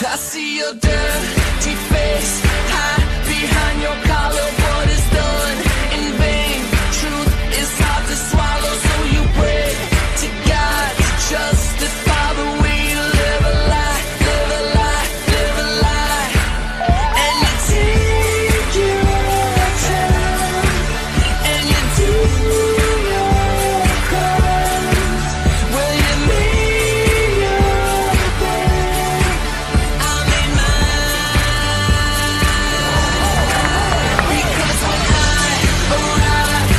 I see your dirty face, hide behind your collar. What is done in vain? Truth is hard to swallow, so you pray to God to justify the way you live a lie, live a lie, live a lie. And you take your time, and you do your crimes. Well, you made your bed, I made mine. Because when I arrive,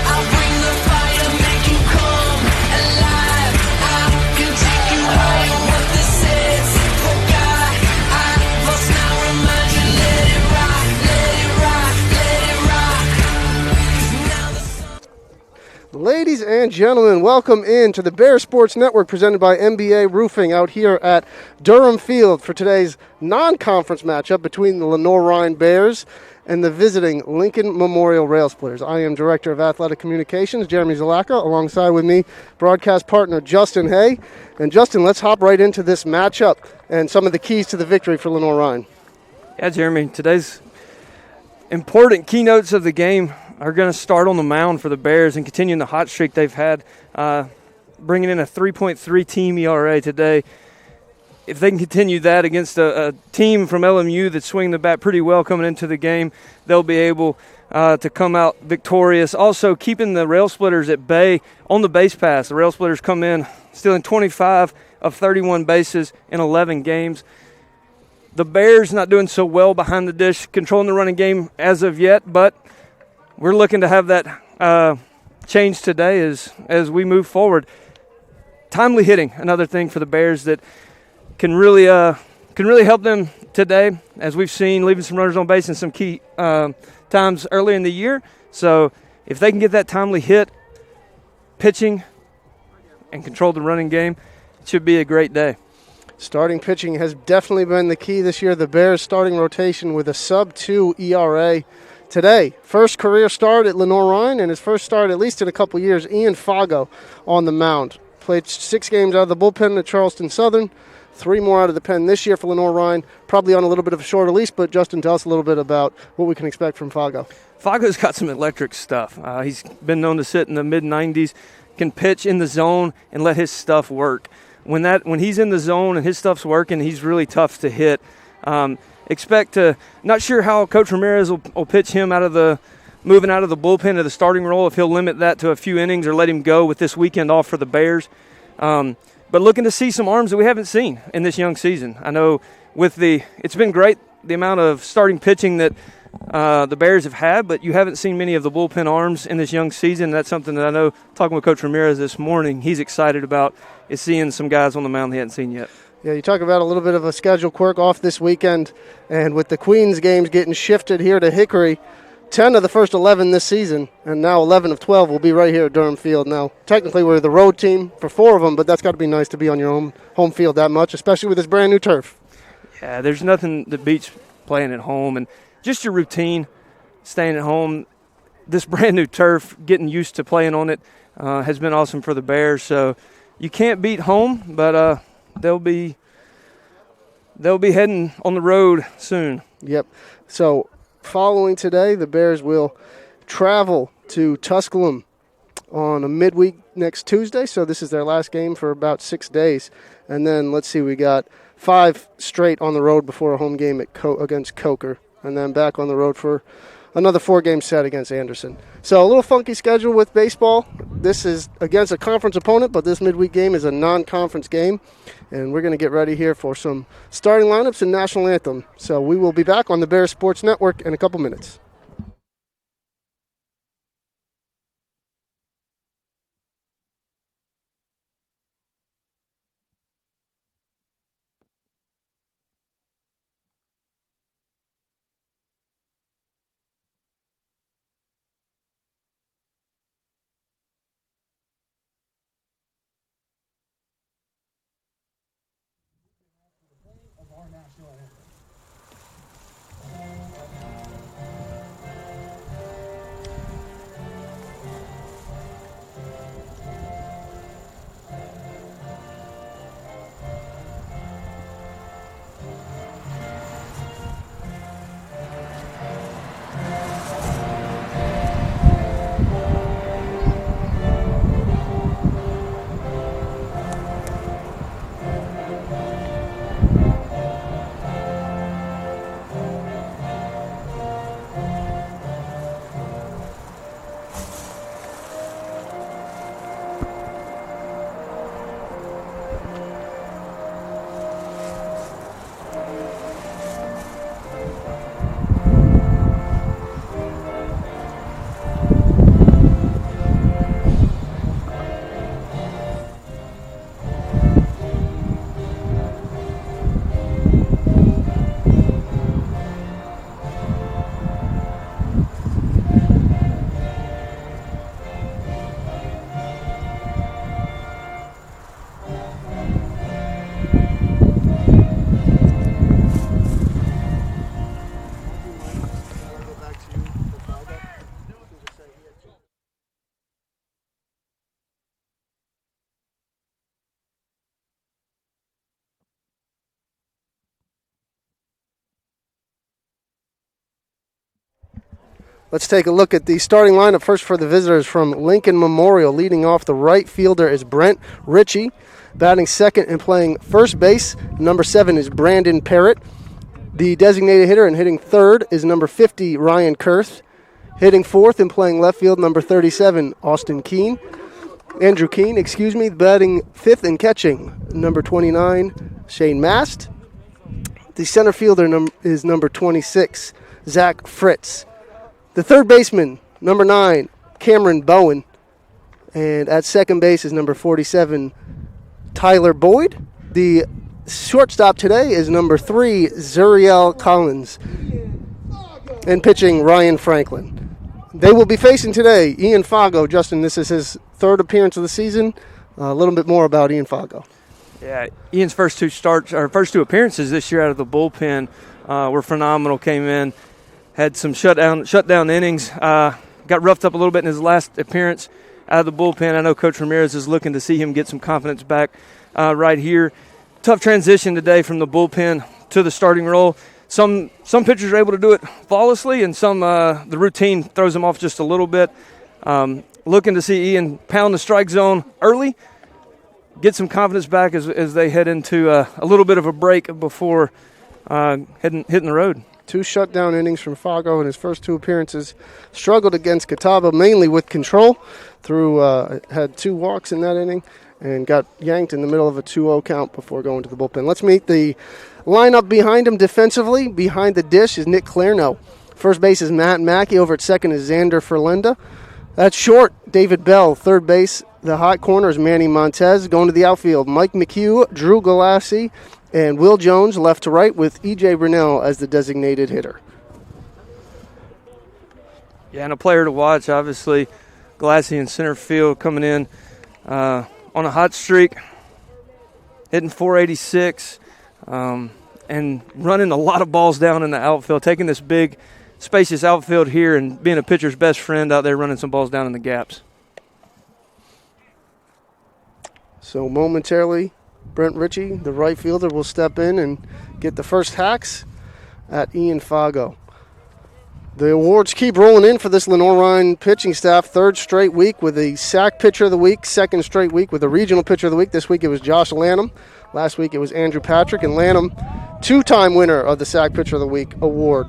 I'll bring the fire, make you come alive. I can take you higher, what this is. Forgot, I must now remind you. Let it rock, let it rock, let it rock. Now the sun. Ladies and gentlemen, welcome in to the Bear Sports Network presented by MBA Roofing out here at Durham Field for today's non-conference matchup between the Lenoir-Rhyne Bears and the visiting Lincoln Memorial Rail Splitters. I am Director of Athletic Communications, Jeremy Zalaka, alongside with me, broadcast partner Justin Hay. And Justin, let's hop right into this matchup and some of the keys to the victory for Lenoir-Rhyne. Yeah, Jeremy, today's important keynotes of the game are going to start on the mound for the Bears and continuing the hot streak they've had, bringing in a 3.3 team ERA today. If they can continue that against a team from LMU that's swinging the bat pretty well coming into the game, they'll be able to come out victorious. Also, keeping the Rail Splitters at bay on the base pass. The Rail Splitters come in stealing 25 of 31 bases in 11 games. The Bears not doing so well behind the dish, controlling the running game as of yet, but we're looking to have that change today as we move forward. Timely hitting, another thing for the Bears that can really help them today, as we've seen, leaving some runners on base in some key times early in the year. So if they can get that timely hit, pitching, and control the running game, it should be a great day. Starting pitching has definitely been the key this year. The Bears starting rotation with a sub-2 ERA. Today, first career start at Lenoir-Rhyne, and his first start at least in a couple years, Ian Fago on the mound. Played 6 games out of the bullpen at Charleston Southern, 3 more out of the pen this year for Lenoir-Rhyne, probably on a little bit of a shorter leash, but Justin, tell us a little bit about what we can expect from Fago. Fago's got some electric stuff. He's been known to sit in the mid-90s, can pitch in the zone and let his stuff work. When he's in the zone and his stuff's working, he's really tough to hit. Not sure how Coach Ramirez will pitch him moving out of the bullpen to the starting role, if he'll limit that to a few innings or let him go with this weekend off for the Bears. But looking to see some arms that we haven't seen in this young season. I know it's been great, the amount of starting pitching that the Bears have had, but you haven't seen many of the bullpen arms in this young season. That's something that I know, talking with Coach Ramirez this morning, he's excited about, is seeing some guys on the mound he hadn't seen yet. Yeah, you talk about a little bit of a schedule quirk off this weekend, and with the Queens games getting shifted here to Hickory, 10 of the first 11 this season, and now 11 of 12 will be right here at Durham Field. Now, technically we're the road team for 4 of them, but that's got to be nice to be on your home field that much, especially with this brand new turf. Yeah, there's nothing that beats playing at home, and just your routine, staying at home. This brand new turf, getting used to playing on it, has been awesome for the Bears. So you can't beat home, but they'll be heading on the road soon. Yep. So following today, the Bears will travel to Tusculum on a midweek next Tuesday. So this is their last game for about 6 days. And then, let's see, we got 5 straight on the road before a home game against Coker. And then back on the road for another 4-game set against Anderson. So a little funky schedule with baseball. This is against a conference opponent, but this midweek game is a non-conference game. And we're going to get ready here for some starting lineups and national anthem. So we will be back on the Bears Sports Network in a couple minutes. Let's take a look at the starting lineup. First for the visitors from Lincoln Memorial. Leading off, the right fielder is Brent Ritchie. Batting second and playing first base, number 7 is Brandon Parrott. The designated hitter and hitting third is number 50, Ryan Kurth. Hitting fourth and playing left field, number 37, Andrew Keene. Batting fifth and catching, number 29, Shane Mast. The center fielder is number 26, Zach Fritz. The third baseman, number 9, Cameron Bowen. And at second base is number 47, Tyler Boyd. The shortstop today is number 3, Zuriel Collins. And pitching, Ryan Franklin. They will be facing today Ian Fago. Justin, this is his third appearance of the season. A little bit more about Ian Fago. Yeah, Ian's first two appearances this year out of the bullpen were phenomenal. Came in, had some shutdown innings. Got roughed up a little bit in his last appearance out of the bullpen. I know Coach Ramirez is looking to see him get some confidence back right here. Tough transition today from the bullpen to the starting role. Some pitchers are able to do it flawlessly, and some the routine throws them off just a little bit. Looking to see Ian pound the strike zone early, get some confidence back as they head into a little bit of a break before hitting the road. 2 shutdown innings from Fago in his first 2 appearances. Struggled against Catawba mainly with control. Had 2 walks in that inning and got yanked in the middle of a 2-0 count before going to the bullpen. Let's meet the lineup behind him defensively. Behind the dish is Nick Clarno. First base is Matt Mackey. Over at second is Xander Ferlenda. That's short, David Bell. Third base, the hot corner is Manny Montez. Going to the outfield, Mike McHugh, Drew Galassi, and Will Jones left to right with E.J. Brunell as the designated hitter. Yeah, and a player to watch, obviously. Galassi in center field coming in on a hot streak, hitting 486, and running a lot of balls down in the outfield, taking this big, spacious outfield here and being a pitcher's best friend out there running some balls down in the gaps. So momentarily, Brent Ritchie, the right fielder, will step in and get the first hacks at Ian Fago. The awards keep rolling in for this Lenoir-Rhyne pitching staff. Third straight week with a SAC Pitcher of the Week. Second straight week with a Regional Pitcher of the Week. This week it was Josh Lanham. Last week it was Andrew Patrick. And Lanham, 2-time winner of the SAC Pitcher of the Week award.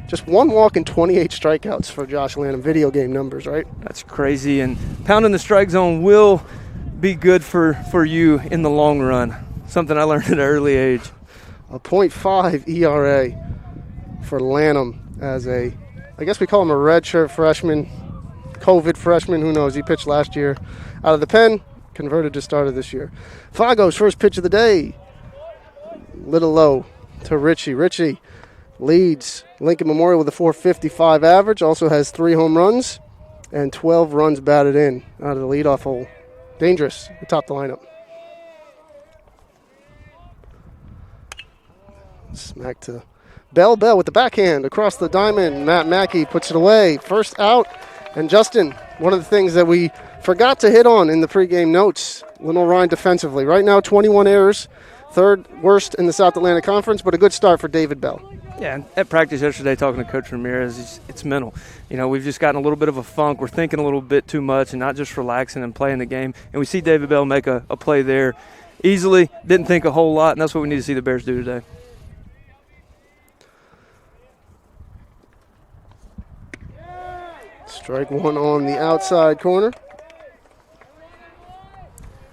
Just 1 walk and 28 strikeouts for Josh Lanham. Video game numbers, right? That's crazy. And pounding the strike zone will be good for you in the long run. Something I learned at an early age. A .5 ERA for Lanham as I guess we call him a redshirt freshman, COVID freshman, who knows. He pitched last year out of the pen, converted to starter this year. Fago's first pitch of the day, little low to Ritchie. Ritchie leads Lincoln Memorial with a .455 average, also has 3 home runs and 12 runs batted in out of the leadoff hole. Dangerous atop the lineup. Smack to Bell with the backhand across the diamond. Matt Mackey puts it away. First out. And Justin, one of the things that we forgot to hit on in the pregame notes, Lenoir-Rhyne defensively. Right now, 21 errors, third worst in the South Atlantic Conference, but a good start for David Bell. Yeah, at practice yesterday, talking to Coach Ramirez, it's mental. You know, we've just gotten a little bit of a funk. We're thinking a little bit too much and not just relaxing and playing the game. And we see David Bell make a play there easily. Didn't think a whole lot, and that's what we need to see the Bears do today. Strike 1 on the outside corner.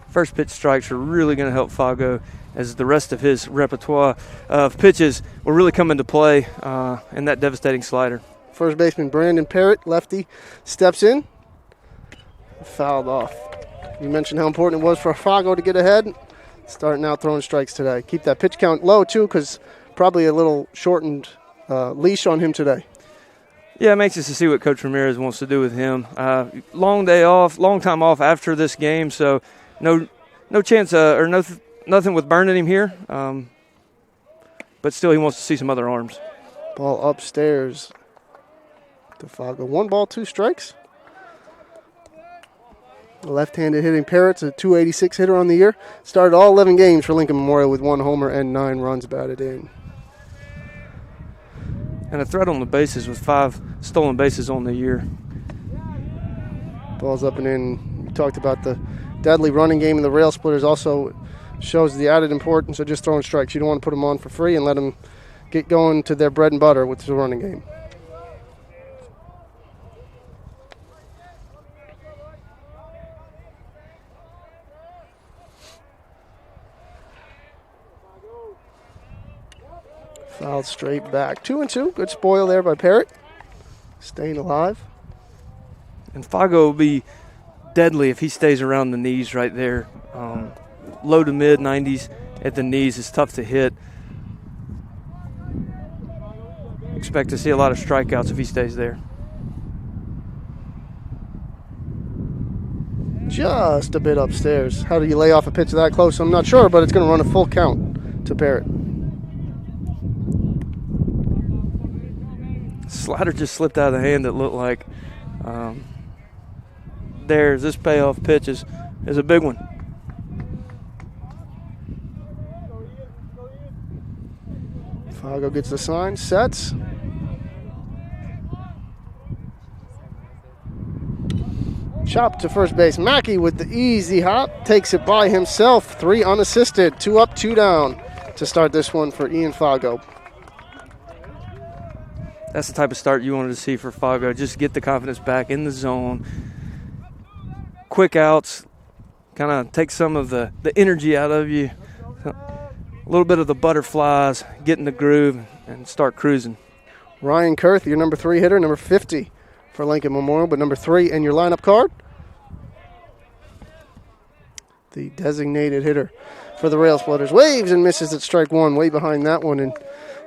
First pitch strikes are really going to help Fago as the rest of his repertoire of pitches will really come into play in that devastating slider. First baseman Brandon Parrott, lefty, steps in. Fouled off. You mentioned how important it was for Fago to get ahead. Starting out throwing strikes today. Keep that pitch count low, too, because probably a little shortened leash on him today. Yeah, I'm anxious to see what Coach Ramirez wants to do with him. Long day off, long time off after this game, so no chance or nothing with burning him here. But still, he wants to see some other arms. Ball upstairs to Fago. 1 ball, 2 strikes. Left-handed hitting Parrott's a .286 hitter on the year. Started all 11 games for Lincoln Memorial with 1 homer and 9 runs batted in. and a threat on the bases with 5 stolen bases on the year. Ball's up and in. We talked about the deadly running game, and the rail splitters also shows the added importance of just throwing strikes. You don't want to put them on for free and let them get going to their bread and butter with the running game. Fouled straight back. 2-2. Good spoil there by Parrott. Staying alive. And Fago will be deadly if he stays around the knees right there. Low to mid 90s at the knees is tough to hit. Expect to see a lot of strikeouts if he stays there. Just a bit upstairs. How do you lay off a pitch that close? I'm not sure, but it's going to run a full count to Parrott. Slider just slipped out of the hand. It looked like there's this payoff pitch is a big one. Fago gets the sign, sets. Chop to first base. Mackey with the easy hop. Takes it by himself. 3 unassisted. 2 up, 2 down to start this one for Ian Fago. That's the type of start you wanted to see for Fago. Just get the confidence back in the zone. Quick outs. Kind of take some of the energy out of you. A little bit of the butterflies. Get in the groove and start cruising. Ryan Kurth, your number 3 hitter, number 50 for Lincoln Memorial, but number 3 in your lineup card. The designated hitter for the Rail Splitters. Waves and misses at strike 1, way behind that one. And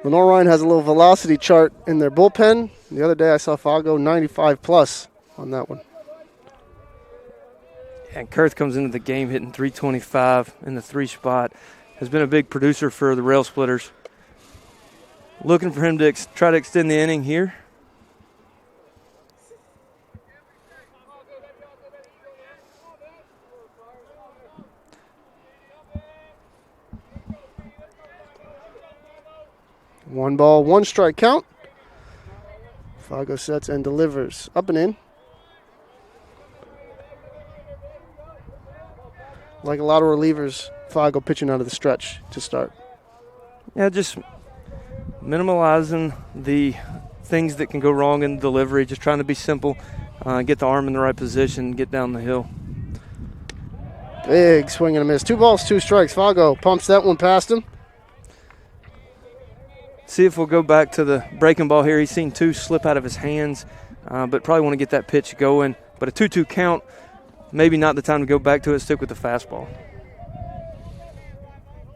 Lenoir-Rhyne has a little velocity chart in their bullpen. The other day I saw Fago 95 plus on that one. And Kurth comes into the game hitting .325 in the 3 spot. Has been a big producer for the Rail Splitters. Looking for him to try to extend the inning here. One ball, 1 strike count. Fago sets and delivers. Up and in. Like a lot of relievers, Fago pitching out of the stretch to start. Yeah, just minimalizing the things that can go wrong in delivery. Just trying to be simple, get the arm in the right position, get down the hill. Big swing and a miss. 2 balls, 2 strikes. Fago pumps that one past him. See if we'll go back to the breaking ball here. He's seen 2 slip out of his hands, but probably want to get that pitch going. But a 2-2 count, maybe not the time to go back to it. Stick with the fastball.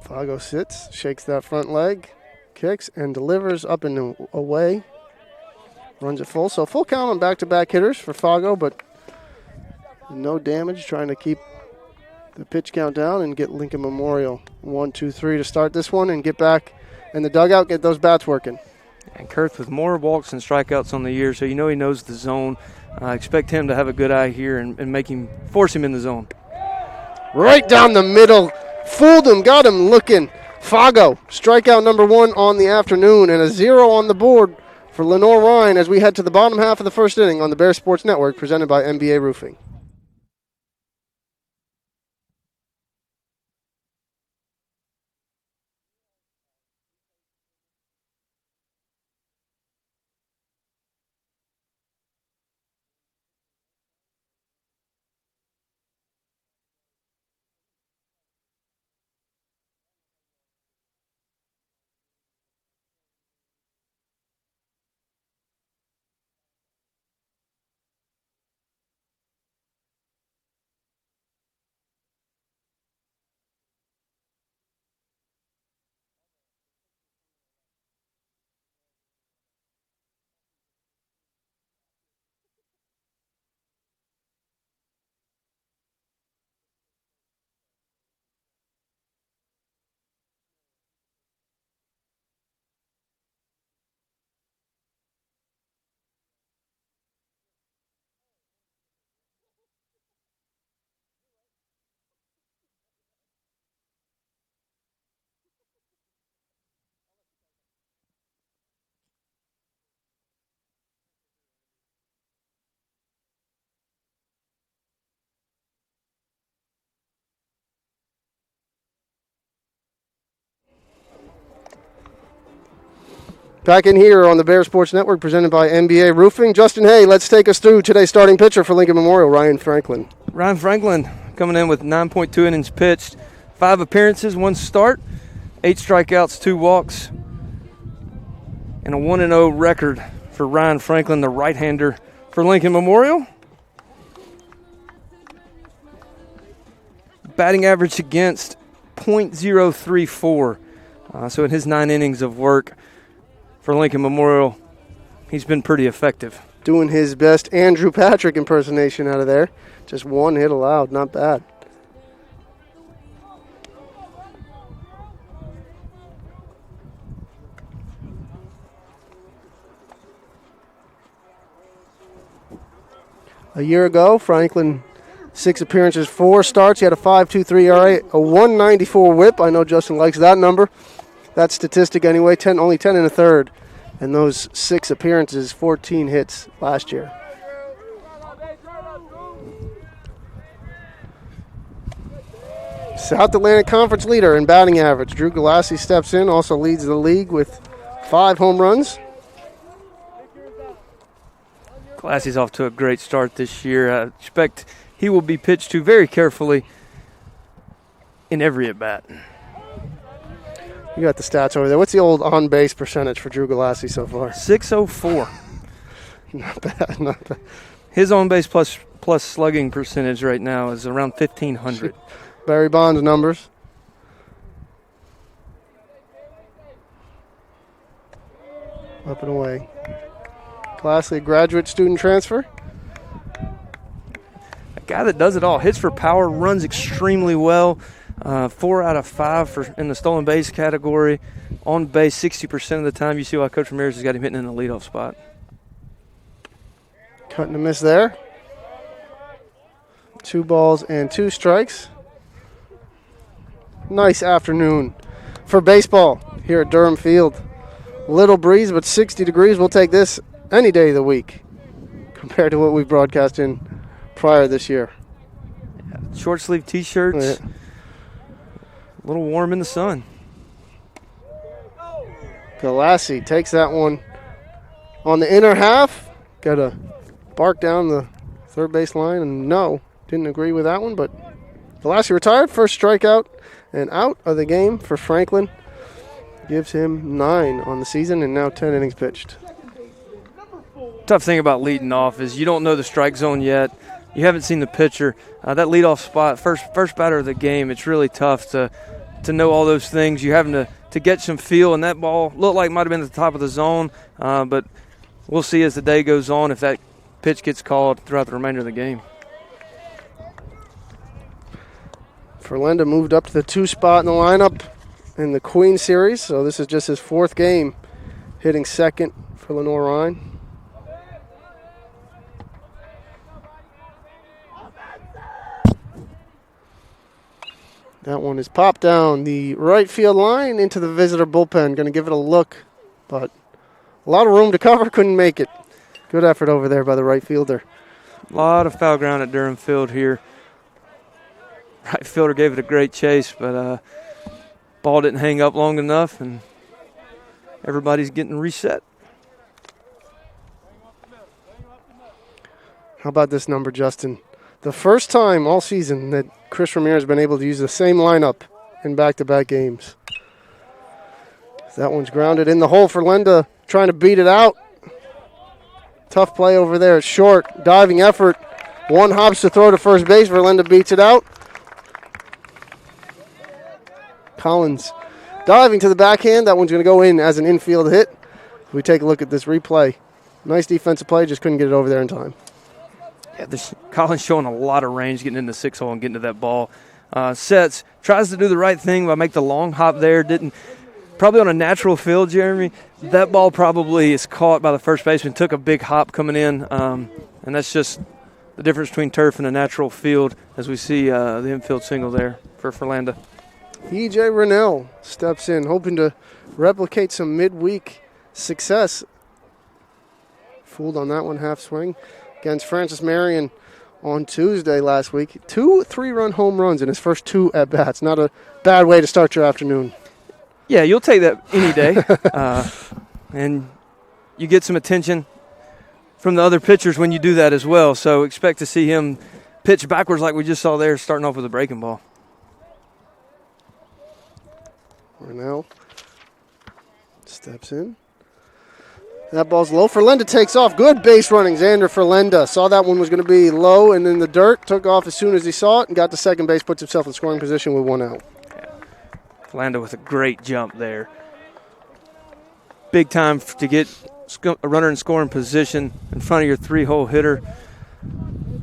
Fago sits, shakes that front leg, kicks, and delivers up and away. Runs it full. So full count on back-to-back hitters for Fago, but no damage. Trying to keep the pitch count down and get Lincoln Memorial 1, 2, 3 to start this one and get back in the dugout, get those bats working. And Kurth with more walks and strikeouts on the year, so you know he knows the zone. Expect him to have a good eye here and force him in the zone. Right down the middle. Fooled him, got him looking. Fago, strikeout number 1 on the afternoon, and a 0 on the board for Lenoir-Rhyne as we head to the bottom half of the first inning on the Bear Sports Network, presented by NBA Roofing. Back in here on the Bear Sports Network, presented by NBA Roofing. Justin Hay, let's take us through today's starting pitcher for Lincoln Memorial, Ryan Franklin. Ryan Franklin coming in with 9.2 innings pitched, 5 appearances, 1 start, 8 strikeouts, 2 walks, and a 1-0 record for Ryan Franklin, the right-hander for Lincoln Memorial. Batting average against .034. So in his 9 innings of work for Lincoln Memorial, he's been pretty effective. Doing his best Andrew Patrick impersonation out of there. Just 1 hit allowed, not bad. A year ago, Franklin, 6 appearances, 4 starts. He had a 5.23 ERA, a 194 whip. I know Justin likes that number. That statistic anyway, only 10 1/3. And those 6 appearances, 14 hits last year. South Atlantic Conference leader in batting average. Drew Galassi steps in, also leads the league with 5 home runs. Galassi's off to a great start this year. I expect he will be pitched to very carefully in every at-bat. You got the stats over there. What's the old on-base percentage for Drew Galassi so far? .604. Not bad, not bad. His on-base plus slugging percentage right now is around 1,500. Barry Bonds numbers. Up and away. Galassi, graduate student transfer. A guy that does it all. Hits for power, runs extremely well. 4 out of 5 in the stolen base category. On base 60% of the time. You see why Coach Ramirez has got him hitting in the leadoff spot. Cutting a miss there. 2 balls and 2 strikes. Nice afternoon for baseball here at Durham Field. Little breeze, but 60 degrees. We'll take this any day of the week compared to what we've broadcast in prior this year. Yeah, short sleeve T-shirts. Yeah. A little warm in the sun. Galassi takes that one on the inner half. Got a bark down the third base line, and no, didn't agree with that one, but Galassi retired. First strikeout and out of the game for Franklin. Gives him 9 on the season and now 10 innings pitched. Tough thing about leading off is you don't know the strike zone yet. You haven't seen the pitcher. That leadoff spot, first batter of the game, it's really tough to know all those things. You're having to get some feel, and that ball looked like it might have been at the top of the zone, but we'll see as the day goes on if that pitch gets called throughout the remainder of the game. Ferlenda moved up to the 2 spot in the lineup in the Queen Series, so this is just his 4th game hitting second for Lenoir-Rhyne. That one is popped down the right field line into the visitor bullpen. Going to give it a look, but a lot of room to cover. Couldn't make it. Good effort over there by the right fielder. A lot of foul ground at Durham Field here. Right fielder gave it a great chase, but ball didn't hang up long enough, and everybody's getting reset. How about this number, Justin? The first time all season that Chris Ramirez has been able to use the same lineup in back-to-back games. That one's grounded in the hole for Lenda, trying to beat it out. Tough play over there. It's short, diving effort. 1 hops to throw to first base. Verlinda beats it out. Collins diving to the backhand. That one's going to go in as an infield hit. We take a look at this replay. Nice defensive play, just couldn't get it over there in time. Yeah, Collins showing a lot of range, getting in the 6 hole and getting to that ball. Sets, tries to do the right thing by make the long hop there. Didn't, probably on a natural field, Jeremy. That ball probably is caught by the first baseman. Took a big hop coming in, and that's just the difference between turf and a natural field as we see the infield single there for Ferlanda. E.J. Rennell steps in, hoping to replicate some midweek success. Fooled on that one, half swing. Against Francis Marion on Tuesday last week. 2 3-run home runs in his first 2 at-bats. Not a bad way to start your afternoon. Yeah, you'll take that any day. and you get some attention from the other pitchers when you do that as well. So expect to see him pitch backwards like we just saw there, starting off with a breaking ball. Rennell steps in. That ball's low. Ferlenda takes off. Good base running. Xander Ferlenda saw that one was going to be low and in the dirt. Took off as soon as he saw it and got to second base. Puts himself in scoring position with 1 out. Ferlenda with a great jump there. Big time to get a runner in scoring position in front of your 3-hole hitter,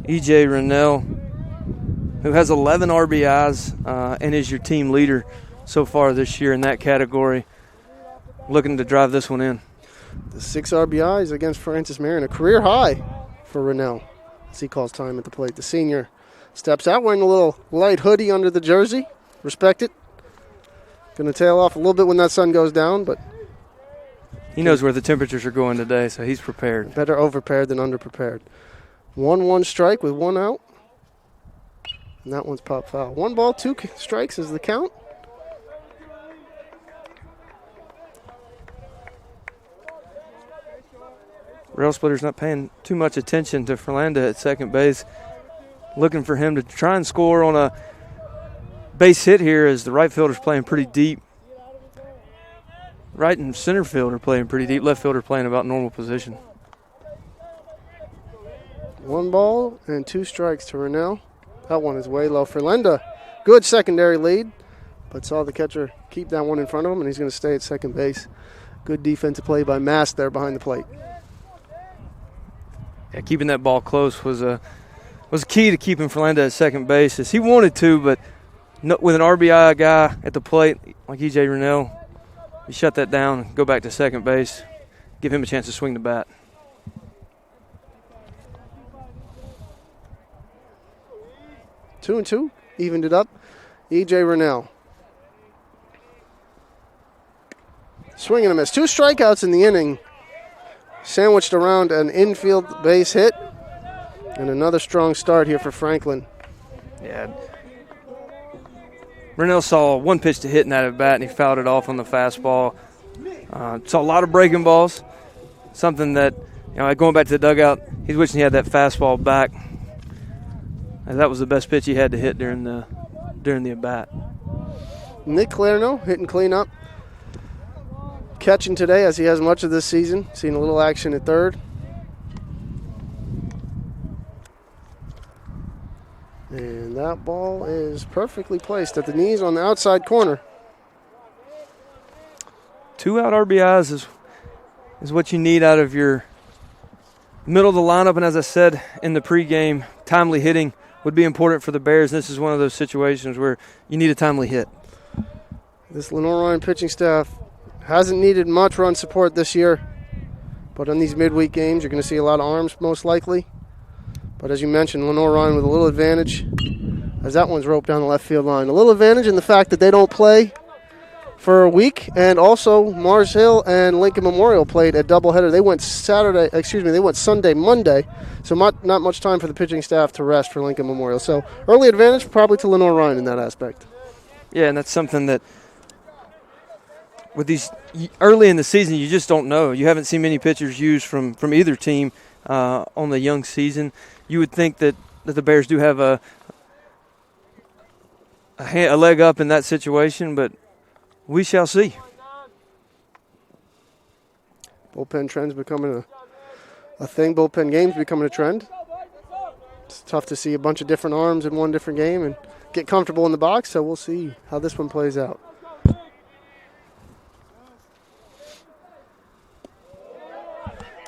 E.J. Rennell, who has 11 RBIs and is your team leader so far this year in that category. Looking to drive this one in. The 6 RBIs against Francis Marion, a career high for Rennell as he calls time at the plate. The senior steps out wearing a little light hoodie under the jersey. Respect it. Going to tail off a little bit when that sun goes down, but he knows where the temperatures are going today, so he's prepared. Better overprepared than underprepared. 1-1 strike with 1 out. And that one's pop foul. 1 ball, 2 strikes is the count. Rail Splitter's not paying too much attention to Ferlenda at second base. Looking for him to try and score on a base hit here as the right fielder's playing pretty deep. Right and center fielder playing pretty deep. Left fielder playing about normal position. 1 ball and 2 strikes to Rennell. That one is way low. Ferlenda, good secondary lead, but saw the catcher keep that one in front of him, and he's going to stay at second base. Good defensive play by Mast there behind the plate. Yeah, keeping that ball close was key to keeping Ferlenda at second base, as he wanted to, but with an RBI guy at the plate like E.J. Rennell, you shut that down, go back to second base, give him a chance to swing the bat. Two and two, evened it up. E.J. Rennell. Swing and a miss. 2 strikeouts in the inning. Sandwiched around an infield base hit. And another strong start here for Franklin. Yeah. Rennell saw 1 pitch to hit in that at bat, and he fouled it off on the fastball. Saw a lot of breaking balls. Something that, going back to the dugout, he's wishing he had that fastball back. And that was the best pitch he had to hit during the at bat. Nick Clarno hitting cleanup. Catching today as he has much of this season. Seen a little action at third. And that ball is perfectly placed at the knees on the outside corner. 2 out RBIs is what you need out of your middle of the lineup. And as I said in the pregame, timely hitting would be important for the Bears. This is one of those situations where you need a timely hit. This Lenoir-Rhyne pitching staff hasn't needed much run support this year, but on these midweek games, you're going to see a lot of arms most likely. But as you mentioned, Lenoir-Rhyne with a little advantage, as that one's roped down the left field line. A little advantage in the fact that they don't play for a week, and also Mars Hill and Lincoln Memorial played a doubleheader. They went Sunday, Monday, so not much time for the pitching staff to rest for Lincoln Memorial. So early advantage probably to Lenoir-Rhyne in that aspect. Yeah, and that's something that with these early in the season, you just don't know. You haven't seen many pitchers used from either team on the young season. You would think that the Bears do have a leg up in that situation, but we shall see. Bullpen trends becoming a thing. Bullpen games becoming a trend. It's tough to see a bunch of different arms in one different game and get comfortable in the box, so we'll see how this one plays out.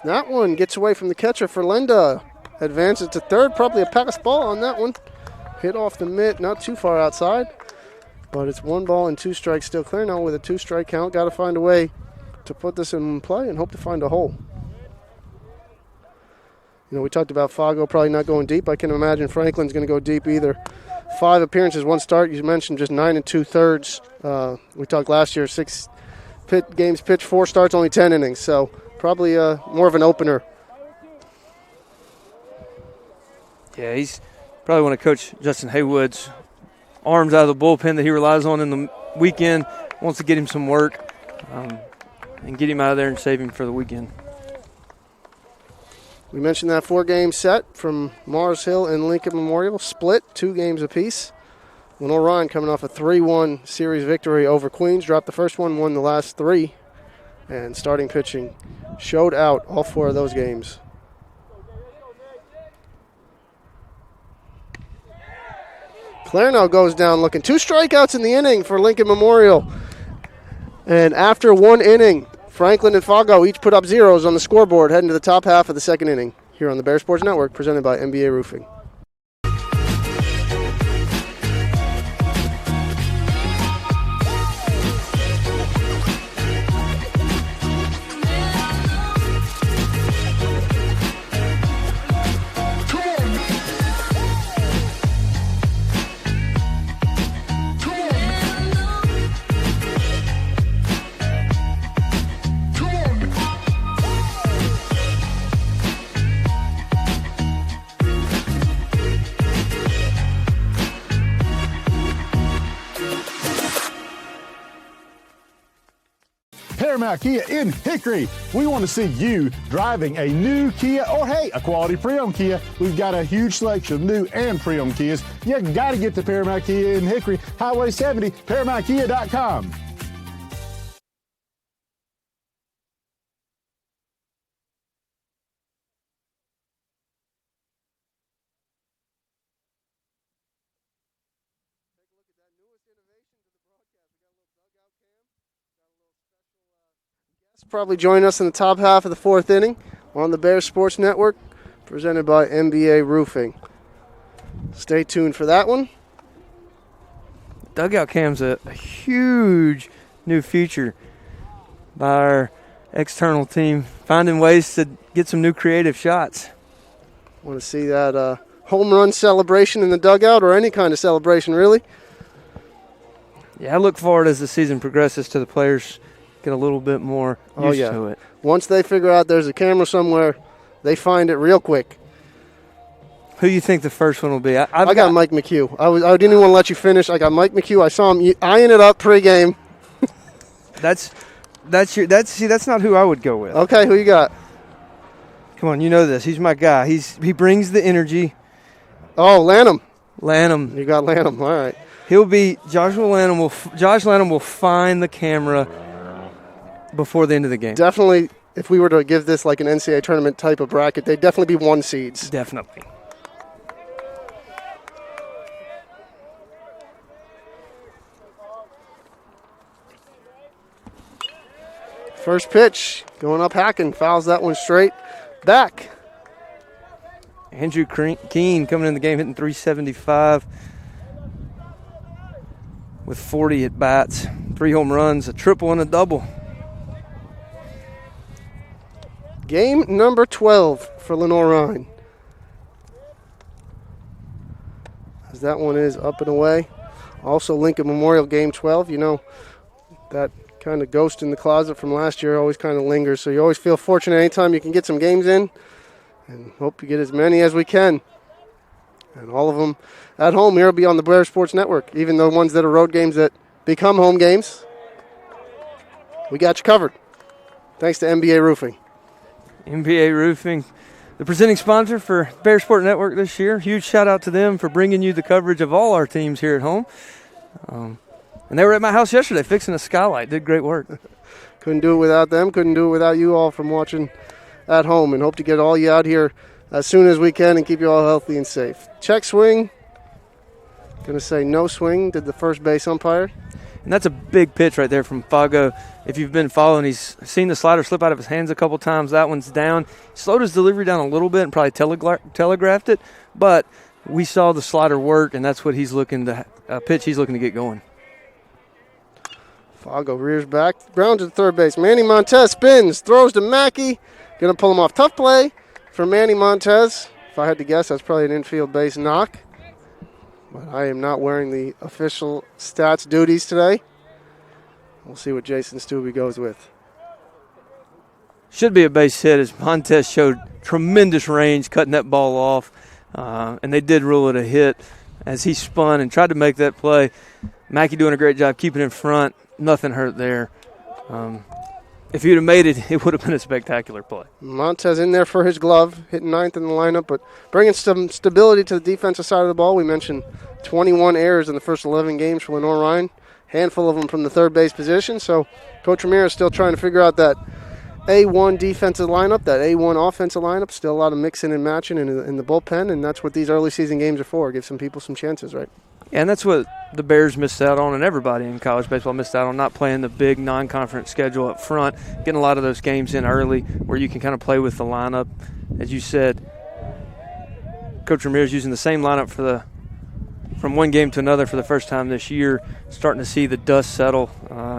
That one gets away from the catcher. Ferlenda advances to third. Probably a pass ball on that one. Hit off the mitt, not too far outside. But it's 1 ball and 2 strikes still clear now with a 2-strike count. Got to find a way to put this in play and hope to find a hole. We talked about Fago probably not going deep. I can imagine Franklin's going to go deep either. 5 appearances, 1 start. You mentioned just 9 2/3. We talked last year, 6 games pitched, 4 starts, only 10 innings. So probably more of an opener. Yeah, he's probably one of Coach Justin Haywood's arms out of the bullpen that he relies on in the weekend. Wants to get him some work. and get him out of there and save him for the weekend. We mentioned that 4-game set from Mars Hill and Lincoln Memorial, split 2 games apiece. Lenoir-Rhyne coming off a 3-1 series victory over Queens, dropped the first one, won the last 3, and starting pitching showed out all 4 of those games. Clarno goes down looking. 2 strikeouts in the inning for Lincoln Memorial. And after 1 inning, Franklin and Fago each put up zeros on the scoreboard, heading to the top half of the 2nd inning here on the Bear Sports Network, presented by NBA Roofing. Paramount Kia in Hickory. We want to see you driving a new Kia or, hey, a quality pre-owned Kia. We've got a huge selection of new and pre-owned Kias. You got to get to Paramount Kia in Hickory, Highway 70, ParamountKia.com. Probably join us in the top half of the 4th inning on the Bear Sports Network, presented by NBA Roofing. Stay tuned for that one. Dugout cam's a huge new feature by our external team, finding ways to get some new creative shots. Want to see that home run celebration in the dugout, or any kind of celebration, really? Yeah, I look forward as the season progresses to the players get a little bit more used to it. Once they figure out there's a camera somewhere, they find it real quick. Who do you think the first one will be? I got Mike McHugh. I didn't even want to let you finish. I got Mike McHugh. I saw him eyeing it up pregame. That's not who I would go with. Okay, who you got? Come on, you know this. He's my guy. He brings the energy. Oh, Lanham. Lanham. You got Lanham. All right. He'll be Josh Lanham will find the camera before the end of the game. Definitely, if we were to give this like an NCAA tournament type of bracket, they'd definitely be 1 seeds. Definitely. First pitch, going up Hacken, fouls that one straight back. Andrew Keene coming in the game hitting .375 with 40 at bats, 3 home runs, a triple and a double. Game number 12 for Lenoir-Rhyne. As that one is up and away. Also Lincoln Memorial game 12. You know, that kind of ghost in the closet from last year always kind of lingers. So you always feel fortunate anytime you can get some games in. And hope you get as many as we can. And all of them at home here will be on the Bear Sports Network. Even the ones that are road games that become home games. We got you covered. Thanks to NBA Roofing. NBA Roofing, the presenting sponsor for Bear Sport Network this year. Huge shout out to them for bringing you the coverage of all our teams here at home. And they were at my house yesterday fixing a skylight. Did great work. Couldn't do it without them. Couldn't do it without you all from watching at home. And hope to get all you out here as soon as we can and keep you all healthy and safe. Check swing. Going to say no swing. Did the first base umpire. And that's a big pitch right there from Fago. If you've been following, he's seen the slider slip out of his hands a couple times. That one's down. He slowed his delivery down a little bit and probably telegraphed it. But we saw the slider work, and that's what he's looking to pitch he's looking to get going. Fago rears back. Brown to the third base. Manny Montez spins. Throws to Mackey. Going to pull him off. Tough play for Manny Montez. If I had to guess, that's probably an infield base knock. But I am not wearing the official stats duties today. We'll see what Jason Stubbe goes with. Should be a base hit as Montez showed tremendous range cutting that ball off. And they did rule it a hit as he spun and tried to make that play. Mackey doing a great job keeping in front. Nothing hurt there. if he'd have made it, it would have been a spectacular play. Montez in there for his glove, hitting ninth in the lineup, but bringing some stability to the defensive side of the ball. We mentioned 21 errors in the first 11 games for Lenoir-Rhyne, handful of them from the third base position. So Coach Ramirez still trying to figure out that A1 defensive lineup, that A1 offensive lineup. Still a lot of mixing and matching in the bullpen, and that's what these early season games are for. Give some people some chances, right? Yeah, and that's what the Bears missed out on, and everybody in college baseball missed out on, not playing the big non-conference schedule up front, getting a lot of those games in early where you can kind of play with the lineup. As you said, Coach Ramirez using the same lineup from one game to another for the first time this year, starting to see the dust settle,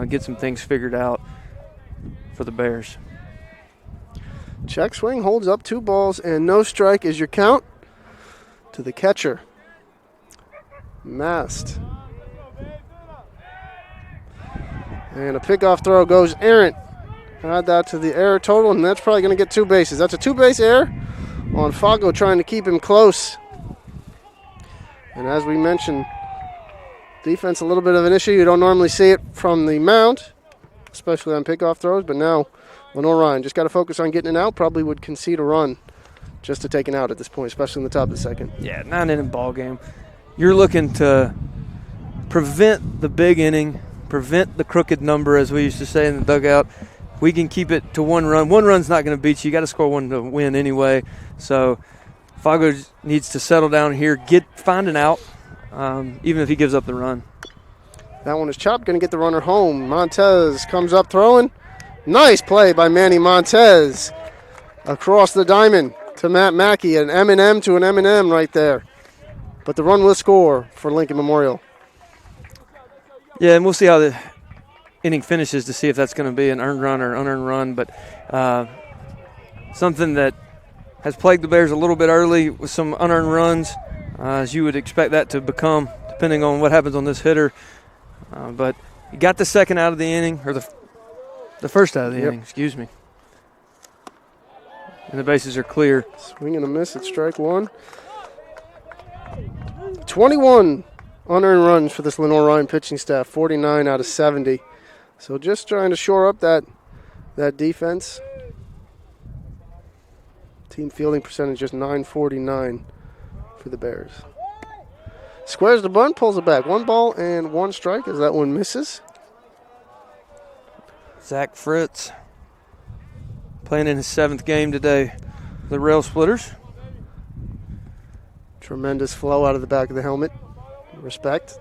get some things figured out for the Bears. Check swing holds up, 2 balls and no strike is your count to the catcher. Mast. And a pickoff throw goes errant. Add that to the error total, and that's probably going to get 2 bases. That's a 2-base error on Fago, trying to keep him close. And as we mentioned, defense a little bit of an issue. You don't normally see it from the mound, especially on pickoff throws, but now Lenoir-Rhyne just got to focus on getting it out. Probably would concede a run just to take it out at this point, especially in the top of the second. Yeah, 9-inning ball game. You're looking to prevent the big inning, prevent the crooked number, as we used to say in the dugout. We can keep it to 1 run. 1 run's not going to beat you. You got to score 1 to win anyway. So Fago needs to settle down here, find an out, even if he gives up the run. That one is chopped, going to get the runner home. Montez comes up throwing. Nice play by Manny Montez across the diamond to Matt Mackey. An M&M to an M&M right there. But the run will score for Lincoln Memorial. Yeah, and we'll see how the inning finishes to see if that's going to be an earned run or unearned run. But something that has plagued the Bears a little bit early with some unearned runs, as you would expect that to become, depending on what happens on this hitter. But you got the second out of the inning, or the first out of the inning, excuse me. And the bases are clear. Swing and a miss at strike 1. 21 unearned runs for this Lenoir-Rhyne pitching staff, 49 out of 70. So just trying to shore up that defense. Team fielding percentage just .949 for the Bears. Squares the bunt, pulls it back. 1 ball and 1 strike as that one misses. Zach Fritz playing in his 7th game today. The Rail Splitters. Tremendous flow out of the back of the helmet. Respect.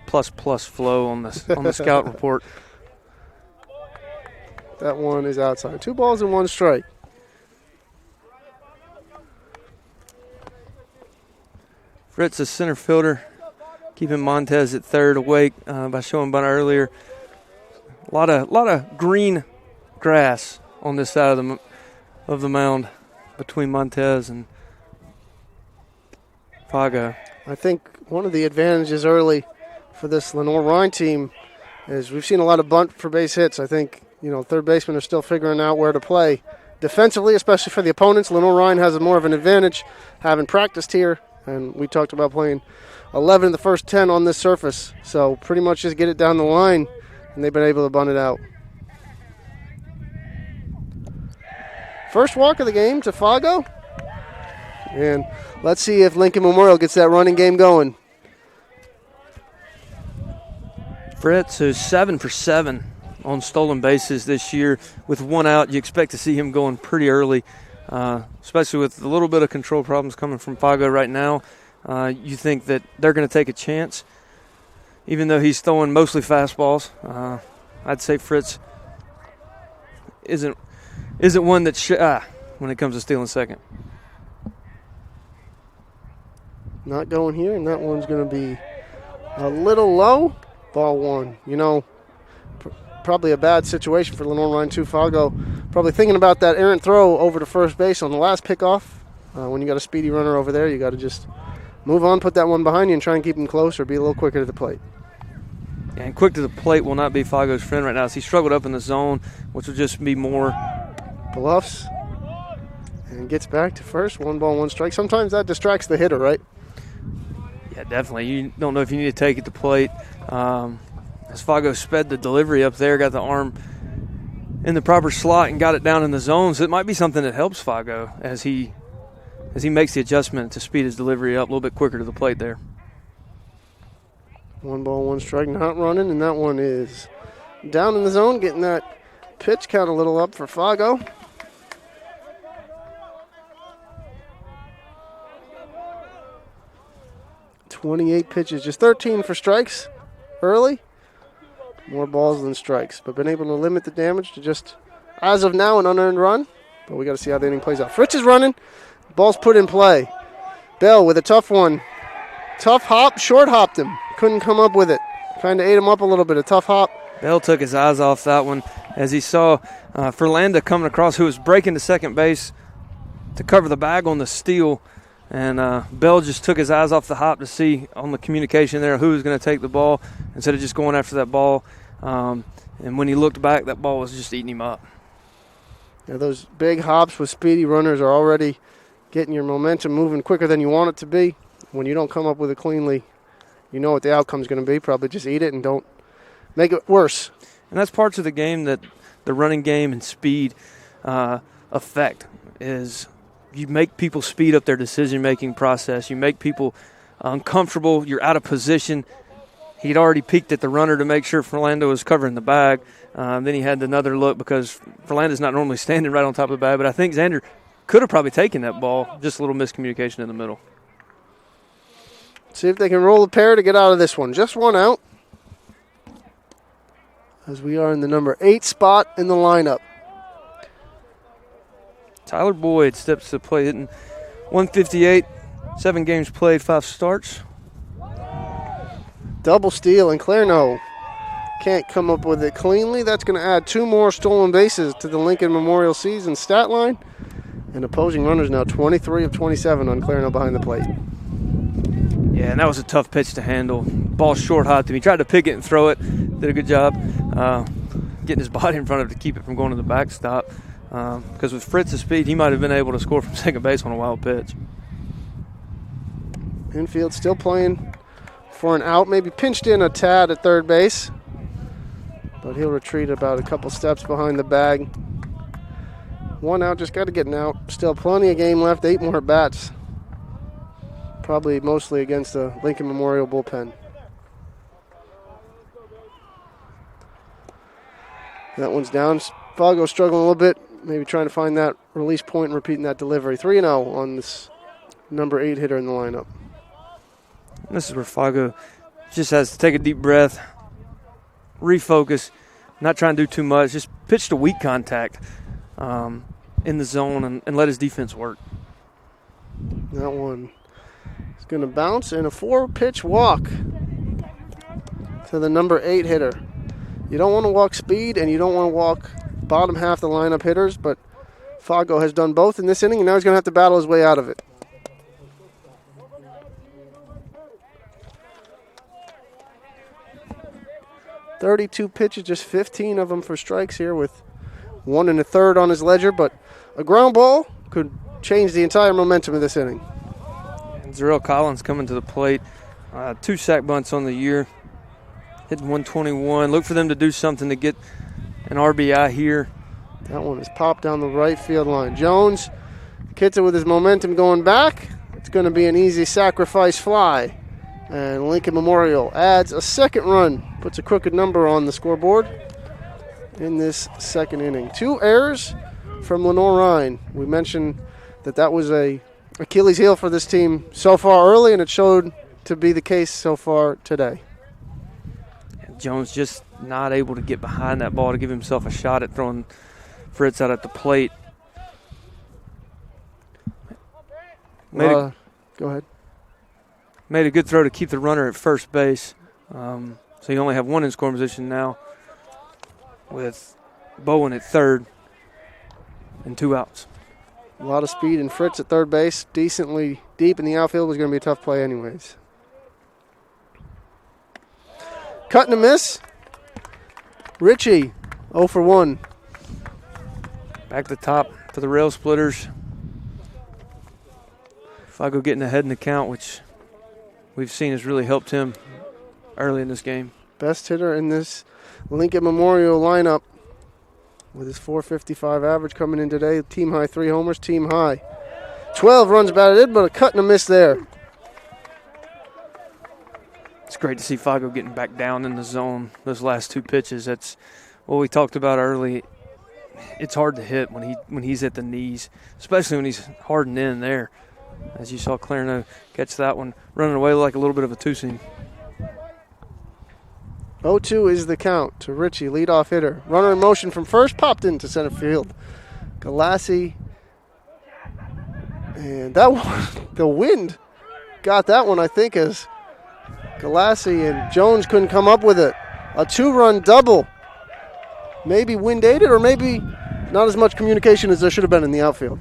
Plus flow on the scout report. That one is outside. 2 balls and 1 strike. Fritz, a center fielder, keeping Montez at third awake by showing bunt earlier. A lot of green grass on this side of the mound between Montez and Fago. I think one of the advantages early for this Lenoir-Rhyne team is we've seen a lot of bunt for base hits. I think, third basemen are still figuring out where to play. Defensively, especially for the opponents, Lenoir-Rhyne has more of an advantage having practiced here. And we talked about playing 11 in the first 10 on this surface. So pretty much just get it down the line, and they've been able to bunt it out. First walk of the game to Fago. And let's see if Lincoln Memorial gets that running game going. Fritz, who's 7 for 7 on stolen bases this year. With 1 out, you expect to see him going pretty early, especially with a little bit of control problems coming from Fago right now. You think that they're going to take a chance, even though he's throwing mostly fastballs. I'd say Fritz isn't one that when it comes to stealing second. Not going here, and that one's going to be a little low. Ball 1. Probably a bad situation for Lenoir-Rhyne too. Fago probably thinking about that errant throw over to first base on the last pickoff. When you got a speedy runner over there, you got to just move on, put that one behind you, and try and keep him close or be a little quicker to the plate. Yeah, and quick to the plate will not be Fago's friend right now. As he struggled up in the zone, which will just be more. Bluffs and gets back to first. 1 ball, 1 strike. Sometimes that distracts the hitter, right? Yeah, definitely. You don't know if you need to take it to plate. As Fago sped the delivery up there, got the arm in the proper slot and got it down in the zone. So it might be something that helps Fago as he makes the adjustment to speed his delivery up a little bit quicker to the plate there. 1 ball, 1 strike, not running, and that one is down in the zone, getting that pitch count a little up for Fago. .28 pitches, just 13 for strikes early. More balls than strikes, but been able to limit the damage to just, as of now, an unearned run. But we got to see how the inning plays out. Fritz is running. Ball's put in play. Bell with a tough one. Tough hop, short hopped him. Couldn't come up with it. Trying to ate him up a little bit. A tough hop. Bell took his eyes off that one as he saw Ferlanda coming across, who was breaking to second base to cover the bag on the steal. And Bell just took his eyes off the hop to see on the communication there who was going to take the ball instead of just going after that ball. And when he looked back, that ball was just eating him up. Yeah, those big hops with speedy runners are already getting your momentum moving quicker than you want it to be. When you don't come up with it cleanly, you know what the outcome's going to be. Probably just eat it and don't make it worse. And that's parts of the game that the running game and speed affect is you make people speed up their decision-making process. You make people uncomfortable. You're out of position. He'd already peeked at the runner to make sure Ferlando was covering the bag. Then he had another look because Ferlando's not normally standing right on top of the bag, but I think Xander could have probably taken that ball. Just a little miscommunication in the middle. See if they can roll the pair to get out of this one. Just one out, as we are in the number 8 spot in the lineup. Tyler Boyd steps to the plate, hitting .158, 7 games played, 5 starts. Double steal, and Clarno can't come up with it cleanly. That's going to add 2 more stolen bases to the Lincoln Memorial season stat line. And opposing runners now 23 of 27 on Clarno behind the plate. Yeah, and that was a tough pitch to handle. Ball short hopped him. He tried to pick it and throw it. Did a good job getting his body in front of it to keep it from going to the backstop. Because with Fritz's speed, he might have been able to score from second base on a wild pitch. Infield still playing for an out. Maybe pinched in a tad at third base. But he'll retreat about a couple steps behind the bag. 1 out, just got to get an out. Still plenty of game left, 8 more bats. Probably mostly against the Lincoln Memorial bullpen. That one's down. Fago struggling a little bit. Maybe trying to find that release point and repeating that delivery. 3-0 on this number 8 hitter in the lineup. This is where Fago just has to take a deep breath, refocus, not trying to do too much. Just pitch to weak contact in the zone and let his defense work. That one is going to bounce in a 4-pitch walk to the number 8 hitter. You don't want to walk speed and you don't want to walk bottom half the lineup hitters, but Fago has done both in this inning, and now he's going to have to battle his way out of it. .32 pitches, just 15 of them for strikes here with 1 1/3 on his ledger, but a ground ball could change the entire momentum of this inning. And Zarrell Collins coming to the plate. 2 sack bunts on the year, hitting .121. Look for them to do something to get an RBI here. That one is popped down the right field line. Jones gets it with his momentum going back. It's going to be an easy sacrifice fly. And Lincoln Memorial adds a second run, puts a crooked number on the scoreboard in this second inning. 2 errors from Lenoir-Rhyne. We mentioned that was a Achilles heel for this team so far early, and it showed to be the case so far today. Jones just not able to get behind that ball to give himself a shot at throwing Fritz out at the plate. Go ahead. Made a good throw to keep the runner at first base. So you only have 1 in scoring position now with Bowen at third and 2 outs. A lot of speed, and Fritz at third base, decently deep in the outfield, was going to be a tough play anyways. Cut and a miss. Ritchie, 0 for 1. Back to the top for the rail splitters. Fago getting ahead in the count, which we've seen has really helped him early in this game. Best hitter in this Lincoln Memorial lineup with his .455 average coming in today. Team high 3 homers, team high 12 runs batted in, but a cut and a miss there. It's great to see Fago getting back down in the zone those last 2 pitches. That's what we talked about early. It's hard to hit when he's at the knees, especially when he's hardened in there. As you saw Clarno catch that one, running away like a little bit of a two-seam. 0-2 is the count to Richie, leadoff hitter. Runner in motion from first, popped into center field. Galassi, and that one, the wind got that one, I think, as Galassi and Jones couldn't come up with it. A 2-run double. Maybe wind aided, or maybe not as much communication as there should have been in the outfield.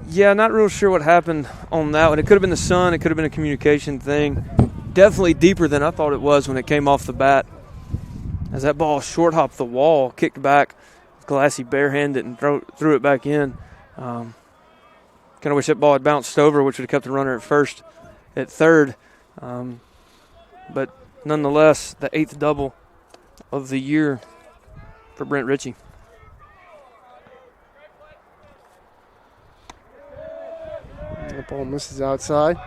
Yeah, not real sure what happened on that one. It could have been the sun. It could have been a communication thing. Definitely deeper than I thought it was when it came off the bat. As that ball short hopped the wall, kicked back, Galassi barehanded and threw it back in. Kind of wish that ball had bounced over, which would have kept the runner at first, at third. But nonetheless, the 8th double of the year for Brent Ritchie. The ball misses outside.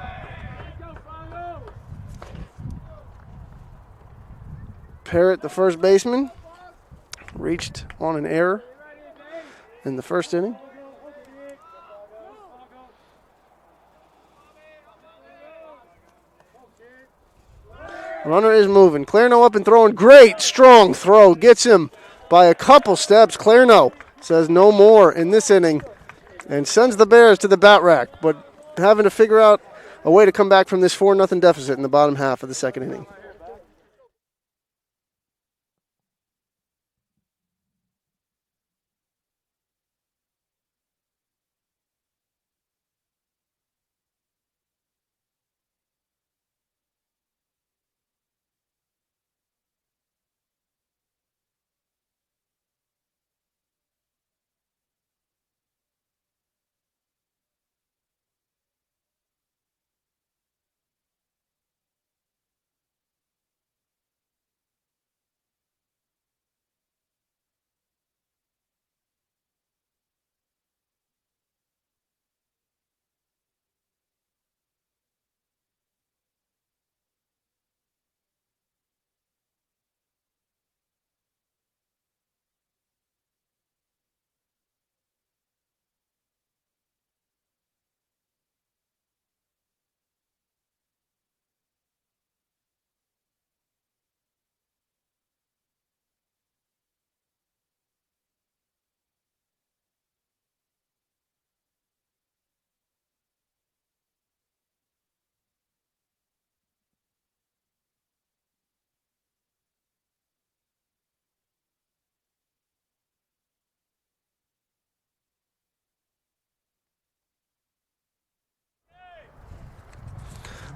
Parrott, the first baseman, reached on an error in the first inning. Runner is moving. Clarno up and throwing. Great, strong throw. Gets him by a couple steps. Clarno says no more in this inning and sends the Bears to the bat rack, but having to figure out a way to come back from this 4-0 deficit in the bottom half of the second inning.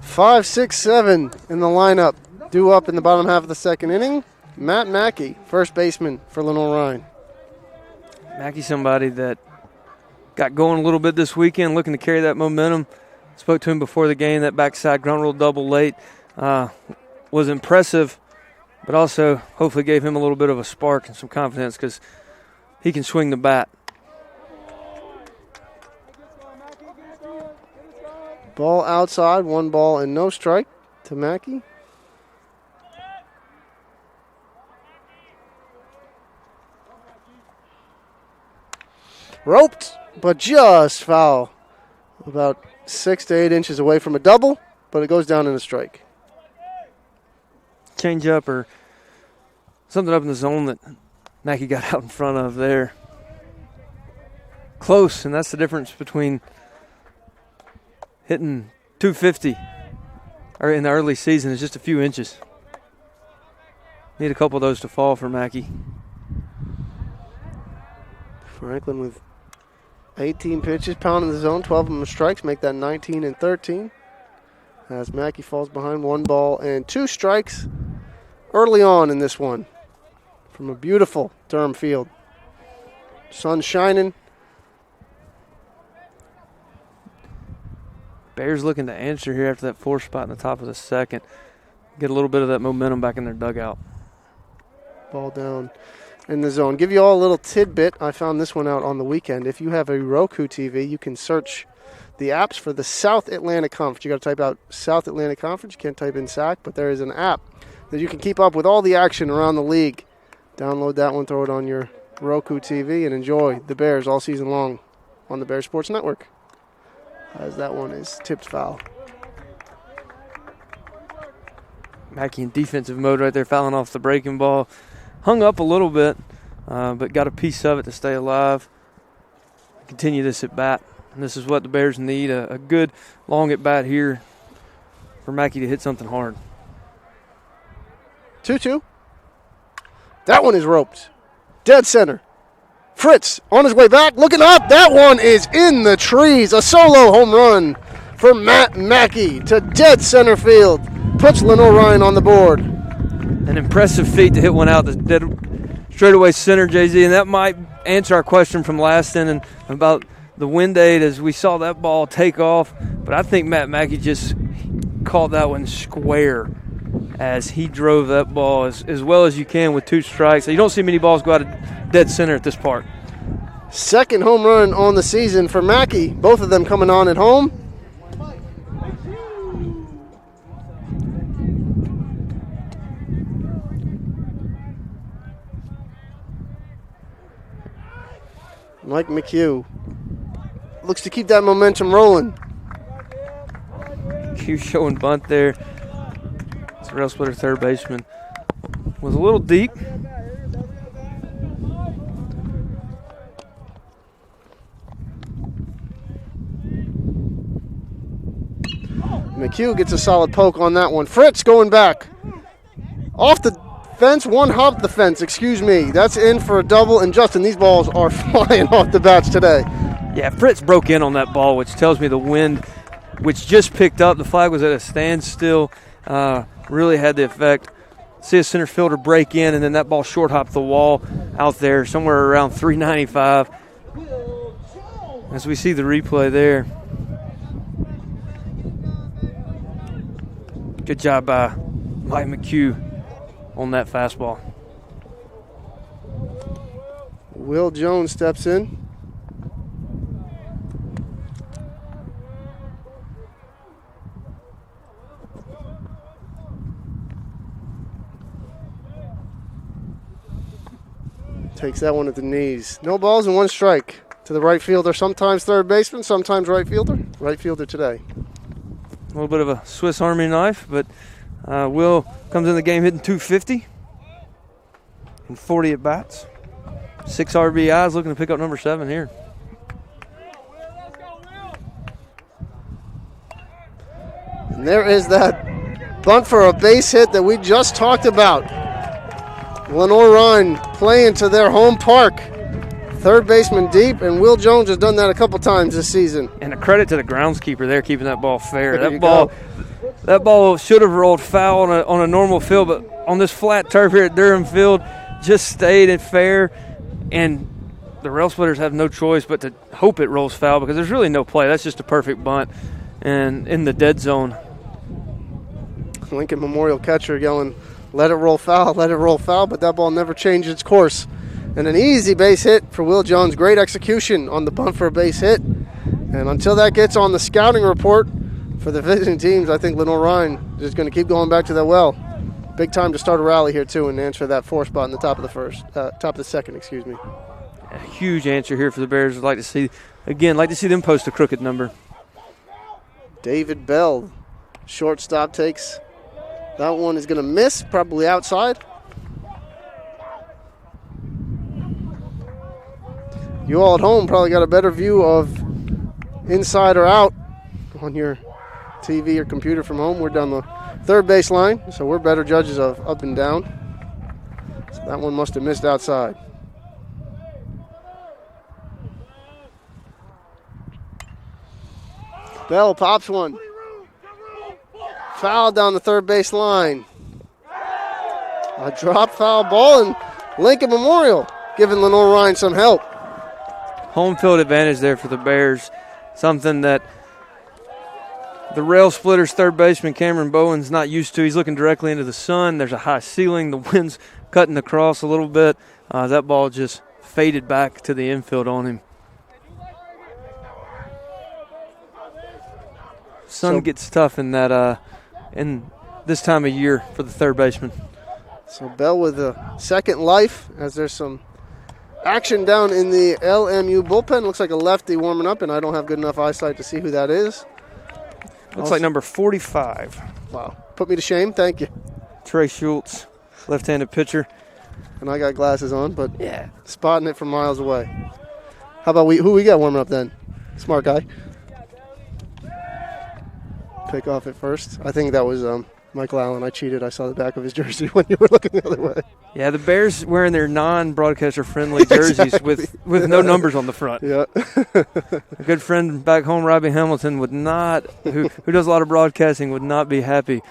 Five, six, 7 in the lineup. Due up in the bottom half of the second inning. Matt Mackey, first baseman for Lenoir-Rhyne. Mackey, somebody that got going a little bit this weekend, looking to carry that momentum. Spoke to him before the game. That backside ground rule double late was impressive, but also hopefully gave him a little bit of a spark and some confidence because he can swing the bat. Ball outside, 1 ball and no strike to Mackey. Roped, but just foul. About 6 to 8 inches away from a double, but it goes down in a strike. Change up or something up in the zone that Mackey got out in front of there. Close, and that's the difference between hitting 250 or in the early season is just a few inches. Need a couple of those to fall for Mackey. Franklin with 18 pitches, pounding the zone, 12 of them strikes, make that 19 and 13. As Mackey falls behind, 1 ball and 2 strikes early on in this one from a beautiful Durham field. Sun shining. Bears looking to answer here after that 4 spot in the top of the second. Get a little bit of that momentum back in their dugout. Ball down in the zone. Give you all a little tidbit. I found this one out on the weekend. If you have a Roku TV, you can search the apps for the South Atlantic Conference. You got to type out South Atlantic Conference. You can't type in SAC, but there is an app that you can keep up with all the action around the league. Download that one, throw it on your Roku TV, and enjoy the Bears all season long on the Bears Sports Network. As that one is tipped foul. Mackey in defensive mode right there, fouling off the breaking ball. Hung up a little bit, but got a piece of it to stay alive. Continue this at bat. And this is what the Bears need, a good long at bat here for Mackey to hit something hard. 2-2. That one is roped. Dead center. Fritz on his way back, looking up. That one is in the trees. A solo home run for Matt Mackey to dead center field. Puts Lenoir-Rhyne on the board. An impressive feat to hit one out the dead straightaway center, JZ, and that might answer our question from last inning about the wind aid as we saw that ball take off. But I think Matt Mackey just caught that one square as he drove that ball as well as you can with 2 strikes. You don't see many balls go out of dead center at this park. Second home run on the season for Mackey. Both of them coming on at home. Mike McHugh looks to keep that momentum rolling. McHugh showing bunt there. It's a rail splitter third baseman. Was a little deep. McHugh gets a solid poke on that one. Fritz going back. Off the fence, one hop the fence, excuse me. That's in for a double, and Justin, these balls are flying off the bats today. Yeah, Fritz broke in on that ball, which tells me the wind, which just picked up. The flag was at a standstill, really had the effect. See a center fielder break in, and then that ball short hopped the wall out there somewhere around 395. As we see the replay there. Good job by Mike McHugh on that fastball. Will Jones steps in. Takes that one at the knees. No balls and 1 strike to the right fielder, sometimes third baseman, sometimes right fielder. Right fielder today. A little bit of a Swiss Army knife, but Will comes in the game hitting .250 and 40 at bats. 6 RBIs, looking to pick up number 7 here. And there is that bunt for a base hit that we just talked about. Lenoir-Rhyne playing to their home park. Third baseman deep, and Will Jones has done that a couple times this season. And a credit to the groundskeeper there, keeping that ball fair. That ball should have rolled foul on a normal field, but on this flat turf here at Durham Field, just stayed at fair. And the rail splitters have no choice but to hope it rolls foul because there's really no play. That's just a perfect bunt, and in the dead zone. Lincoln Memorial catcher yelling, "Let it roll foul, let it roll foul," but that ball never changed its course. And an easy base hit for Will Jones. Great execution on the bunt for a base hit. And until that gets on the scouting report for the visiting teams, I think Lenoir-Rhyne is going to keep going back to that well. Big time to start a rally here, too, and answer that 4 spot in the top of the second, excuse me. A huge answer here for the Bears. I'd like to see them post a crooked number. David Bell, shortstop, takes. That one is going to miss, probably outside. You all at home probably got a better view of inside or out on your TV or computer from home. We're down the third base line, so we're better judges of up and down. So that one must have missed outside. Bell pops one. Foul down the third base line. A drop foul ball, and Lincoln Memorial giving Lenoir-Rhyne some help. Home field advantage there for the Bears. Something that the rail splitters third baseman Cameron Bowen's not used to. He's looking directly into the sun. There's a high ceiling. The wind's cutting across a little bit. That ball just faded back to the infield on him. Sun gets tough in that in this time of year for the third baseman. So Bell with a second life as there's some action down in the LMU bullpen. Looks like a lefty warming up, and I don't have good enough eyesight to see who that is. Looks like number 45. Wow. Put me to shame. Thank you. Trey Schultz, left-handed pitcher. And I got glasses on, but Yeah. spotting it from miles away. How about who we got warming up then? Smart guy. Pick off at first. I think that was Michael Allen. I cheated. I saw the back of his jersey when you were looking the other way. Yeah, the Bears wearing their non-broadcaster-friendly jerseys with no numbers on the front. Yeah. A good friend back home, Robbie Hamilton, would not, who does a lot of broadcasting, would not be happy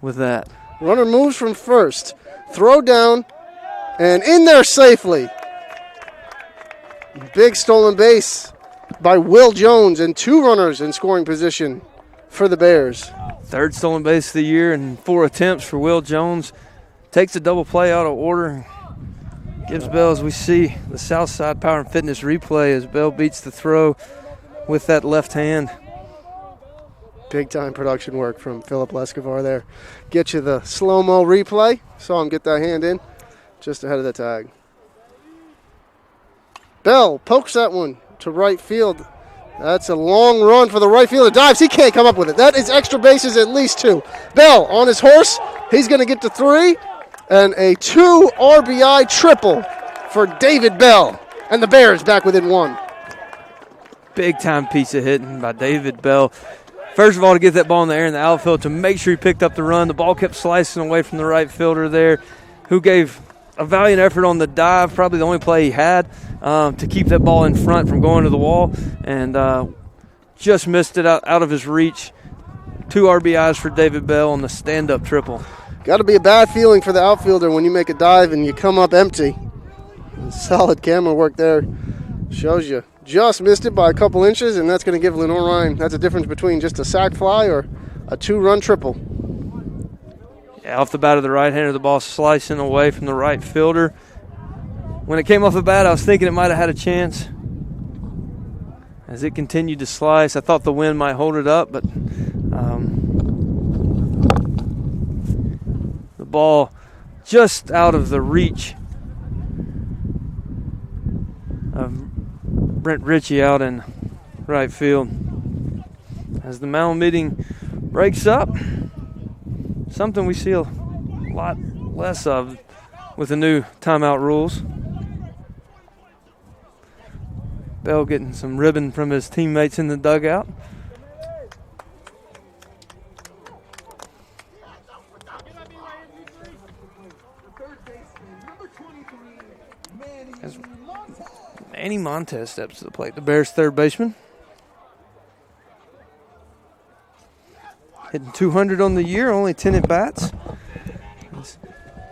with that. Runner moves from first. Throw down and in there safely. Big stolen base by Will Jones and 2 runners in scoring position for the Bears. Third stolen base of the year and 4 attempts for Will Jones. Takes a double play out of order. Gives Bell, as we see, the Southside Power and Fitness replay as Bell beats the throw with that left hand. Big-time production work from Philip Lescavar there. Get you the slow-mo replay. Saw him get that hand in just ahead of the tag. Bell pokes that one to right field. That's a long run for the right fielder. Dives. He can't come up with it. That is extra bases, at least 2. Bell on his horse. He's going to get to 3. And a 2 RBI triple for David Bell. And the Bears back within 1. Big-time piece of hitting by David Bell. First of all, to get that ball in the air in the outfield to make sure he picked up the run. The ball kept slicing away from the right fielder there, who gave a valiant effort on the dive, probably the only play he had, to keep that ball in front from going to the wall, and just missed it out of his reach. 2 RBIs for David Bell on the stand-up triple. Got to be a bad feeling for the outfielder when you make a dive and you come up empty. Solid camera work there. Shows you just missed it by a couple inches, and that's going to give Lenoir-Rhyne. That's a difference between just a sac fly or a 2-run triple. Yeah, off the bat of the right-hander, the ball slicing away from the right fielder. When it came off the bat, I was thinking it might have had a chance. As it continued to slice, I thought the wind might hold it up, but the ball just out of the reach of Brent Ritchie out in right field. As the mound meeting breaks up, something we see a lot less of with the new timeout rules. Bell getting some ribbon from his teammates in the dugout. As Manny Montez steps to the plate, the Bears' third baseman. Hitting 200 on the year, only 10 at-bats.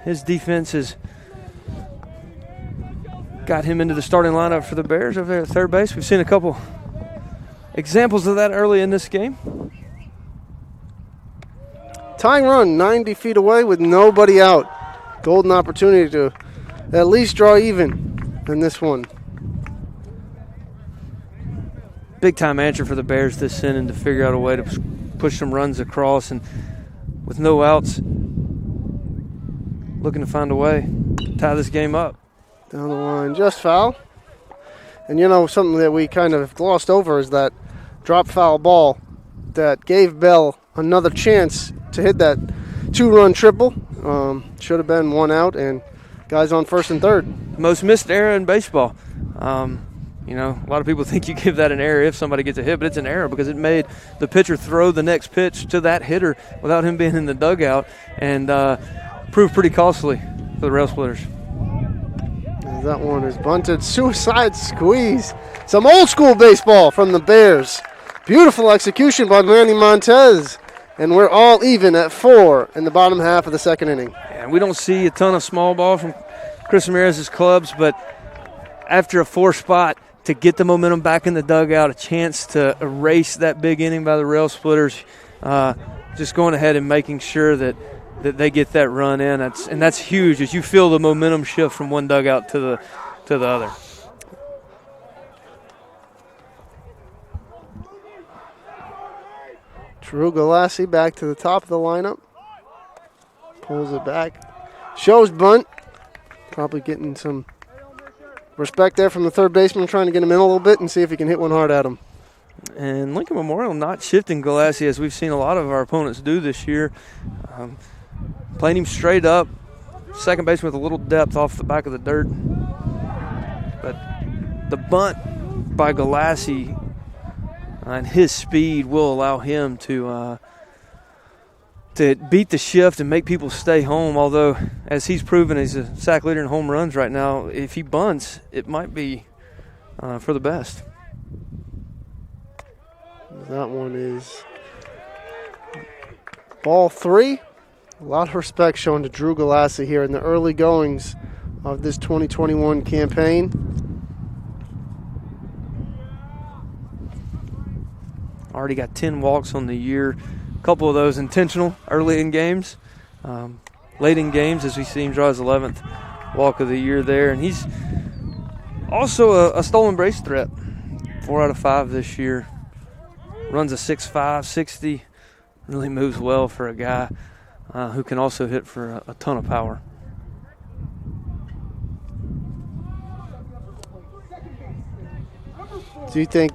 His defense has got him into the starting lineup for the Bears over there at third base. We've seen a couple examples of that early in this game. Tying run 90 feet away with nobody out. Golden opportunity to at least draw even in this one. Big-time answer for the Bears this inning to figure out a way to push some runs across, and with no outs, looking to find a way to tie this game up. Down the line, just foul. And you know, something that we kind of glossed over is that drop foul ball that gave Bell another chance to hit that 2-run triple. Should have been 1 out and guys on first and third. Most missed error in baseball. You know, a lot of people think you give that an error if somebody gets a hit, but it's an error because it made the pitcher throw the next pitch to that hitter without him being in the dugout, and proved pretty costly for the Rail Splitters. And that one is bunted. Suicide squeeze. Some old school baseball from the Bears. Beautiful execution by Manny Montez. And we're all even at 4 in the bottom half of the second inning. And we don't see a ton of small ball from Chris Ramirez's clubs, but after a 4 spot, to get the momentum back in the dugout, a chance to erase that big inning by the Rail Splitters, just going ahead and making sure that that they get that run in. That's huge as you feel the momentum shift from one dugout to the other. Drew Galassi back to the top of the lineup. Pulls it back. Shows bunt. Probably getting some respect there from the third baseman, trying to get him in a little bit and see if he can hit one hard at him. And Lincoln Memorial not shifting Galassi as we've seen a lot of our opponents do this year. Playing him straight up. Second baseman with a little depth off the back of the dirt. But the bunt by Galassi and his speed will allow him to beat the shift and make people stay home. Although, as he's proven, he's a sack leader in home runs right now. If he bunts, it might be for the best. That one is ball 3. A lot of respect shown to Drew Galassi here in the early goings of this 2021 campaign. Already got 10 walks on the year. A couple of those intentional early in games. Late in games, as we see him draw his 11th walk of the year there. And he's also a stolen base threat. 4 out of 5 this year. Runs a 6.5, 60. Really moves well for a guy who can also hit for a ton of power. Do you think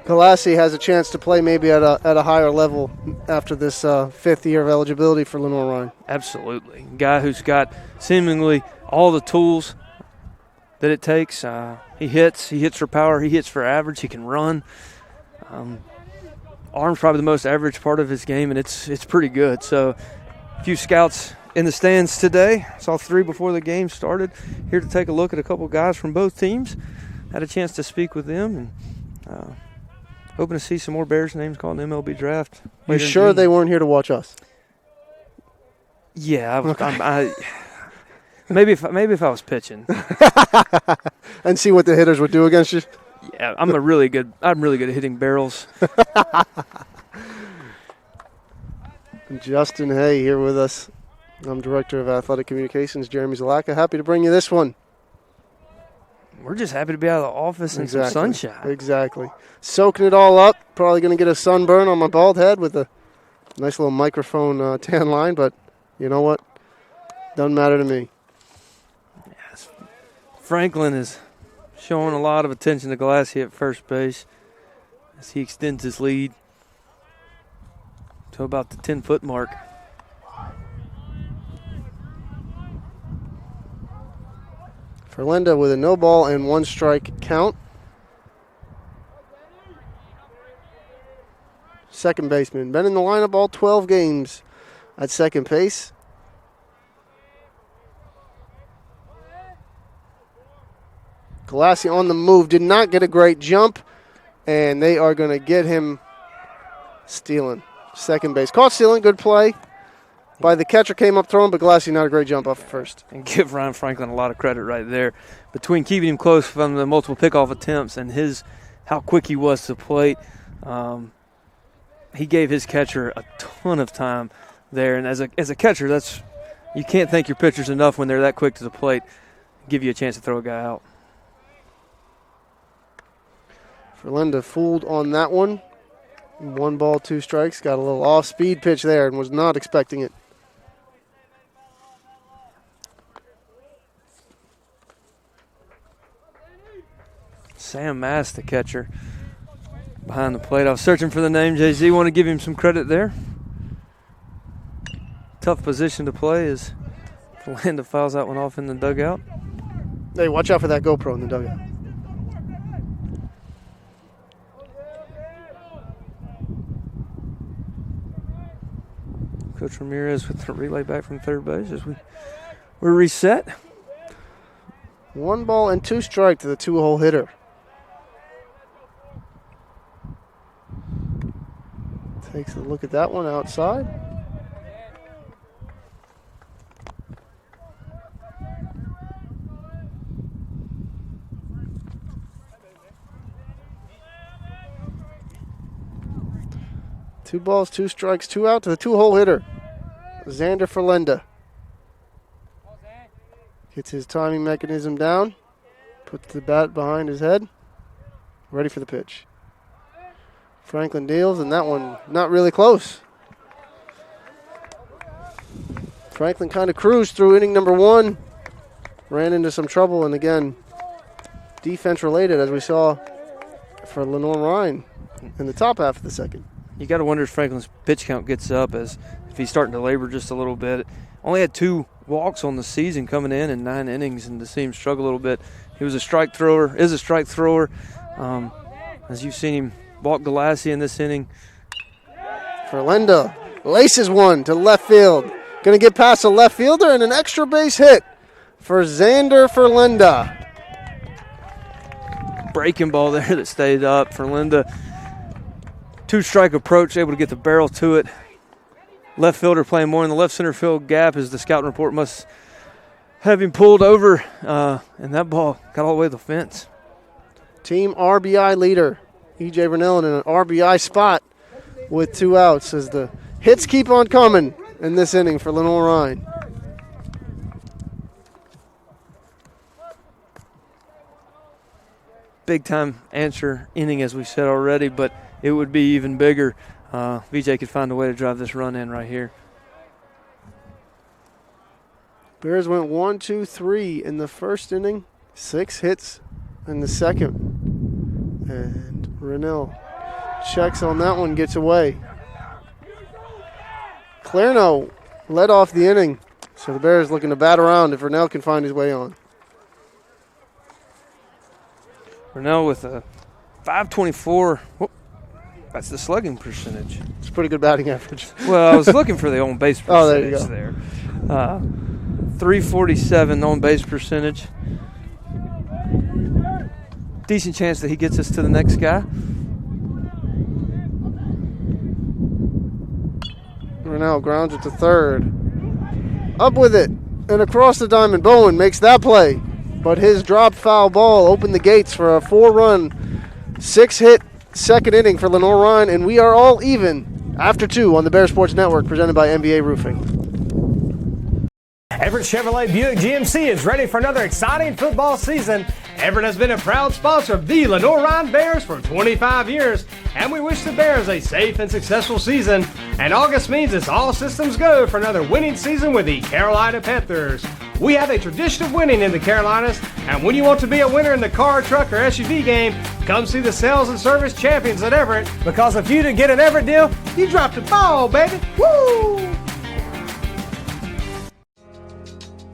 Galassi has a chance to play maybe at a higher level after this 5th year of eligibility for Lenoir-Rhyne? Absolutely. Guy who's got seemingly all the tools that it takes. He hits for power, he hits for average, he can run. Arm's probably the most average part of his game, and it's pretty good. So a few scouts in the stands today. Saw 3 before the game started. Here to take a look at a couple guys from both teams. Had a chance to speak with them, and hoping to see some more Bears names called in the MLB draft. You sure they weren't here to watch us? Yeah, maybe if I was pitching and see what the hitters would do against you. Yeah, I'm really good at hitting barrels. Justin Hay here with us. I'm Director of Athletic Communications, Jeremy Zalaka. Happy to bring you this one. We're just happy to be out of the office in some sunshine. Exactly. Soaking it all up. Probably going to get a sunburn on my bald head with a nice little microphone tan line, but you know what? Doesn't matter to me. Yes. Franklin is showing a lot of attention to Galassi at first base as he extends his lead to about the 10-foot mark. Ferlinda with a no ball and 1 strike count. Second baseman. Been in the lineup all 12 games at second base. Galassi on the move. Did not get a great jump. And they are going to get him stealing. Second base. Caught stealing. Good play by the catcher. Came up throwing, but Galassi not a great jump off first. And give Ryan Franklin a lot of credit right there. Between keeping him close from the multiple pickoff attempts and how quick he was to the plate, he gave his catcher a ton of time there. And as a catcher, you can't thank your pitchers enough when they're that quick to the plate, give you a chance to throw a guy out. Ferlinda fooled on that one. 1 ball, 2 strikes. Got a little off-speed pitch there and was not expecting it. Sam Mass, the catcher, behind the plate. I was searching for the name. Jay-Z, want to give him some credit there. Tough position to play as Ferlinda fouls that one off in the dugout. Hey, watch out for that GoPro in the dugout. Coach Ramirez with the relay back from third base as we're reset. 1 ball and 2 strike to the 2-hole hitter. Takes a look at that one outside. Two balls, 2 strikes, 2 out to the 2-hole hitter. Xander Ferlenda. Gets his timing mechanism down. Puts the bat behind his head. Ready for the pitch. Franklin deals, and that one not really close. Franklin kind of cruised through inning number 1. Ran into some trouble, and again, defense related, as we saw for Lenoir-Rhyne in the top half of the second. You got to wonder if Franklin's pitch count gets up, as if he's starting to labor just a little bit. Only had 2 walks on the season coming in 9 innings, and to see him struggle a little bit. He was a strike thrower, is a strike thrower. As you've seen him walk Galassi in this inning. Ferlenda laces one to left field. Going to get past the left fielder, and an extra base hit for Xander Ferlenda. Breaking ball there that stayed up. Ferlenda, 2-strike approach, able to get the barrel to it. Left fielder playing more in the left center field gap, as the scouting report must have him pulled over, and that ball got all the way to the fence. Team RBI leader, E.J. Vernell, in an RBI spot with 2 outs, as the hits keep on coming in this inning for Lenoir-Rhyne. Big-time answer inning, as we said already, but it would be even bigger. VJ could find a way to drive this run in right here. Bears went 1, 2, 3 in the first inning, 6 hits in the second. And Rennell checks on that one, gets away. Clarno led off the inning, so the Bears looking to bat around if Rennell can find his way on. Rennell with a .524. Whoop, that's the slugging percentage. It's a pretty good batting average. Well, I was looking for the on base percentage. Oh, there you go. There. 347 on base percentage. Decent chance that he gets us to the next guy. Rennell grounds it to third. Up with it and across the diamond. Bowen makes that play, but his drop foul ball opened the gates for a 4-run, 6-hit second inning for Lenoir-Rhyne, and we are all even after 2 on the Bear Sports Network, presented by NBA Roofing. Everett Chevrolet Buick GMC is ready for another exciting football season. Everett has been a proud sponsor of the Lenoir-Rhyne Bears for 25 years, and we wish the Bears a safe and successful season. And August means it's all systems go for another winning season with the Carolina Panthers. We have a tradition of winning in the Carolinas, and when you want to be a winner in the car, truck, or SUV game, come see the sales and service champions at Everett, because if you didn't get an Everett deal, you dropped the ball, baby. Woo!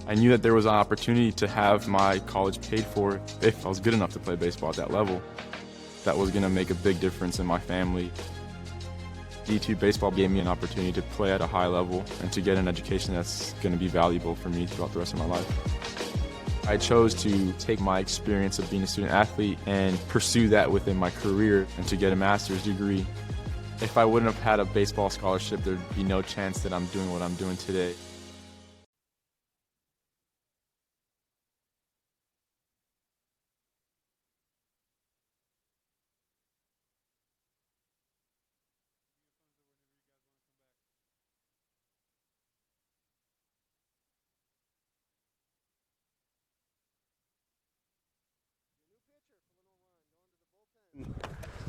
I knew that there was an opportunity to have my college paid for if I was good enough to play baseball at that level. That was going to make a big difference in my family. D2 baseball gave me an opportunity to play at a high level and to get an education that's going to be valuable for me throughout the rest of my life. I chose to take my experience of being a student athlete and pursue that within my career and to get a master's degree. If I wouldn't have had a baseball scholarship, there'd be no chance that I'm doing what I'm doing today.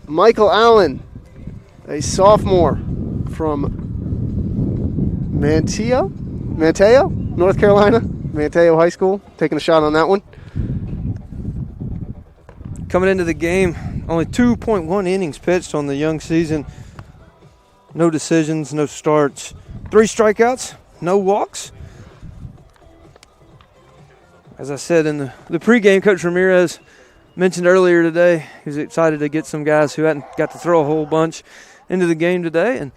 Michael Allen, a sophomore from Manteo, North Carolina, Manteo High School, taking a shot on that one. Coming into the game, only 2.1 innings pitched on the young season. No decisions, no starts. 3 strikeouts, no walks. As I said in the pregame, Coach Ramirez mentioned earlier today, he was excited to get some guys who hadn't got to throw a whole bunch into the game today. And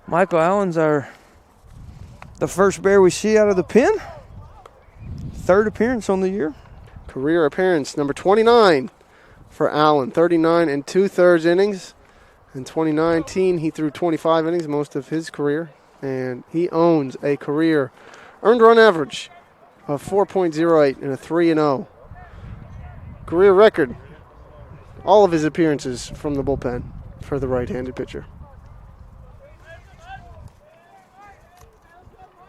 Michael Allen's the first Bear we see out of the pen. 3rd appearance on the year. Career appearance number 29 for Allen. 39 and 2/3 innings. In 2019, he threw 25 innings, most of his career. And he owns a career earned run average of 4.08 and a 3-0. Career record, all of his appearances from the bullpen for the right-handed pitcher.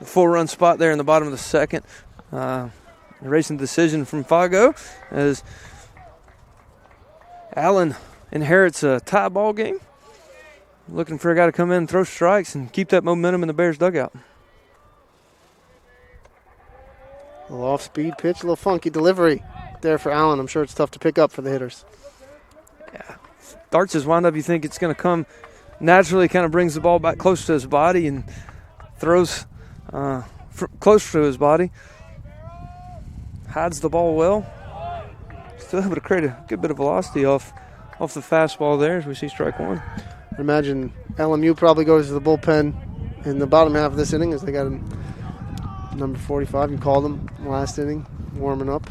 The 4-run spot there in the bottom of the second. Erasing the decision from Fago as Allen inherits a tie ball game. Looking for a guy to come in and throw strikes and keep that momentum in the Bears dugout. A little off-speed pitch, a little funky delivery there for Allen. I'm sure it's tough to pick up for the hitters. Yeah. Darts his windup. You think it's going to come naturally, kind of brings the ball back close to his body and throws close to his body. Hides the ball well. Still able to create a good bit of velocity off the fastball there as we see strike one. I imagine LMU probably goes to the bullpen in the bottom half of this inning as they got number 45. You called him last inning, warming up.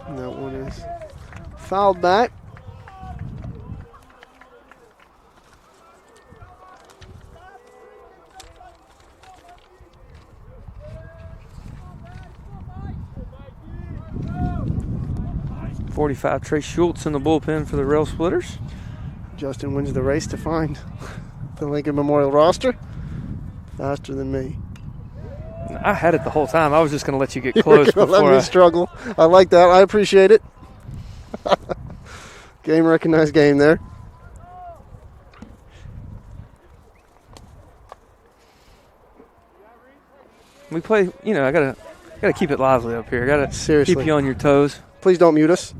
And that one is fouled back. .45 Trey Schultz in the bullpen for the Rail Splitters. Justin wins the race to find the Lincoln Memorial roster. Faster than me. I had it the whole time. I was just going to let you get close before let me struggle. I like that. I appreciate it. Game recognized game there. We play, I gotta keep it lively up here. Gotta Seriously. keep you on your toes. Please don't mute us.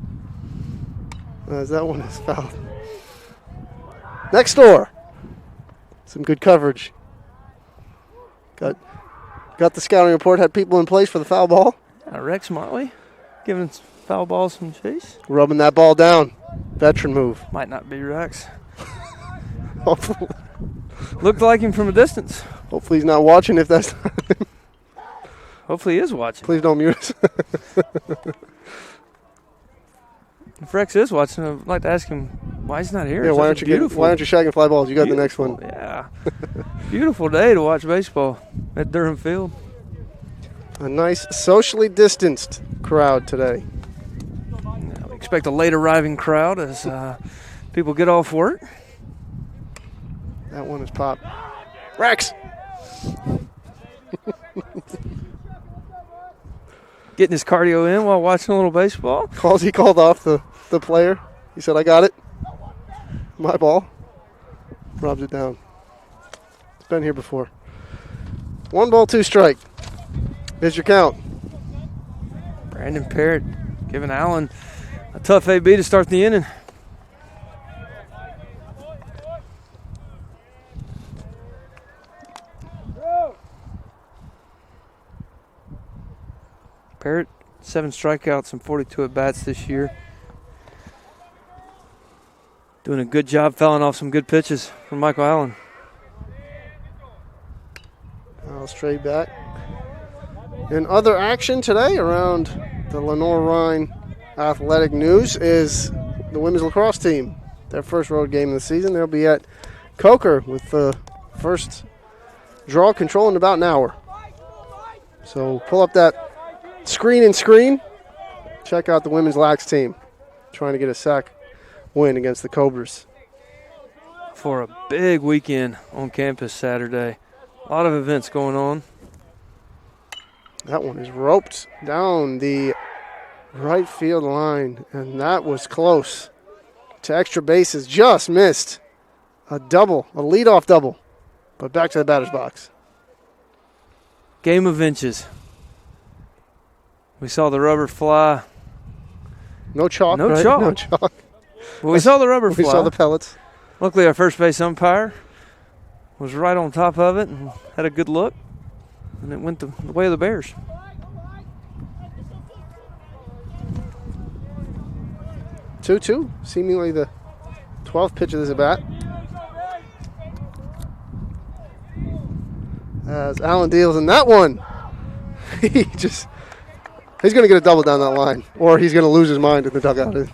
As that one is fouled. Next door. Some good coverage. Got the scouting report, had people in place for the foul ball. Rex Motley giving foul ball some chase. Rubbing that ball down. Veteran move. Might not be Rex. Hopefully Looked like him from a distance. he's not watching if that's not him. Hopefully he is watching. Please don't mute us. If Rex is watching, I'd like to ask him why he's not here. Yeah, It's why such aren't a you shagging fly balls? You got the next one. Yeah. Beautiful day to watch baseball at Durham Field. A nice socially distanced crowd today. We expect a late arriving crowd as people get off work. That one is popped. Rex! Getting his cardio in while watching a little baseball. He called off the player. He said, I got it. My ball. Rubs it down. It's been here before. 1 ball, 2 strike. Here's your count. Brandon Parrott giving Allen a tough AB to start the inning. Parrott, 7 strikeouts and 42 at-bats this year. Doing a good job fouling off some good pitches from Michael Allen. Now straight back. In other action today around the Lenoir-Rhyne athletic news is the women's lacrosse team. Their first road game of the season. They'll be at Coker with the first draw control in about an hour. So pull up that screen. Check out the women's lax team trying to get a sack win against the Cobras. For a big weekend on campus Saturday. A lot of events going on. That one is roped down the right field line, and that was close to extra bases. Just missed a double, a leadoff double, but back to the batter's box. Game of inches. We saw the rubber fly. No chalk, No right? chalk. No chalk. Well, we saw the rubber fly. We saw the pellets. Luckily, our first base umpire was right on top of it and had a good look, and it went the way of the Bears. Two, seemingly the 12th pitch of this at bat. As Allen deals in that one, he's going to get a double down that line, or he's going to lose his mind in the dugout.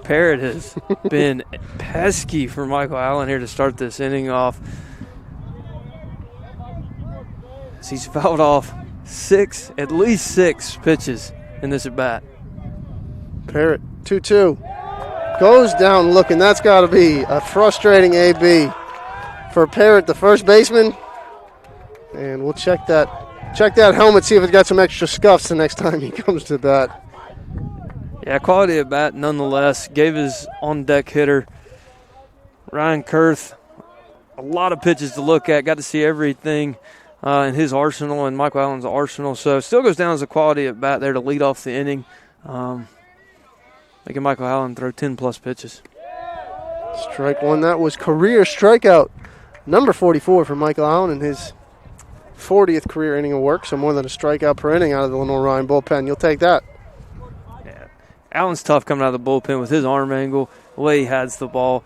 Parrott has been pesky for Michael Allen here to start this inning off. As he's fouled off at least six pitches in this at bat. Parrott, 2-2. Goes down looking. That's got to be a frustrating AB for Parrott, the first baseman. And we'll check that helmet, see if it's got some extra scuffs the next time he comes to bat. Yeah, quality at bat nonetheless. Gave his on-deck hitter, Ryan Kurth, a lot of pitches to look at. Got to see everything in his arsenal and Michael Allen's arsenal. So still goes down as a quality at bat there to lead off the inning. Making Michael Allen throw 10-plus pitches. Strike one. That was career strikeout number 44 for Michael Allen in his 40th career inning of work, so more than a strikeout per inning out of the Lenoir-Rhyne bullpen. You'll take that. Yeah, Allen's tough coming out of the bullpen with his arm angle, the way he has the ball.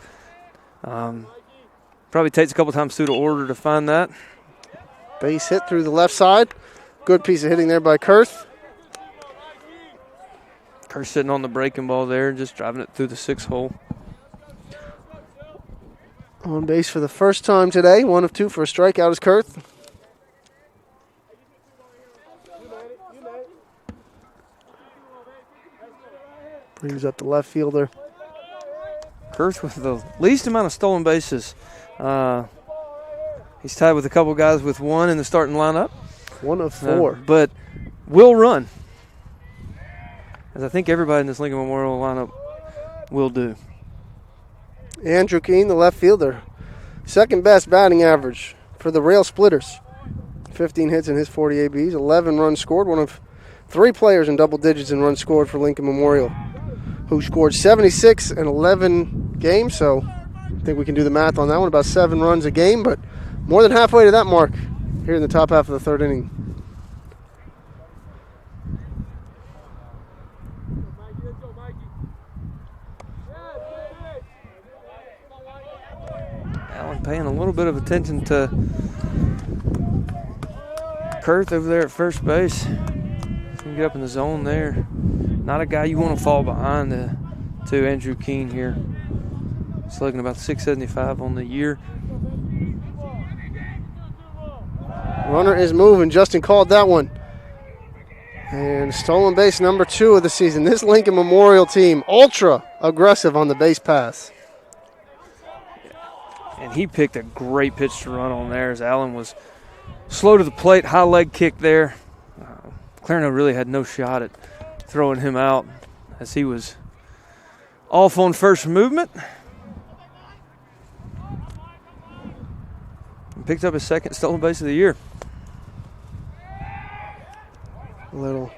Probably takes a couple times through the order to find that. Base hit through the left side. Good piece of hitting there by Kurth. Kurth sitting on the breaking ball there, just driving it through the 6 hole. On base for the first time today. 1 of 2 for a strikeout is Kurth. Brings up the left fielder. Kurth with the least amount of stolen bases. He's tied with a couple guys with 1 in the starting lineup. 1 of 4. But will run. As I think everybody in this Lincoln Memorial lineup will do. Andrew Keene, the left fielder. Second best batting average for the Rail Splitters. 15 hits in his 40 ABs, 11 runs scored. One of 3 players in double digits in runs scored for Lincoln Memorial, who scored 76 in 11 games. So I think we can do the math on that one, about 7 runs a game, but more than halfway to that mark here in the top half of the third inning. Allen paying a little bit of attention to Kurth over there at first base. Can get up in the zone there. Not a guy you want to fall behind to Andrew Keene here. He's looking about 675 on the year. Runner is moving. Justin called that one. And stolen base number 2 of the season. This Lincoln Memorial team, ultra aggressive on the base pass. And he picked a great pitch to run on there as Allen was slow to the plate, high leg kick there. Clarendon really had no shot at throwing him out as he was off on first movement. And picked up his second stolen base of the year. A little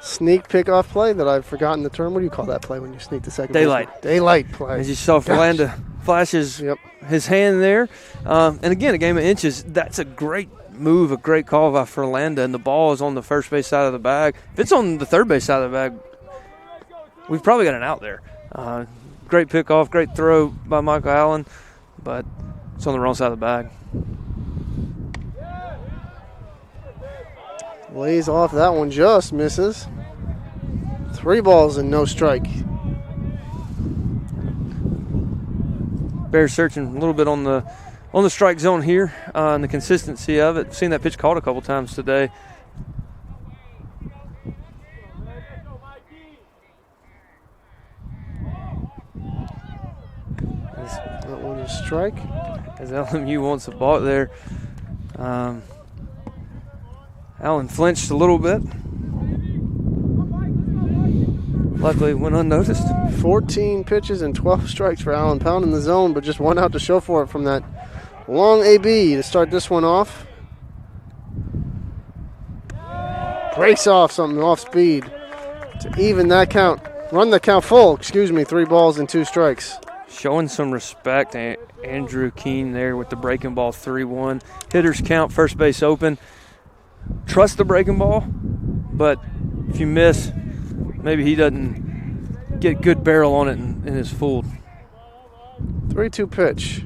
sneak pickoff play that I've forgotten the term. What do you call that play when you sneak the second Daylight. baseman? Daylight play. As you saw, Verlander flashes his hand there. And again, a game of inches. That's a great move, a great call by Verlander, and the ball is on the first base side of the bag. If it's on the third base side of the bag, we've probably got an out there. Great pickoff, great throw by Michael Allen, but it's on the wrong side of the bag. Lays off that one, just misses. 3 balls and no strike. Bears searching a little bit on the strike zone here and the consistency of it. Seen that pitch called a couple times today. That one is strike. As LMU wants a ball there. Allen flinched a little bit. Luckily, went unnoticed. 14 pitches and 12 strikes for Allen, pounding the zone, but just 1 out to show for it from that long AB to start this one off. Breaks off something off speed to even that count. Run the count full, 3 balls and 2 strikes. Showing some respect, Andrew Keene there with the breaking ball 3-1. Hitters count, first base open. Trust the breaking ball, but if you miss, maybe he doesn't get good barrel on it and is fooled. 3-2 pitch.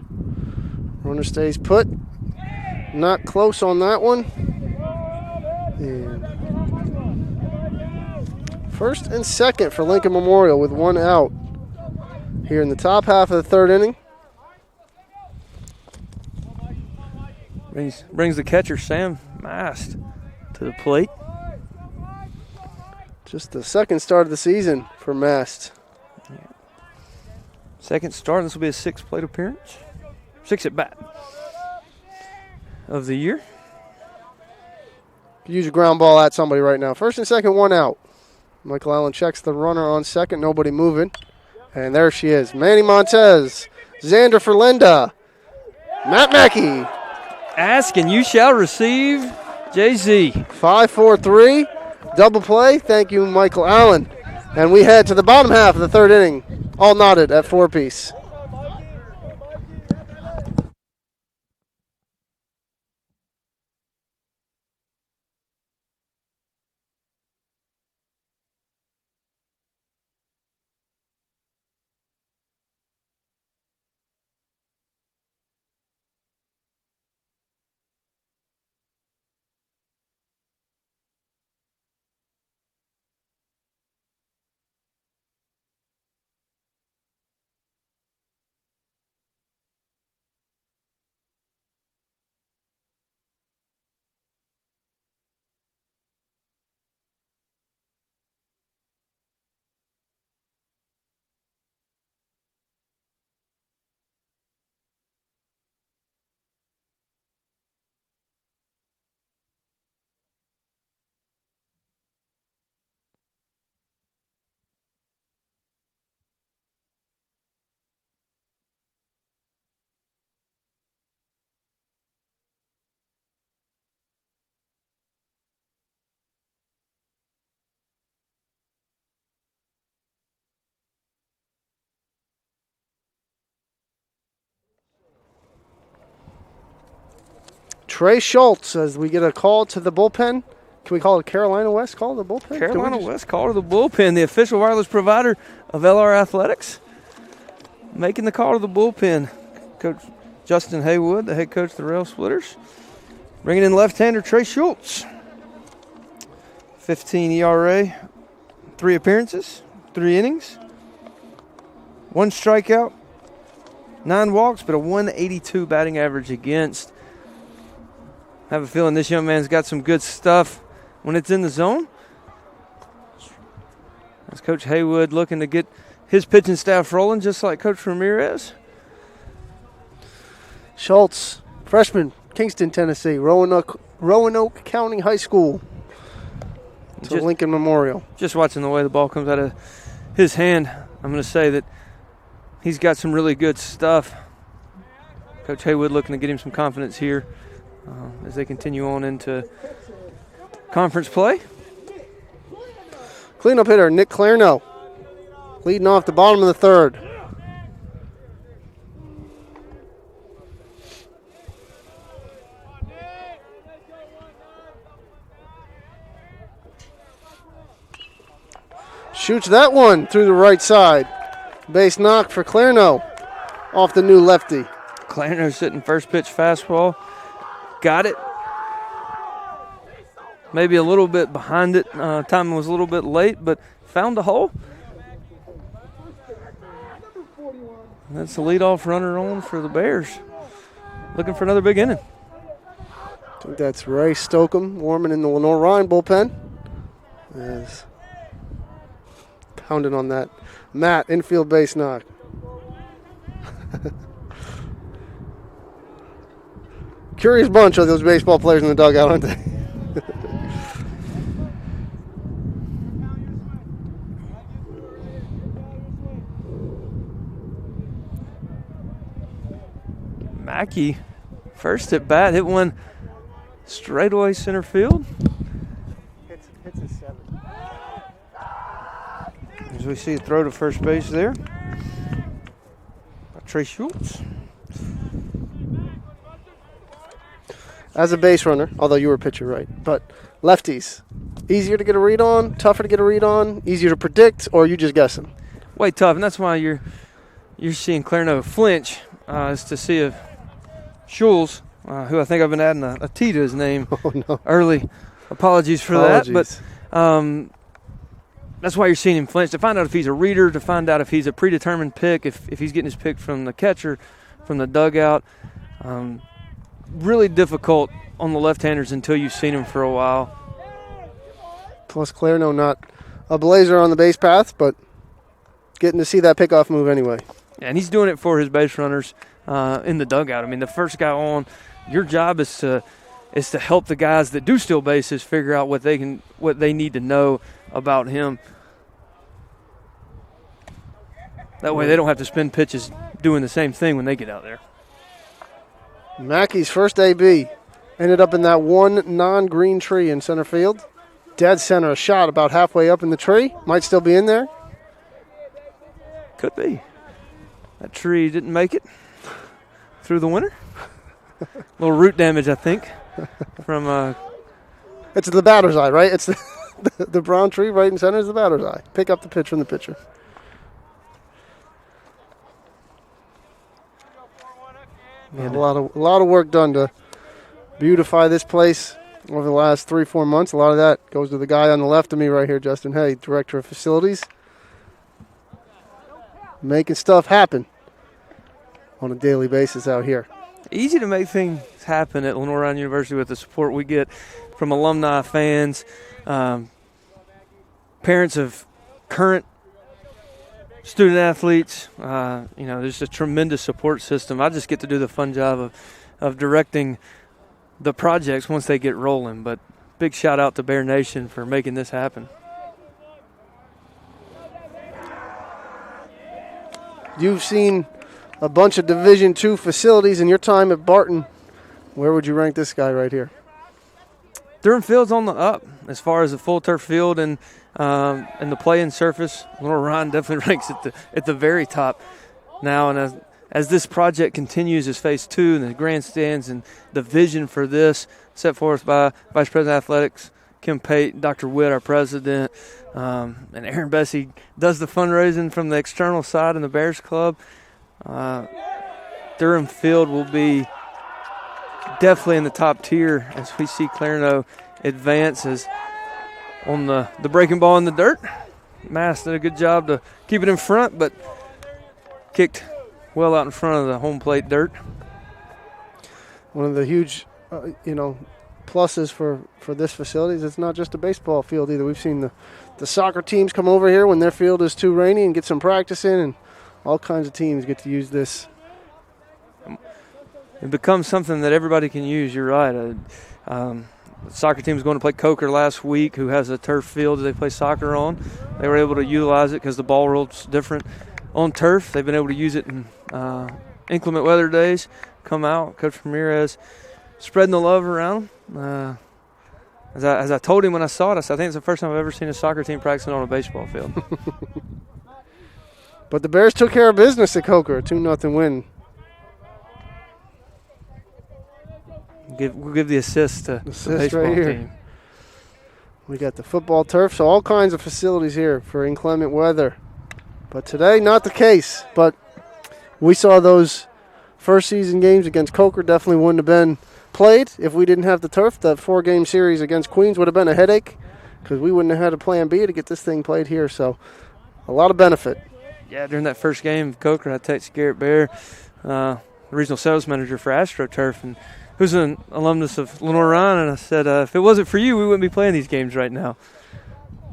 Runner stays put. Not close on that one. And first and second for Lincoln Memorial with 1 out here in the top half of the third inning. Brings the catcher, Sam Mast, to the plate. Just the second start of the season for Mast. Second start. This will be a 6th plate appearance. 6 at bat of the year. Use a ground ball at somebody right now. First and second, 1 out. Michael Allen checks the runner on second. Nobody moving. And there she is. Manny Montez. Xander for Linda. Matt Mackey. Ask and you shall receive. JZ. 5-4-3. Double play. Thank you, Michael Allen. And we head to the bottom half of the 3rd inning. All knotted at 4-piece. Trey Schultz, as we get a call to the bullpen. Can we call it Carolina West call to the bullpen? Carolina West call to the bullpen, the official wireless provider of LR Athletics. Making the call to the bullpen. Coach Justin Haywood, the head coach of the Rail Splitters. Bringing in left-hander Trey Schultz. 15 ERA, 3 appearances, 3 innings. 1 strikeout, 9 walks, but a 182 batting average against. I have a feeling this young man's got some good stuff when it's in the zone. That's Coach Haywood looking to get his pitching staff rolling, just like Coach Ramirez. Schultz, freshman, Kingston, Tennessee, Roanoke County High School to Lincoln Memorial. Just watching the way the ball comes out of his hand, I'm going to say that he's got some really good stuff. Coach Haywood looking to get him some confidence here as they continue on into conference play. Cleanup hitter Nick Clarno leading off the bottom of the 3rd. Shoots that one through the right side. Base knock for Clarno off the new lefty. Clarno sitting first pitch fastball. Got it. Maybe a little bit behind it. Timing was a little bit late, but found the hole. That's the leadoff runner on for the Bears. Looking for another big inning. I think that's Ray Stokeham warming in the Lenoir-Rhyne bullpen. As pounding on that Matt infield base knock. Curious bunch of those baseball players in the dugout, aren't they? Mackey, first at bat, hit one straightaway center field. Hits a 7. As we see a throw to first base there by Trey Schultz. As a base runner, although you were a pitcher, right? But lefties, easier to get a read on, tougher to get a read on, easier to predict, or are you just guessing? Way tough, and that's why you're seeing Clarno flinch, is to see if Schultz, who I think I've been adding a T to his name early. Apologies for that, but that's why you're seeing him flinch, to find out if he's a reader, to find out if he's a predetermined pick, if he's getting his pick from the catcher, from the dugout. Really difficult on the left-handers until you've seen him for a while. Plus Clarno not a blazer on the base path, but getting to see that pickoff move anyway. And he's doing it for his base runners in the dugout. I mean, the first guy on, your job is to help the guys that do steal bases figure out what they need to know about him. That way they don't have to spend pitches doing the same thing when they get out there. Mackey's first AB ended up in that one non-green tree in center field. Dead center, a shot about halfway up in the tree. Might still be in there. Could be. That tree didn't make it through the winter. A little root damage, I think, from It's the batter's eye, right? It's the brown tree right in center is the batter's eye. Pick up the pitch from the pitcher. A lot of work done to beautify this place over the last 3-4 months. A lot of that goes to the guy on the left of me right here, Justin Hay, Director of Facilities. Making stuff happen on a daily basis out here. Easy to make things happen at Lenoir-Rhyne University with the support we get from alumni, fans, parents of current student athletes. There's a tremendous support system. I just get to do the fun job of directing the projects once they get rolling. But big shout out to Bear Nation for making this happen. You've seen a bunch of Division II facilities in your time at Barton. Where would you rank this guy right here? Durham Field's on the up as far as the full turf field and the playing surface. Lenoir-Rhyne definitely ranks at the very top now. And as this project continues as Phase 2 and the grandstands and the vision for this set forth by Vice President of Athletics Kim Pate, Dr. Witt, our president, and Aaron Bessie does the fundraising from the external side in the Bears Club. Durham Field will be definitely in the top tier as we see Clarendon advance as on the breaking ball in the dirt. Mass did a good job to keep it in front, but kicked well out in front of the home plate dirt. One of the huge, pluses for this facility is it's not just a baseball field either. We've seen the soccer teams come over here when their field is too rainy and get some practice in, and all kinds of teams get to use this. It becomes something that everybody can use. You're right. The soccer team was going to play Coker last week, who has a turf field that they play soccer on. They were able to utilize it because the ball roll's different on turf. They've been able to use it in inclement weather days. Come out, Coach Ramirez spreading the love around. As I told him when I saw it, I said, I think it's the first time I've ever seen a soccer team practicing on a baseball field. But the Bears took care of business at Coker, a 2-0 win. We'll give the assist to the baseball right here. team. We got the football turf, so all kinds of facilities here for inclement weather. But today, not the case. But we saw those first season games against Coker definitely wouldn't have been played if we didn't have the turf. The 4-game series against Queens would have been a headache because we wouldn't have had a plan B to get this thing played here. So a lot of benefit. Yeah, during that first game of Coker, I texted Garrett Bear, the regional sales manager for AstroTurf, and who's an alumnus of Lenoir-Rhyne, and I said, if it wasn't for you, we wouldn't be playing these games right now.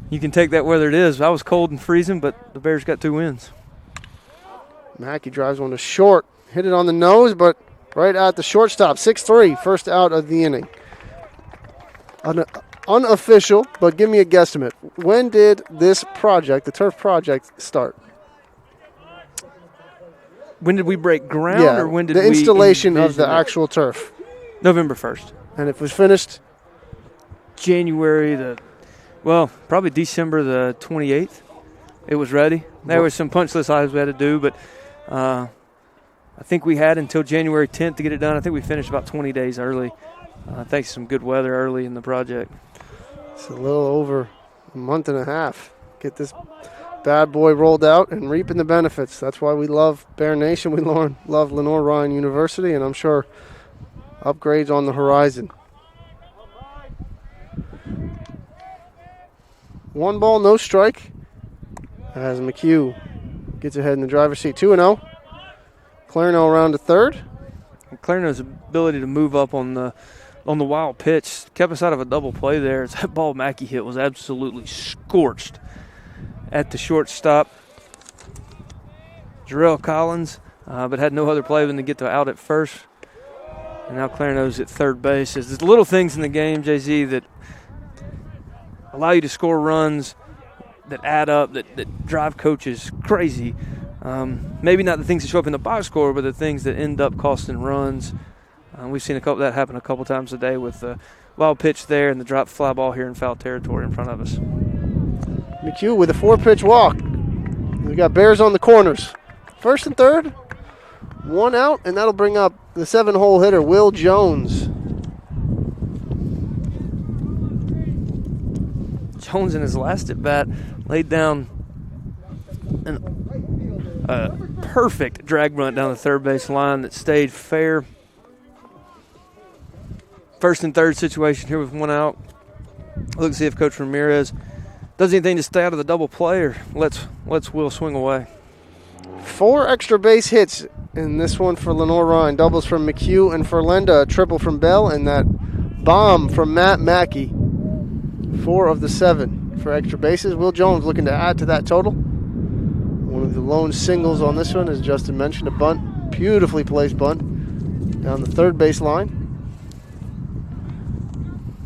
You can take that whether it is. I was cold and freezing, but the Bears got 2 wins. Mackey drives one to short. Hit it on the nose, but right at the shortstop. 6-3, first out of the inning. Unofficial, but give me a guesstimate. When did this project, the turf project, start? When did we break ground, or when did the installation we of the actual turf? November 1st. And it was finished? Probably December the 28th. It was ready. There was some punch list items we had to do, but I think we had until January 10th to get it done. I think we finished about 20 days early, thanks to some good weather early in the project. It's a little over a month and a half. Get this bad boy rolled out and reaping the benefits. That's why we love Bear Nation. We love Lenoir-Rhyne University, and I'm sure upgrades on the horizon. 1 ball, no strike, as McHugh gets ahead in the driver's seat. 2-0. Clarendon around to third. Clarendon's ability to move up on the wild pitch kept us out of a double play there. That ball Mackey hit was absolutely scorched at the shortstop. Jarrell Collins, but had no other play than to get to out at first. And now Clareno's at third base. There's the little things in the game, Jay-Z, that allow you to score runs that add up, that drive coaches crazy. Maybe not the things that show up in the box score, but the things that end up costing runs. We've seen that happen a couple times today with the wild pitch there and the drop fly ball here in foul territory in front of us. McHugh with a 4-pitch walk. We got Bears on the corners. First and third, one out, and that'll bring up the 7-hole hitter, Will Jones. Jones in his last at bat laid down a perfect drag bunt down the third base line that stayed fair. First and third situation here with one out. Look to see if Coach Ramirez does anything to stay out of the double play or lets Will swing away. 4 extra base hits in this one for Lenoir-Rhyne. Doubles from McHugh and Ferlenda, a triple from Bell, and that bomb from Matt Mackey. 4 of the 7 for extra bases. Will Jones looking to add to that total. One of the lone singles on this one, as Justin mentioned, a bunt, beautifully placed bunt down the third base line.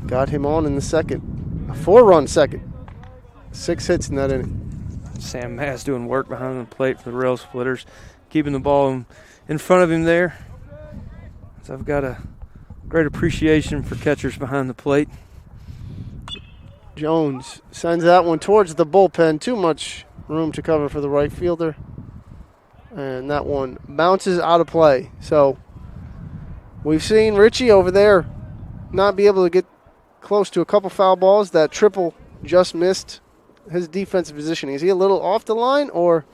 Got him on in the second. A 4-run second. 6 hits in that inning. Sam Mass doing work behind the plate for the rail splitters, keeping the ball in front of him there. So I've got a great appreciation for catchers behind the plate. Jones sends that one towards the bullpen. Too much room to cover for the right fielder. And that one bounces out of play. So we've seen Richie over there not be able to get close to a couple foul balls. That triple just missed his defensive positioning. Is he a little off the line, or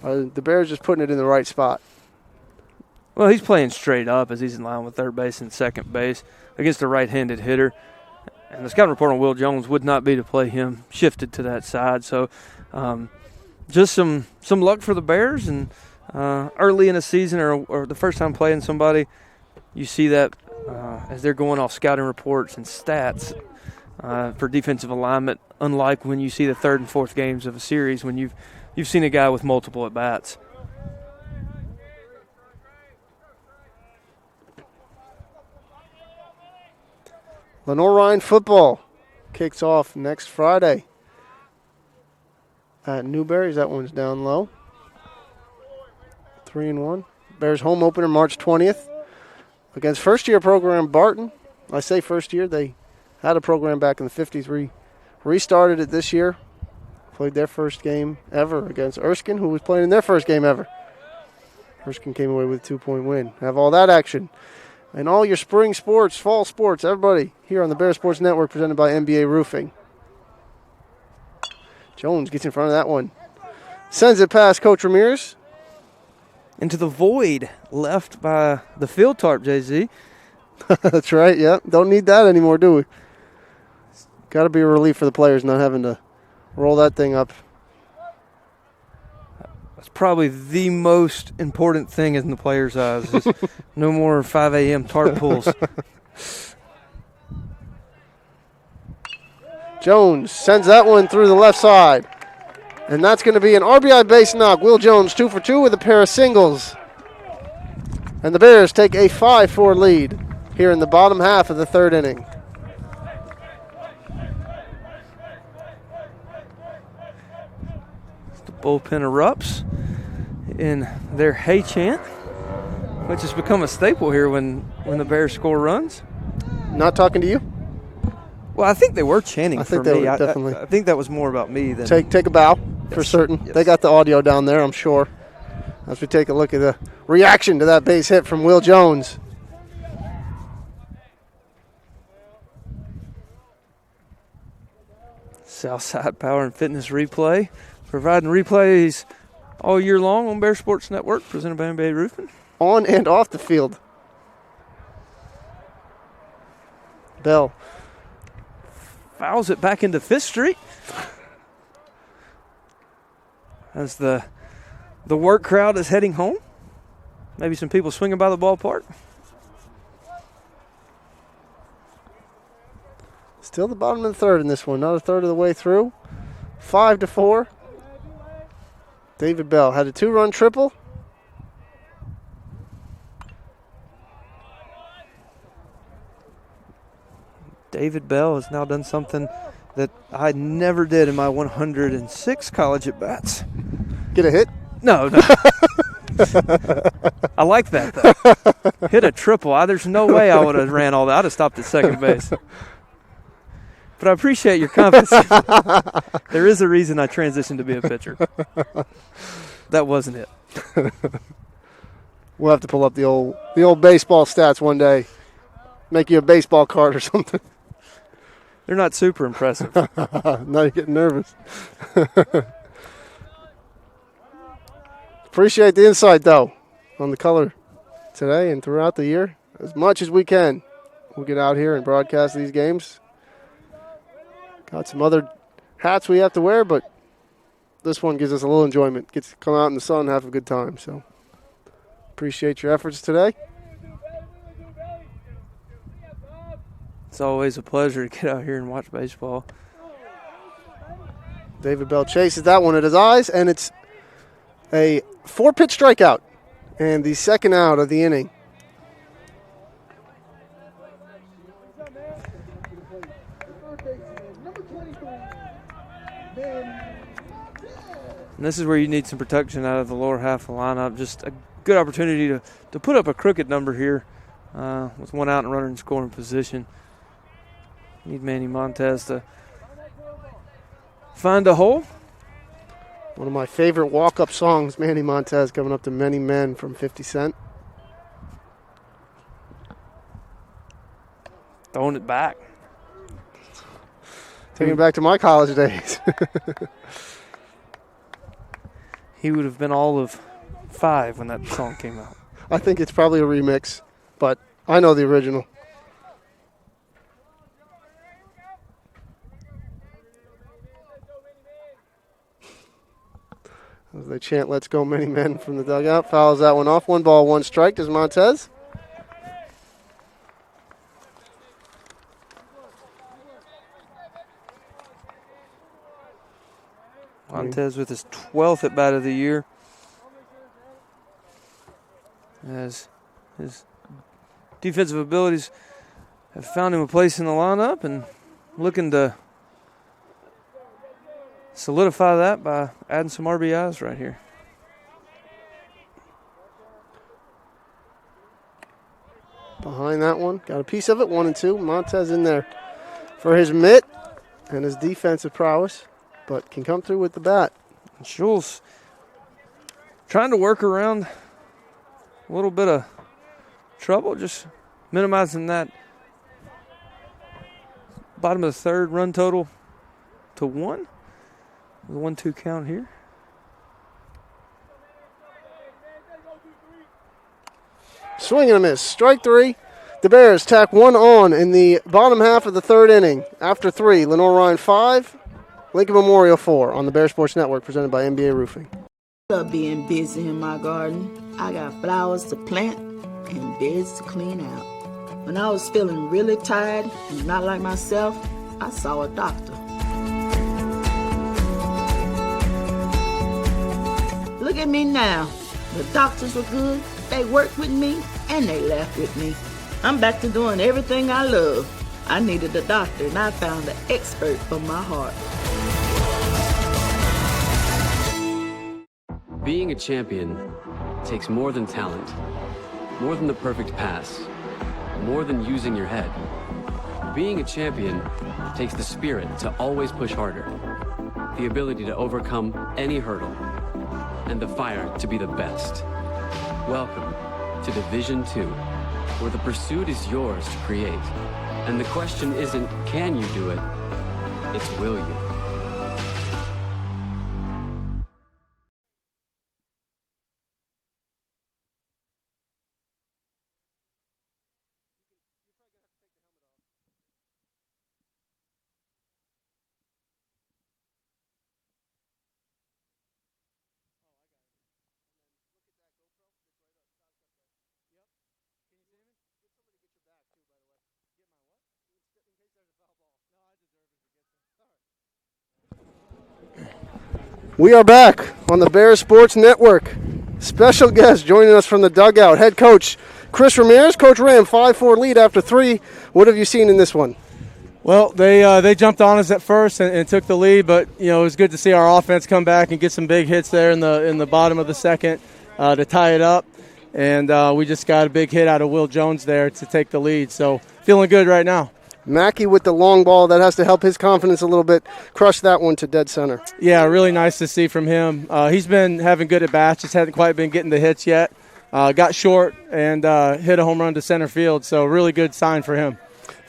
are the Bears just putting it in the right spot? Well, he's playing straight up as he's in line with third base and second base against a right-handed hitter. And the scouting report on Will Jones would not be to play him shifted to that side. So just some luck for the Bears. And early in the season or the first time playing somebody, you see that as they're going off scouting reports and stats for defensive alignment, unlike when you see the third and fourth games of a series when you've seen a guy with multiple at-bats. Lenoir-Rhyne football kicks off next Friday at Newberry's. That one's down low. 3-1. Bears home opener March 20th against first-year program Barton. I say first year. They had a program back in the 50s. Restarted it this year. Played their first game ever against Erskine, who was playing in their first game ever. Erskine came away with a 2-point win. Have all that action. And all your spring sports, fall sports, everybody here on the Bear Sports Network presented by NBA Roofing. Jones gets in front of that one. Sends it past Coach Ramirez. Into the void left by the field tarp, Jay-Z. That's right, yeah. Don't need that anymore, do we? Got to be a relief for the players not having to roll that thing up. That's probably the most important thing in the players' eyes. Is no more 5 a.m. tarp pulls. Jones sends that one through the left side. And that's going to be an RBI base knock. Will Jones 2 for 2 with a pair of singles. And the Bears take a 5-4 lead here in the bottom half of the third inning. The bullpen erupts in their hey chant, which has become a staple here when the Bears score runs. Not talking to you? Well, I think they were chanting I think for they me. were definitely. I think that was more about me than Take a bow for certain. Yes. They got the audio down there, I'm sure. As we take a look at the reaction to that base hit from Will Jones. Southside Power and Fitness Replay, providing replays all year long on Bear Sports Network, presented by NBA Roofing. On and off the field. Bell fouls it back into Fifth Street. As the work crowd is heading home. Maybe some people swinging by the ballpark. Still the bottom of the third in this one. Not a third of the way through. 5-4. David Bell had a 2-run triple David Bell has now done something that I never did in my 106 college at-bats. Get a hit? No. I like that, though. Hit a triple. There's no way I would have ran all that. I'd have stopped at second base. But I appreciate your confidence. There is a reason I transitioned to be a pitcher. That wasn't it. We'll have to pull up the old baseball stats one day. Make you a baseball card or something. They're not super impressive. Now you're getting nervous. Appreciate the insight, though, on the color today and throughout the year. As much as we can, we'll get out here and broadcast these games. Got some other hats we have to wear, but this one gives us a little enjoyment. Gets to come out in the sun and have a good time. So appreciate your efforts today. It's always a pleasure to get out here and watch baseball. David Bell chases that one at his eyes, and it's a 4-pitch strikeout and the second out of the inning. And this is where you need some protection out of the lower half of the lineup. Just a good opportunity to put up a crooked number here with one out and runner in scoring position. Need Manny Montez to find a hole. One of my favorite walk-up songs, Manny Montez coming up to Many Men from 50 Cent. Throwing it back. Taking it back to my college days. He would have been all of 5 when that song came out. I think it's probably a remix, but I know the original. As they chant, "Let's go, Many Men" from the dugout. Fouls that one off. 1 ball, 1 strike. Does Montez. Montez with his 12th at bat of the year. As his defensive abilities have found him a place in the lineup and looking to solidify that by adding some RBIs right here. Behind that one, got a piece of it, 1 and 2. Montez in there for his mitt and his defensive prowess, but can come through with the bat. Schultz trying to work around a little bit of trouble, just minimizing that bottom of the third run total to 1. The 1-2 count here. Swing and a miss. Strike 3. The Bears tack 1 on in the bottom half of the 3rd inning. After 3, Lenoir-Rhyne 5, Lincoln Memorial 4 on the Bear Sports Network, presented by NBA Roofing. I love being busy in my garden. I got flowers to plant and beds to clean out. When I was feeling really tired and not like myself, I saw a doctor. Look at me now. The doctors were good, they worked with me, and they laughed with me. I'm back to doing everything I love. I needed a doctor, and I found the expert for my heart. Being a champion takes more than talent, more than the perfect pass, more than using your head. Being a champion takes the spirit to always push harder, the ability to overcome any hurdle, and the fire to be the best. Welcome to Division II, where the pursuit is yours to create. And the question isn't, can you do it? It's, will you? We are back on the Bears Sports Network. Special guest joining us from the dugout, head coach Chris Ramirez. Coach Ram, 5-4 lead after 3. What have you seen in this one? Well, they jumped on us at first and took the lead, but it was good to see our offense come back and get some big hits there in the bottom of the second to tie it up, and we just got a big hit out of Will Jones there to take the lead. So feeling good right now. Mackey with the long ball, that has to help his confidence a little bit. Crushed that one to dead center. Yeah, really nice to see from him. He's been having good at bats, just hasn't quite been getting the hits yet. Got short and hit a home run to center field, so really good sign for him.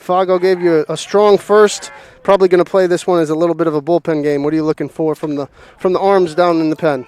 Fago gave you a strong first. Probably going to play this one as a little bit of a bullpen game. What are you looking for from the arms down in the pen?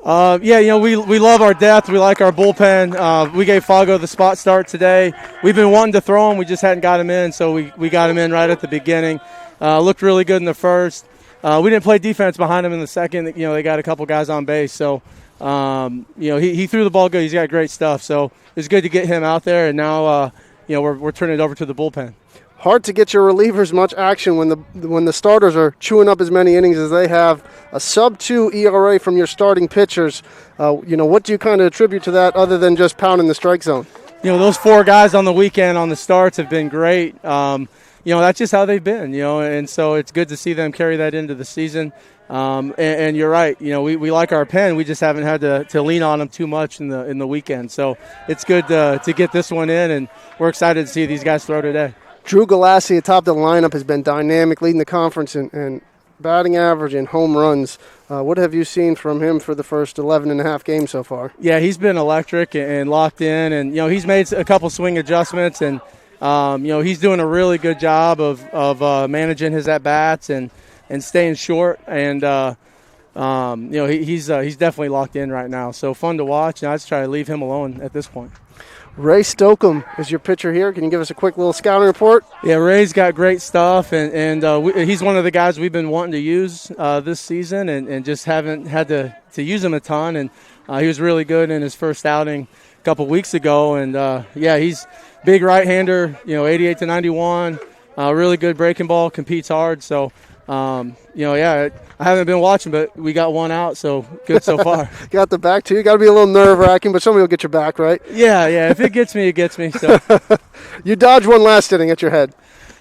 We love our depth. We like our bullpen. We gave Fago the spot start today. We've been wanting to throw him. We just hadn't got him in, so we got him in right at the beginning. Looked really good in the first. We didn't play defense behind him in the second. They got a couple guys on base, so he threw the ball good. He's got great stuff, so it's good to get him out there. And now we're turning it over to the bullpen. Hard to get your relievers much action when the starters are chewing up as many innings as they have. A sub-2 ERA from your starting pitchers. What do you kind of attribute to that other than just pounding the strike zone? Those 4 guys on the weekend on the starts have been great. That's just how they've been, and so it's good to see them carry that into the season. And you're right, we like our pen. We just haven't had to lean on them too much in the weekend. So it's good to get this one in, and we're excited to see these guys throw today. Drew Galassi atop the lineup has been dynamic, leading the conference in batting average and home runs. What have you seen from him for the first 11 and a half games so far? Yeah, he's been electric and locked in, and he's made a couple swing adjustments, and he's doing a really good job of managing his at bats and staying short, and he's definitely locked in right now. So fun to watch, and I just try to leave him alone at this point. Ray Stokeham is your pitcher here. Can you give us a quick little scouting report? Yeah, Ray's got great stuff, and he's one of the guys we've been wanting to use this season and just haven't had to use him a ton. And he was really good in his first outing a couple weeks ago. And, he's big right-hander, 88 to 91, really good breaking ball, competes hard. So, I haven't been watching, but we got one out, so good so far. Got the back, too. Got to be a little nerve-wracking, but somebody will get your back, right? Yeah. If it gets me, it gets me. So you dodged one last inning at your head.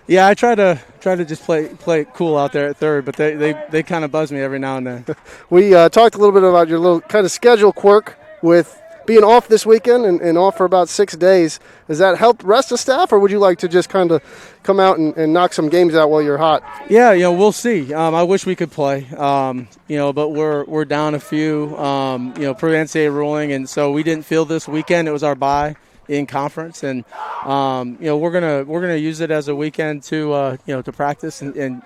Yeah, I try to just play cool out there at third, but they kind of buzz me every now and then. We talked a little bit about your little kind of schedule quirk with being off this weekend and off for about 6 days. Has that helped rest the staff, or would you like to just kind of come out and knock some games out while you're hot? Yeah, we'll see. I wish we could play, but we're down a few, per NCAA ruling, and so we didn't feel this weekend. It was our bye in conference, and we're gonna use it as a weekend to practice and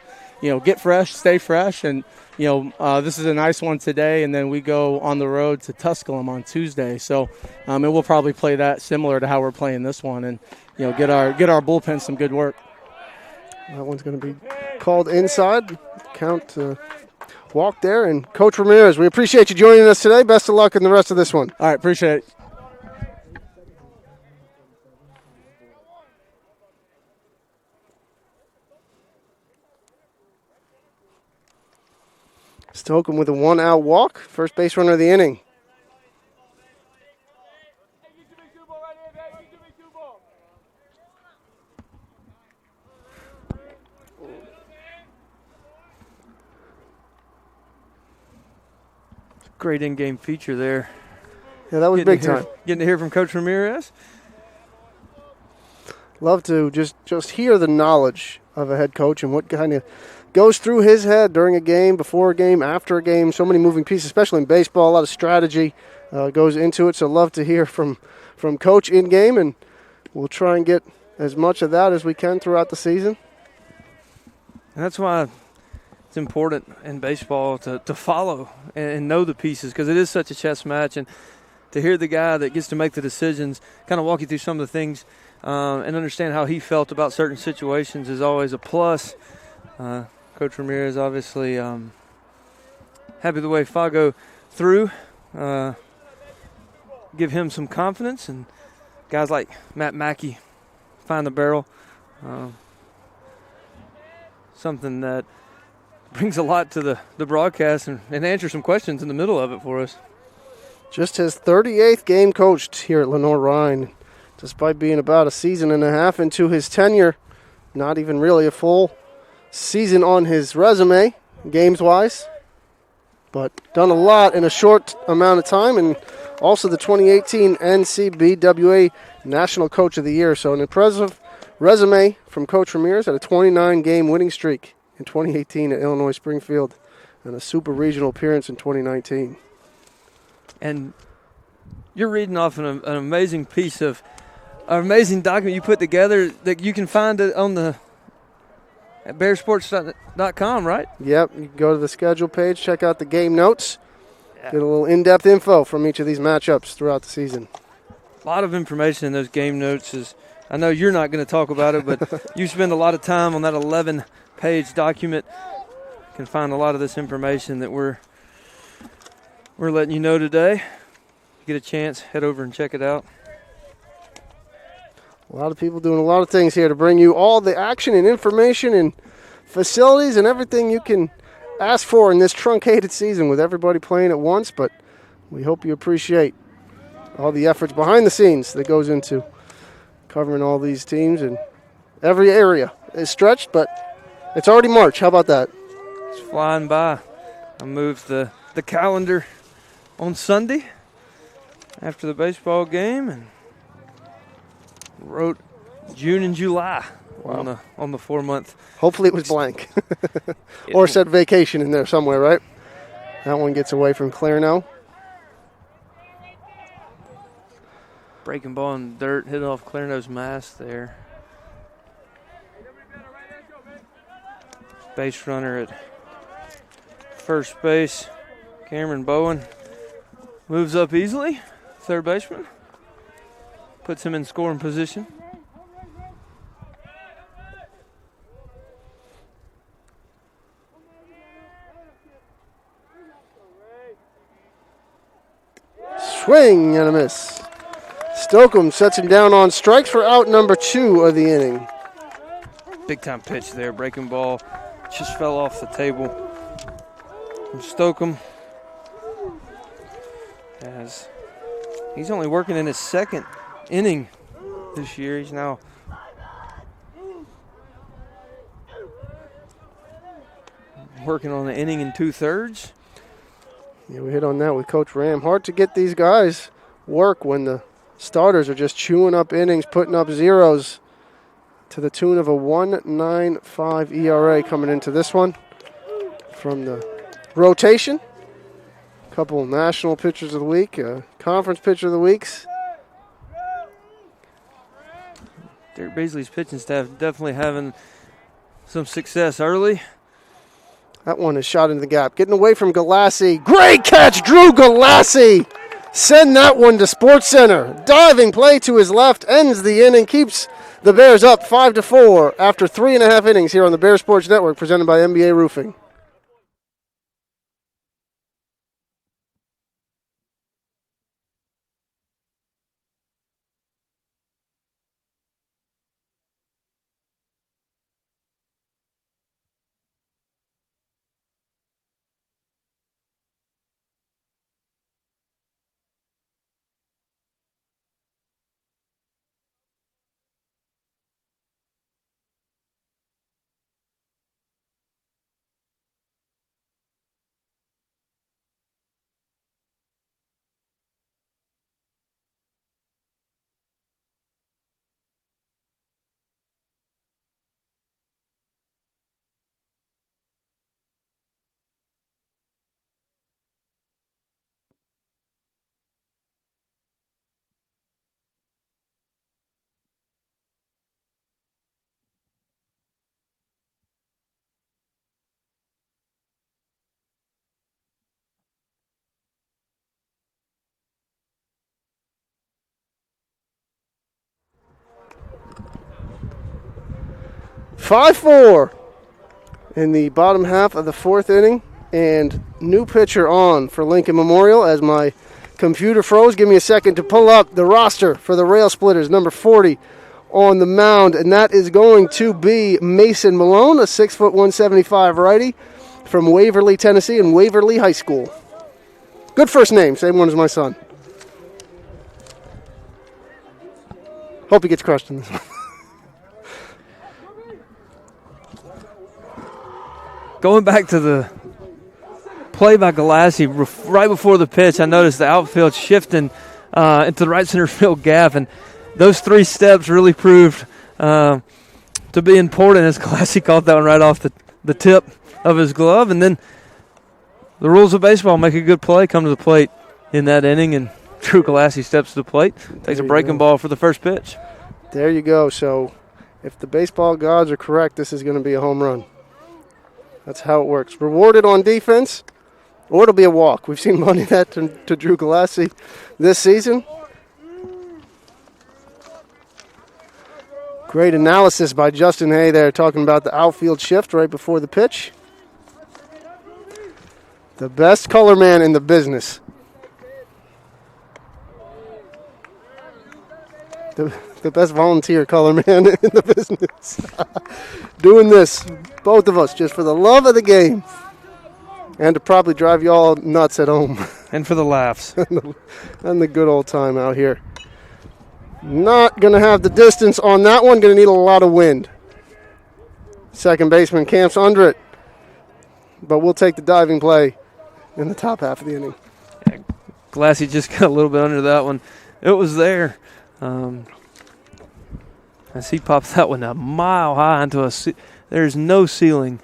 get fresh, stay fresh, and this is a nice one today, and then we go on the road to Tusculum on Tuesday. So, and we'll probably play that similar to how we're playing this one, and get our bullpen some good work. That one's going to be called inside. Count walk there, and Coach Ramirez, we appreciate you joining us today. Best of luck in the rest of this one. All right, appreciate it. Stokeham with a 1-out walk, first base runner of the inning. Great in-game feature there. Yeah, that was big time. Getting to hear from Coach Ramirez. Love to just hear the knowledge of a head coach and what kind of goes through his head during a game, before a game, after a game. So many moving pieces, especially in baseball. A lot of strategy goes into it. So love to hear from Coach in game, and we'll try and get as much of that as we can throughout the season. And that's why it's important in baseball to follow and know the pieces, because it is such a chess match. And to hear the guy that gets to make the decisions, kind of walk you through some of the things and understand how he felt about certain situations is always a plus. Coach Ramirez obviously happy the way Fago threw. Give him some confidence, and guys like Matt Mackey find the barrel. Something that brings a lot to the broadcast and answer some questions in the middle of it for us. Just his 38th game coached here at Lenoir-Rhyne. Despite being about a season and a half into his tenure, Not even really a full season on his resume, games-wise, but done a lot in a short amount of time, and also the 2018 NCBWA National Coach of the Year. So an impressive resume from Coach Ramirez at a 29-game winning streak in 2018 at Illinois Springfield and a super regional appearance in 2019. And you're reading off an amazing piece of an amazing document you put together that you can find it on the at bearsports.com, right? Yep, you can go to the schedule page, check out the game notes, get a little in-depth info from each of these matchups throughout the season. A lot of information in those game notes. I know you're not going to talk about it, but you spend a lot of time on that 11-page document. You can find a lot of this information that we're letting you know today. Get a chance, head over and check it out. A lot of people doing a lot of things here to bring you all the action and information and facilities and everything you can ask for in this truncated season with everybody playing at once. But we hope you appreciate all the efforts behind the scenes that goes into covering all these teams, and every area is stretched, but it's already March. How about that? It's flying by. I moved the calendar on Sunday after the baseball game and wrote June and July on the 4-month. Hopefully it was blank. Or said vacation in there somewhere, right? That one gets away from Clarno. Breaking ball in dirt, hit off Clarno's mask there. Base runner at first base, Cameron Bowen, moves up easily, third baseman. Puts him in scoring position. Swing and a miss. Stokeham sets him down on strikes for out number 2 of the inning. Big time pitch there, breaking ball. Just fell off the table from Stokeham. As he's only working in his second inning this year. He's now working on the inning and 2/3. Yeah, we hit on that with Coach Ram. Hard to get these guys work when the starters are just chewing up innings, putting up zeros to the tune of a 1.95 ERA coming into this one from the rotation. A couple national pitchers of the week, conference pitcher of the weeks. Derek Beasley's pitching staff definitely having some success early. That one is shot into the gap. Getting away from Galassi. Great catch, Drew Galassi. Send that one to Sports Center. Diving play to his left, ends the inning, keeps the Bears up 5-4 after 3.5 innings here on the Bear Sports Network, presented by NBA Roofing. Five-4 in the bottom half of the 4th inning, and new pitcher on for Lincoln Memorial as my computer froze. Give me a second to pull up the roster for the Rail Splitters. Number 40 on the mound, and that is going to be Mason Malone, a 6'1", 175 righty from Waverly, Tennessee, and Waverly High School. Good first name, same one as my son. Hope he gets crushed in this one. Going back to the play by Galassi, right before the pitch, I noticed the outfield shifting into the right center field gap, and those 3 steps really proved to be important as Galassi caught that one right off the tip of his glove. And then the rules of baseball make a good play come to the plate in that inning, and Drew Galassi steps to the plate, takes a breaking ball for the first pitch. There you go. So if the baseball gods are correct, this is going to be a home run. That's how it works. Rewarded on defense, or it'll be a walk. We've seen money that to Drew Galassi this season. Great analysis by Justin Hay there, talking about the outfield shift right before the pitch. The best color man in the business. The best volunteer color man in the business. Doing this, both of us, just for the love of the game. And to probably drive you all nuts at home. And for the laughs. and the good old time out here. Not going to have the distance on that one. Going to need a lot of wind. Second baseman camps under it. But we'll take the diving play in the top half of the inning. Galassi just got a little bit under that one. It was there. As he pops that one a mile high into there's no ceiling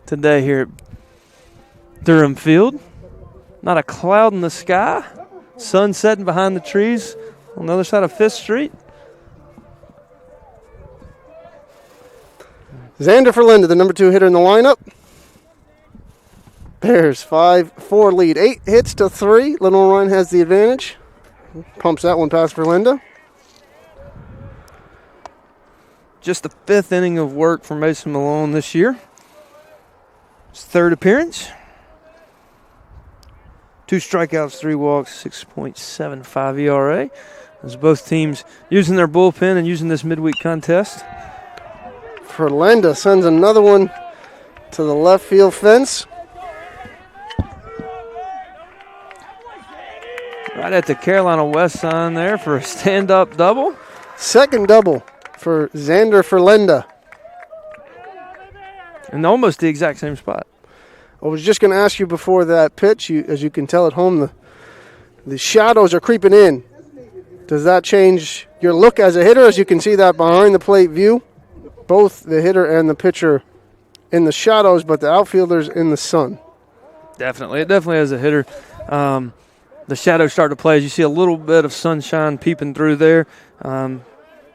today here at Durham Field. Not a cloud in the sky. Sun setting behind the trees on the other side of 5th Street. Xander Ferlinda, the number 2 hitter in the lineup. Bears 5-4 lead. 8 hits to 3. Lenoir-Rhyne has the advantage. Pumps that one past Ferlinda. Just the 5th inning of work for Mason Malone this year. His 3rd appearance. 2 strikeouts, 3 walks, 6.75 ERA. As both teams using their bullpen and using this midweek contest. Ferlinda sends another one to the left field fence. Right at the Carolina West sign there for a stand-up double. Second double for Xander Ferlinda. And almost the exact same spot. I was just going to ask you before that pitch, as you can tell at home, the shadows are creeping in. Does that change your look as a hitter? As you can see that behind the plate view, both the hitter and the pitcher in the shadows, but the outfielders in the sun. Definitely. It definitely as a hitter. The shadows start to play as you see a little bit of sunshine peeping through there.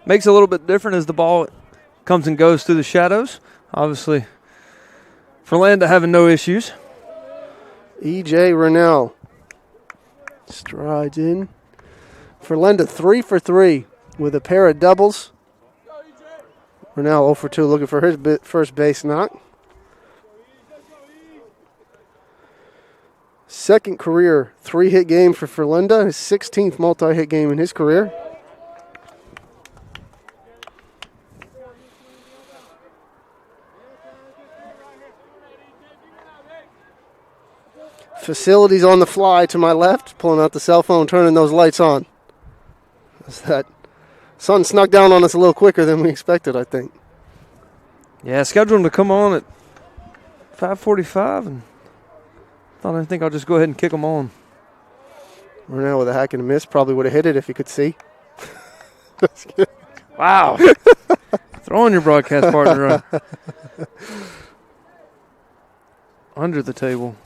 Makes it a little bit different as the ball comes and goes through the shadows. Obviously, Ferlinda having no issues. E.J. Rennell strides in. Ferlinda 3 for 3 with a pair of doubles. Rennell 0 for 2 looking for his first base knock. Second career 3-hit game for Ferlinda. His 16th multi-hit game in his career. Facilities on the fly to my left, pulling out the cell phone, turning those lights on. As that sun snuck down on us a little quicker than we expected, I think. Yeah, scheduled him to come on at 5:45, and I think I'll just go ahead and kick him on. Rennell with a hack and a miss, probably would have hit it if he could see. Wow. Throwing your broadcast partner under the table.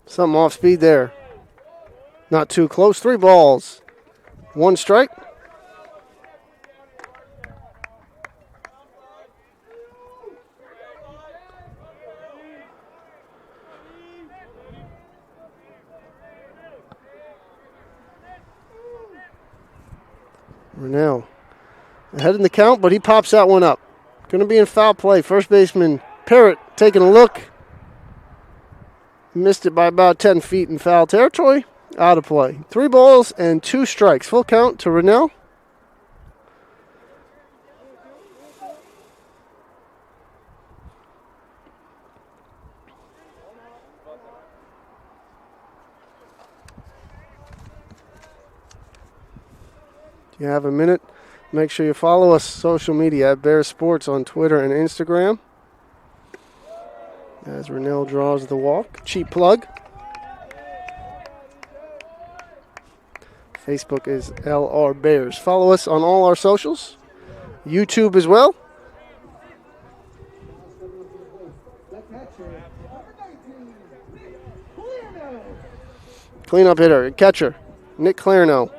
Something off speed there. Not too close. 3 balls. 1 strike. Rennell ahead in the count, but he pops that one up. Going to be in foul play. First baseman Parrott taking a look. Missed it by about 10 feet in foul territory. Out of play. 3 balls and 2 strikes. Full count to Rennell. If you have a minute, make sure you follow us social media at Bears Sports on Twitter and Instagram. As Rennell draws the walk. Cheap plug. Facebook is LR Bears. Follow us on all our socials. YouTube as well. Cleanup hitter, catcher, Nick Clarno.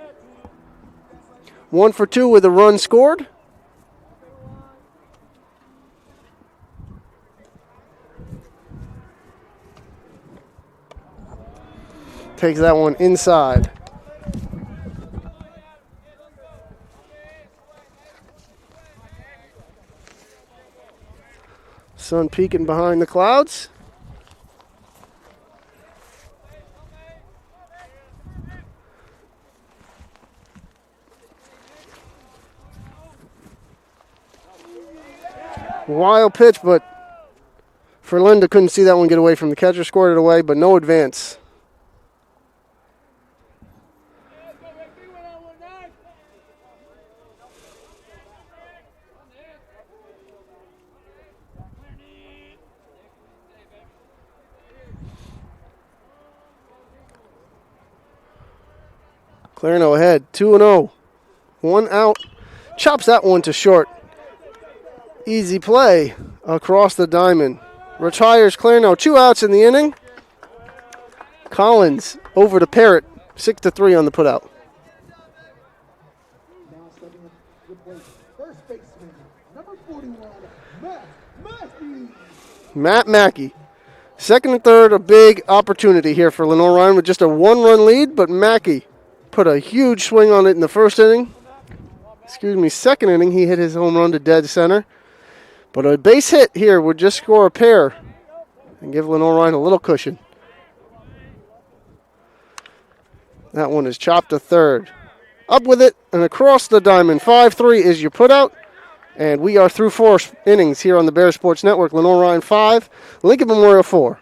1 for 2 with a run scored. Takes that one inside. Sun peeking behind the clouds. Wild pitch, but Linda couldn't see that one get away from the catcher. Scored it away, but no advance. Clarno ahead, 2-0. 1 out. Chops that one to short. Easy play across the diamond. Retires Clarno. 2 outs in the inning. Collins over to Parrott. 6-3 on the putout. Matt Mackey. Second and third, a big opportunity here for Lenoir-Rhyne with just a 1-run lead, but Mackey put a huge swing on it in the first inning. Second inning, he hit his home run to dead center. But a base hit here would just score a pair and give Lenoir-Rhyne a little cushion. That one is chopped to third. Up with it and across the diamond. 5-3 is your putout. And we are through 4 innings here on the Bears Sports Network. Lenoir-Rhyne 5, Lincoln Memorial 4.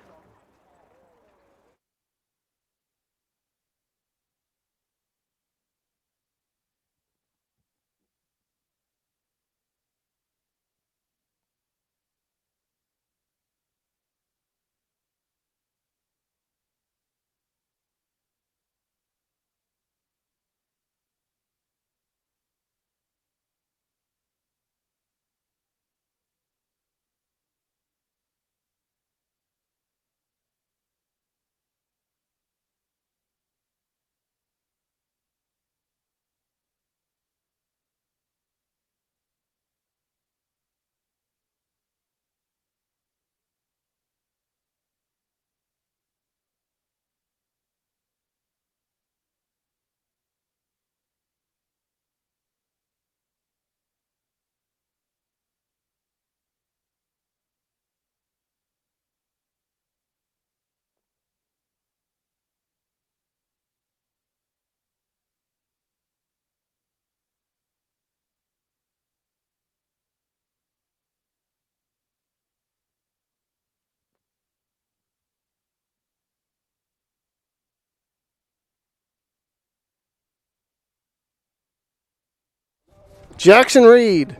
Jackson Reed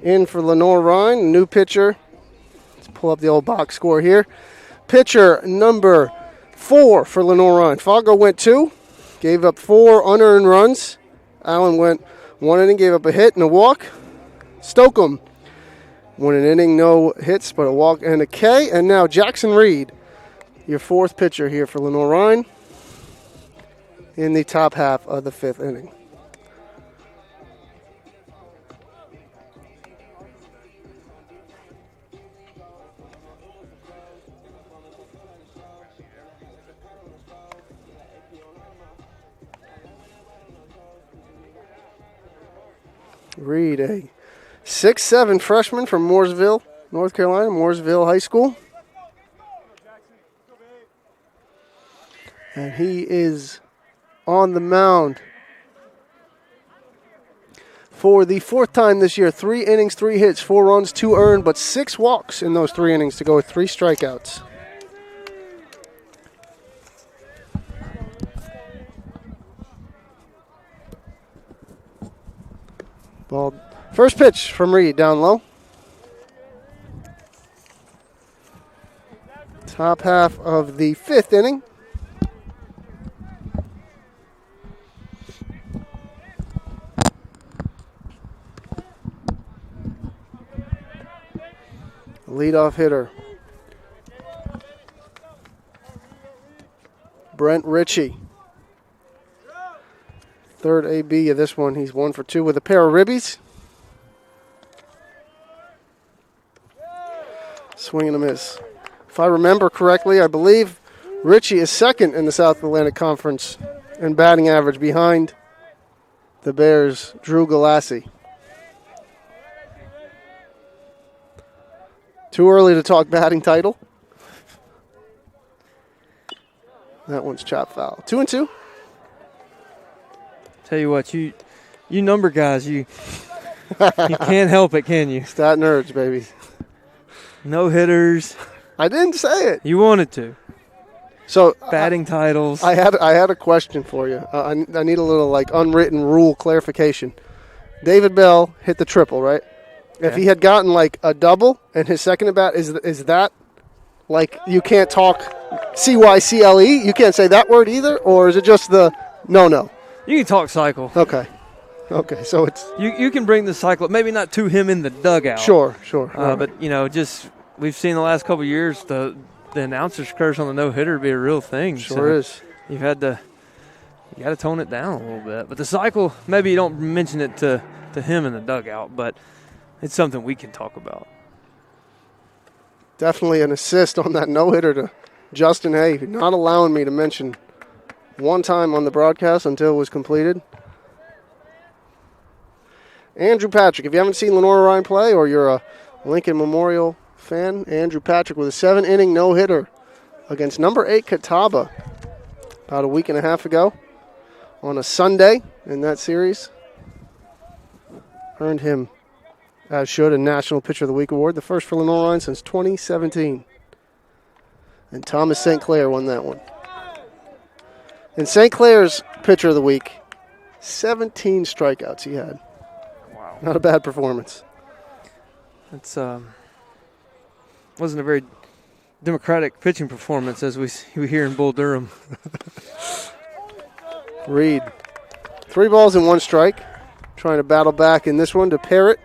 in for Lenoir-Rhyne, new pitcher. Let's pull up the old box score here. Pitcher number 4 for Lenoir-Rhyne. Fago went 2, gave up 4 unearned runs. Allen went 1 inning, gave up a hit and a walk. Stokeham won an inning, no hits, but a walk and a K. And now Jackson Reed, your 4th pitcher here for Lenoir-Rhyne in the top half of the 5th inning. Reed, a 6'7" freshman from Mooresville, North Carolina, Mooresville High School. And he is on the mound for the 4th time this year. 3 innings, 3 hits, 4 runs, 2 earned, but 6 walks in those 3 innings to go with 3 strikeouts. Ball. First pitch from Reed down low. Top half of the 5th inning. Leadoff hitter, Brent Ritchie. Third AB of this one. He's 1 for 2 with a pair of ribbies. Swing and a miss. If I remember correctly, I believe Ritchie is second in the South Atlantic Conference in batting average behind the Bears' Drew Galassi. Too early to talk batting title. That one's chopped foul. 2-2. Tell you what, you number guys, you can't help it, can you? Stat nerds, baby. No hitters. I didn't say it. You wanted to. So batting titles. I had a question for you. I need a little unwritten rule clarification. David Bell hit the triple, right? Okay. If he had gotten a double and his second at bat, is that you can't talk CYCLE? You can't say that word either, or is it just the no? You can talk cycle. Okay, so it's you can bring the cycle, maybe not to him in the dugout. Sure. Right. But just we've seen the last couple of years the announcer's curse on the no hitter be a real thing. Sure is. You got to tone it down a little bit. But the cycle, maybe you don't mention it to him in the dugout, but it's something we can talk about. Definitely an assist on that no-hitter to Justin Hay, not allowing me to mention one time on the broadcast until it was completed. Andrew Patrick, if you haven't seen Lenoir-Rhyne play or you're a Lincoln Memorial fan, Andrew Patrick with a 7-inning no-hitter against number 8 Catawba about a week and a half ago on a Sunday in that series. Earned him, as should, a National Pitcher of the Week award, the first for Lenoir-Rhyne since 2017. And Thomas St. Clair won that one. And St. Clair's Pitcher of the Week, 17 strikeouts he had. Wow. Not a bad performance. It's wasn't a very democratic pitching performance as we hear in Bull Durham. Reed, 3 balls and 1 strike. Trying to battle back in this one to Parrott.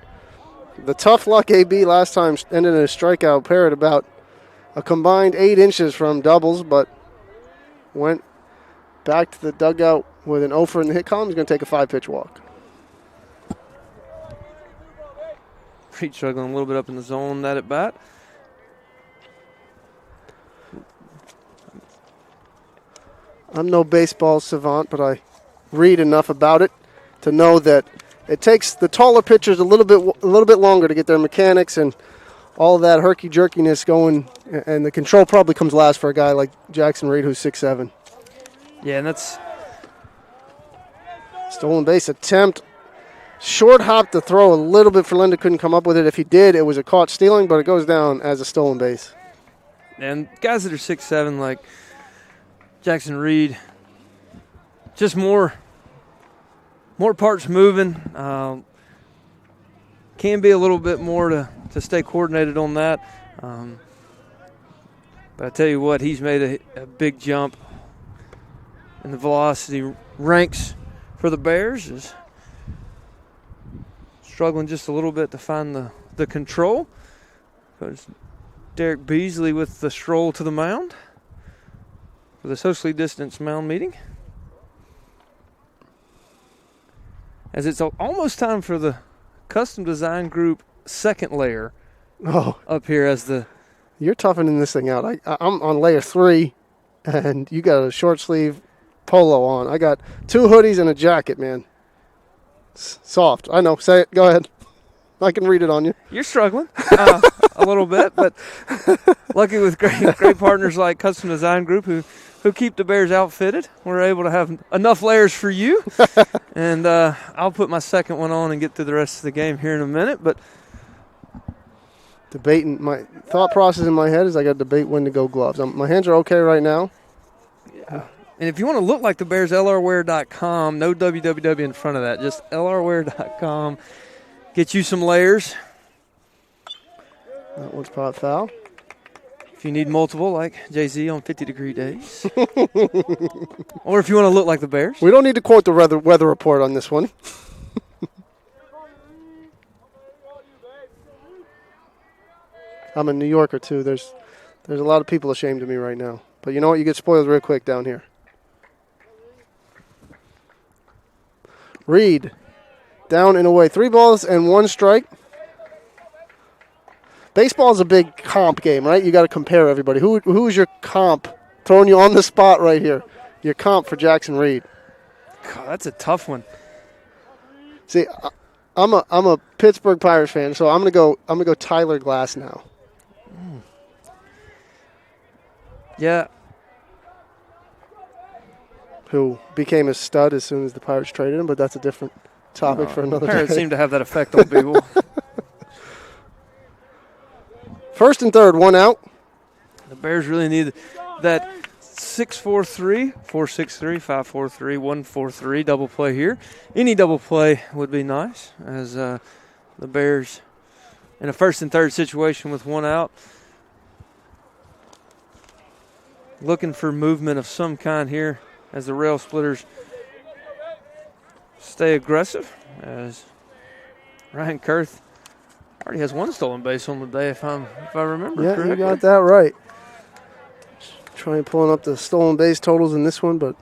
The tough luck AB last time ended in a strikeout. Parrott about a combined 8 inches from doubles, but went back to the dugout with an 0 for in the hit column. He's going to take a 5-pitch walk. Reed struggling a little bit up in the zone that at bat. I'm no baseball savant, but I read enough about it to know that it takes the taller pitchers a little bit longer to get their mechanics and all of that herky-jerkiness going, and the control probably comes last for a guy like Jackson Reed, who's 6'7". Yeah, and that's stolen base attempt. Short hop to throw a little bit. Ferlinda couldn't come up with it. If he did, it was a caught stealing, but it goes down as a stolen base. And guys that are 6'7", like Jackson Reed, just more parts moving. Can be a little bit more to stay coordinated on that. But I tell you what, he's made a big jump in the velocity ranks for the Bears. Is struggling just a little bit to find the control. There's Derek Beasley with the stroll to the mound for the socially distanced mound meeting. As it's almost time for the custom design group second layer up here as the... You're toughening this thing out. I'm on layer 3, and you got a short sleeve polo on. I got 2 hoodies and a jacket, man. It's soft. I know. Say it. Go ahead. I can read it on you. You're struggling a little bit, but lucky with great partners like Custom Design Group who keep the Bears outfitted. We're able to have enough layers for you. And I'll put my second one on and get through the rest of the game here in a minute. But debating, my thought process in my head is I got to debate when to go gloves. My hands are okay right now. Yeah. And if you want to look like the Bears, LRwear.com, no www in front of that, just LRwear.com. get you some layers. That one's pot foul. If you need multiple, like Jay-Z on 50-degree days. Or if you want to look like the Bears. We don't need to quote the weather report on this one. I'm a New Yorker, too. There's a lot of people ashamed of me right now. But you know what? You get spoiled real quick down here. Reed, down and away. 3 balls and 1 strike. Baseball's a big comp game, right? You got to compare everybody. Who's your comp? Throwing you on the spot right here. Your comp for Jackson Reed. God, that's a tough one. See, I'm a Pittsburgh Pirates fan, so I'm gonna go Tyler Glass now. Yeah. Who became a stud as soon as the Pirates traded him, but that's a different topic for another Pirates day. seem to have that effect on people. First and third, 1 out. The Bears really need that 6-4-3, 4-6-3, 5-4-3, 1-4-3 double play here. Any double play would be nice as the Bears in a first and third situation with 1 out. Looking for movement of some kind here as the Rail Splitters stay aggressive as Ryan Kurth already has 1 stolen base on the day if I remember correctly. Yeah, you got that right. Trying pulling up the stolen base totals in this one, but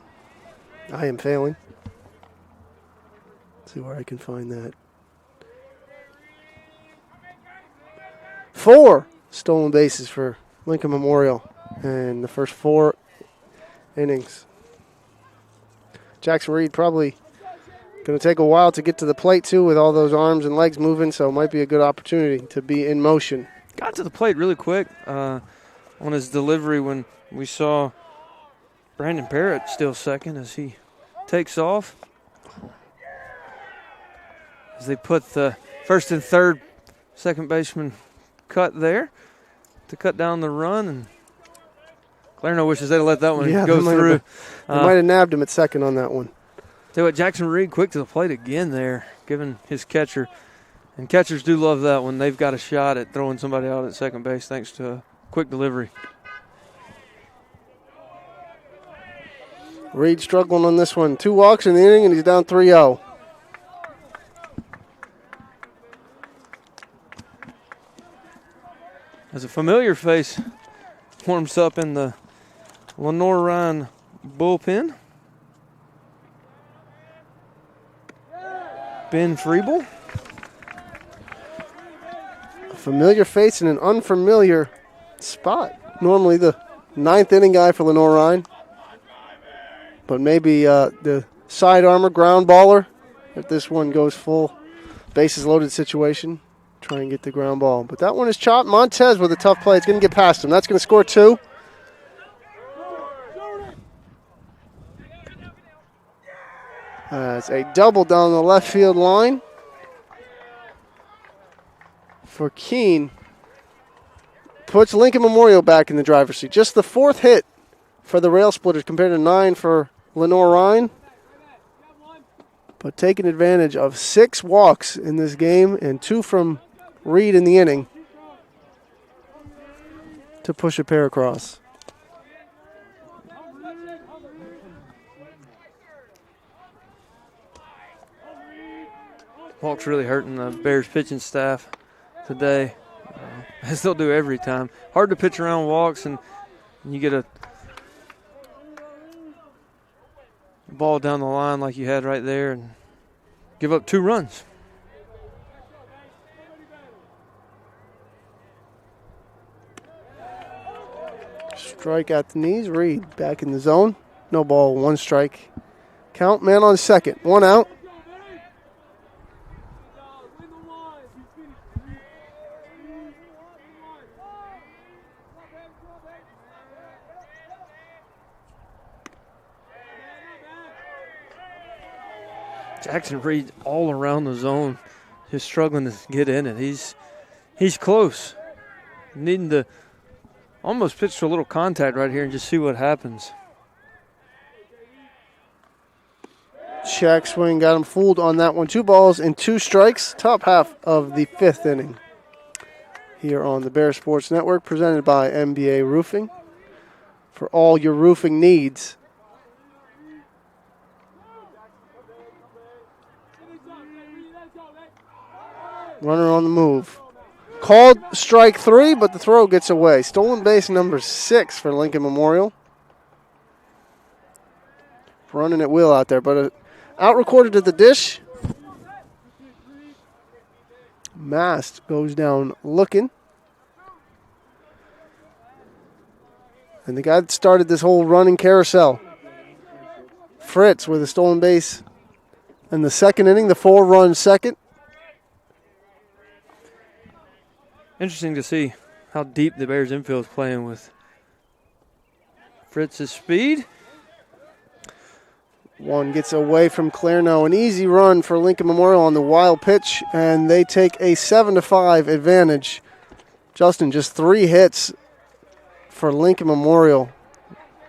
I am failing. Let's see where I can find that. 4 stolen bases for Lincoln Memorial in the first 4 innings. Jackson Reed probably going to take a while to get to the plate, too, with all those arms and legs moving, so it might be a good opportunity to be in motion. Got to the plate really quick on his delivery when we saw Brandon Parrott still second as he takes off. As they put the first and third second baseman cut there to cut down the run. And Clarno wishes they'd have let that one go through. They might have nabbed him at second on that one. Tell you what, Jackson Reed quick to the plate again there, giving his catcher. And catchers do love that when they've got a shot at throwing somebody out at second base thanks to a quick delivery. Reed struggling on this one. 2 walks in the inning, and he's down 3-0. As a familiar face warms up in the Lenoir-Rhyne bullpen. Ben Freeble. A familiar face in an unfamiliar spot. Normally the 9th inning guy for Lenoir-Rhyne. But maybe the side armor ground baller if this one goes full bases loaded situation. Try and get the ground ball. But that one is chopped. Montez with a tough play. It's going to get past him. That's going to score 2. That's a double down the left field line for Keene. Puts Lincoln Memorial back in the driver's seat. Just the 4th hit for the Rail Splitters compared to 9 for Lenoir-Rhyne. But taking advantage of 6 walks in this game and 2 from Reed in the inning to push a pair across. Walks really hurting the Bears pitching staff today, as they'll do every time. Hard to pitch around walks, and you get a ball down the line like you had right there and give up 2 runs. Strike at the knees. Reed back in the zone. No ball, 1 strike. Count, man on second. 1 out. Jackson Reed all around the zone, just struggling to get in it. He's close. Needing to almost pitch to a little contact right here and just see what happens. Check swing, got him fooled on that one. 2 balls and 2 strikes. Top half of the 5th inning here on the Bear Sports Network, presented by MBA Roofing. For all your roofing needs. Runner on the move. Called strike 3, but the throw gets away. Stolen base number 6 for Lincoln Memorial. Running at will out there, but out recorded at the dish. Mast goes down looking. And the guy that started this whole running carousel, Fritz, with a stolen base in the 2nd inning, the 4-run second. Interesting to see how deep the Bears infield is playing with Fritz's speed. One gets away from Clairno. An easy run for Lincoln Memorial on the wild pitch, and they take a 7-5 advantage. Justin, just 3 hits for Lincoln Memorial,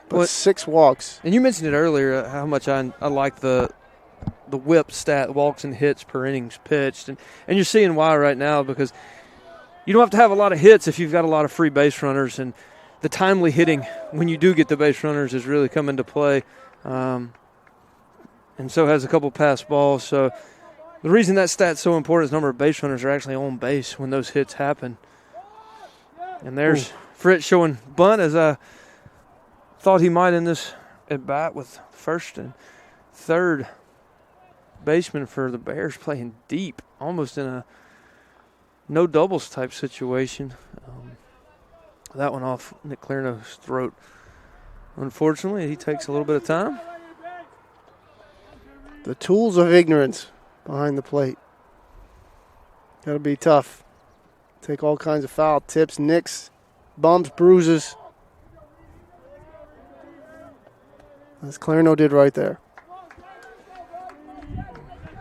but 6 walks. And you mentioned it earlier, how much I like the whip stat, walks and hits per innings pitched. And you're seeing why right now, because you don't have to have a lot of hits if you've got a lot of free base runners. And the timely hitting when you do get the base runners is really come into play. And so has a couple pass balls. So the reason that stat's so important is the number of base runners are actually on base when those hits happen. And there's Fritz showing bunt, as I thought he might in this at bat, with first and third baseman for the Bears playing deep, almost in a no doubles type situation. That one off Nick Clairno's throat. Unfortunately, he takes a little bit of time. The tools of ignorance behind the plate. Got to be tough. Take all kinds of foul tips, nicks, bumps, bruises. As Clairno did right there.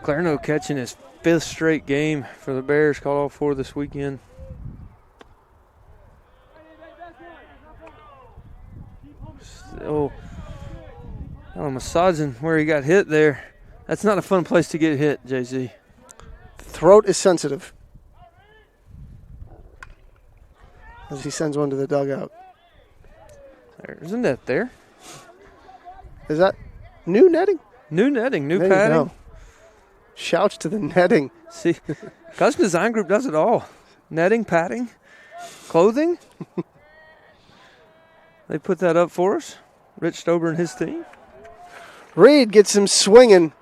Clairno catching his 5th straight game for the Bears, caught all 4 this weekend. Still massaging where he got hit there. That's not a fun place to get hit, JZ. Throat is sensitive. As he sends one to the dugout. There's a net there. Is that new netting? New netting, new There padding. you go. Shouts to the netting. See, Custom Design Group does it all. Netting, padding, clothing. They put that up for us. Rich Stober and his team. Reed gets him swinging.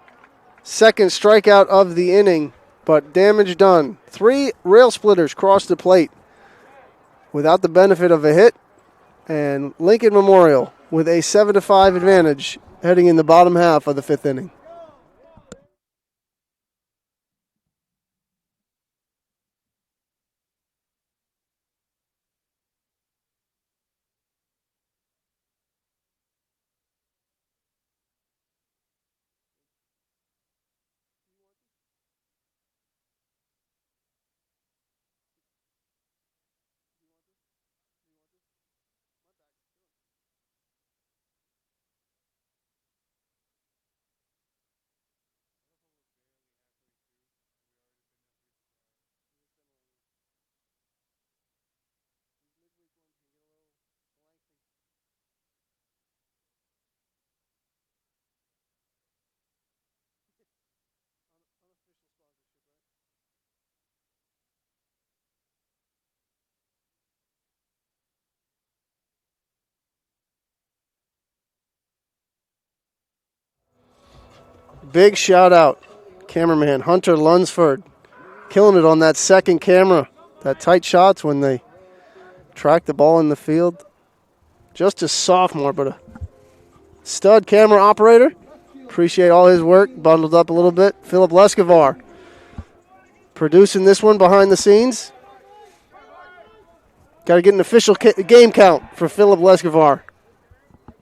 2nd strikeout of the inning, but damage done. 3 rail splitters cross the plate without the benefit of a hit. And Lincoln Memorial with a 7-5 advantage heading in the bottom half of the 5th inning. Big shout out, cameraman Hunter Lunsford, killing it on that 2nd camera. That tight shots when they track the ball in the field. Just a sophomore, but a stud camera operator. Appreciate all his work. Bundled up a little bit. Philip Lescavar producing this one behind the scenes. Got to get an official game count for Philip Lescavar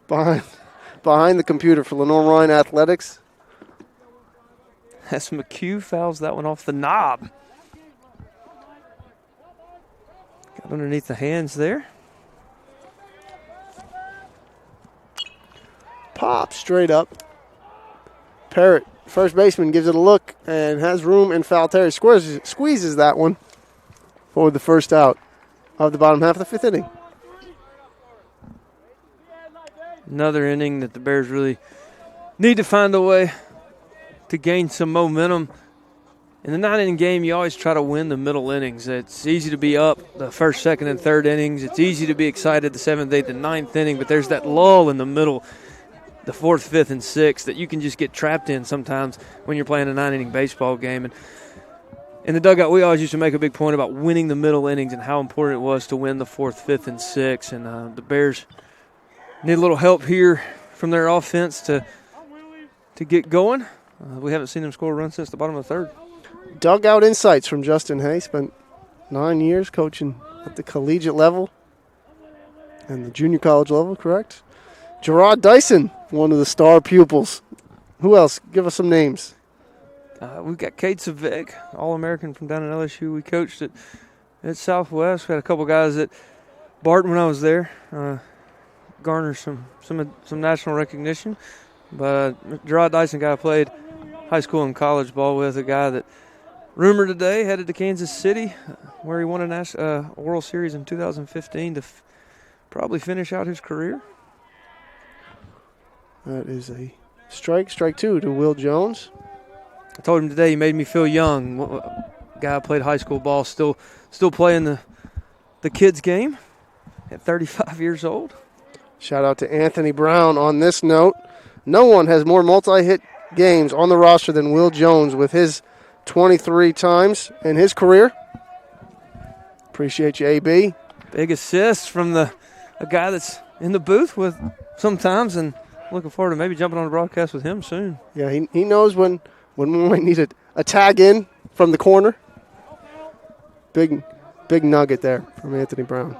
behind the computer for Lenoir-Rhyne Athletics. As McHugh fouls that one off the knob. Got underneath the hands there. Pop straight up. Parrott First baseman gives it a look and has room in foul territory. Squeezes that one for the first out of the bottom half of the fifth inning. Another inning that the Bears really need to find a way to gain some momentum. In the 9-inning game, you always try to win the middle innings. It's easy to be up the first, second, and third innings. It's easy to be excited the 7th, 8th, and 9th inning, but there's that lull in the middle, the 4th, 5th, and 6th that you can just get trapped in sometimes when you're playing a 9-inning baseball game. And in the dugout, we always used to make a big point about winning the middle innings and how important it was to win the 4th, 5th, and 6th. And the Bears need a little help here from their offense to get going. We haven't seen them score a run since the bottom of the 3rd. Dugout insights from Justin Hay. Spent 9 years coaching at the collegiate level and the junior college level, correct? Gerard Dyson, one of the star pupils. Who else? Give us some names. We've got Kate Savik, All-American from down at LSU. We coached at Southwest. We had a couple guys at Barton when I was there. Garner some national recognition. But Gerard Dyson, guy I played high school and college ball with, a guy that rumored today headed to Kansas City, where he won a World Series in 2015 to probably finish out his career. That is a strike two to Will Jones. I told him today he made me feel young. Guy I played high school ball, still playing the kids game at 35 years old. Shout out to Anthony Brown on this note. No one has more multi-hit games on the roster than Will Jones with his 23 times in his career. Appreciate you, AB. Big assist from a guy that's in the booth with sometimes, and looking forward to maybe jumping on a broadcast with him soon. Yeah, he knows when we might need a tag in from the corner. Big nugget there from Anthony Brown.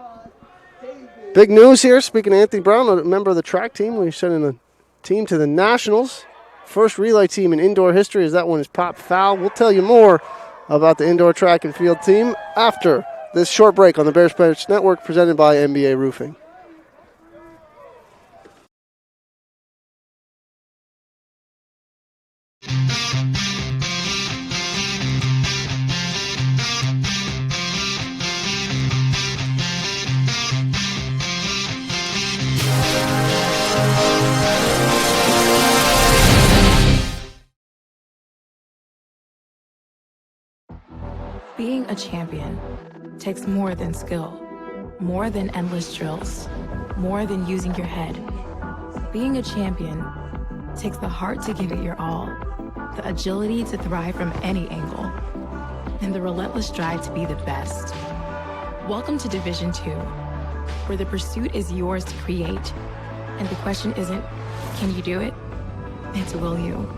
Big news here, speaking of Anthony Brown, a member of the track team. We're sending a team to the Nationals. First relay team in indoor history, as that one is popped foul. We'll tell you more about the indoor track and field team after this short break on the Bears Pitch Network, presented by NBA Roofing. Being a champion takes more than skill, more than endless drills, more than using your head. Being a champion takes the heart to give it your all, the agility to thrive from any angle, and the relentless drive to be the best. Welcome to Division II, where the pursuit is yours to create, and the question isn't, can you do it? It's, will you?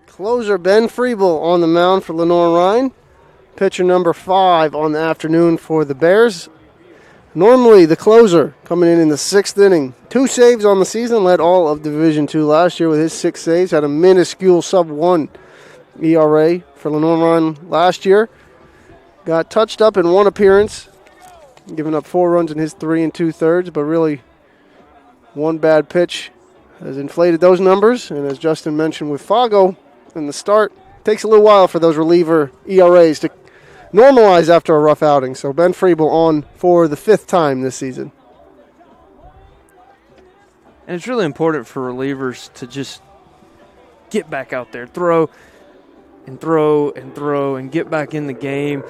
Closer Ben Friebel on the mound for Lenoir-Rhyne. Pitcher number 5 on the afternoon for the Bears. Normally the closer coming in the 6th inning. 2 saves on the season, led all of Division II last year with his 6 saves. Had a minuscule sub-1 ERA for Lenoir-Rhyne last year. Got touched up in 1 appearance, giving up 4 runs in his 3 2/3, but really 1 bad pitch has inflated those numbers. And as Justin mentioned with Fago in the start, takes a little while for those reliever ERAs to normalize after a rough outing. So Ben Friebel on for the 5th time this season. And it's really important for relievers to just get back out there, throw and get back in the game,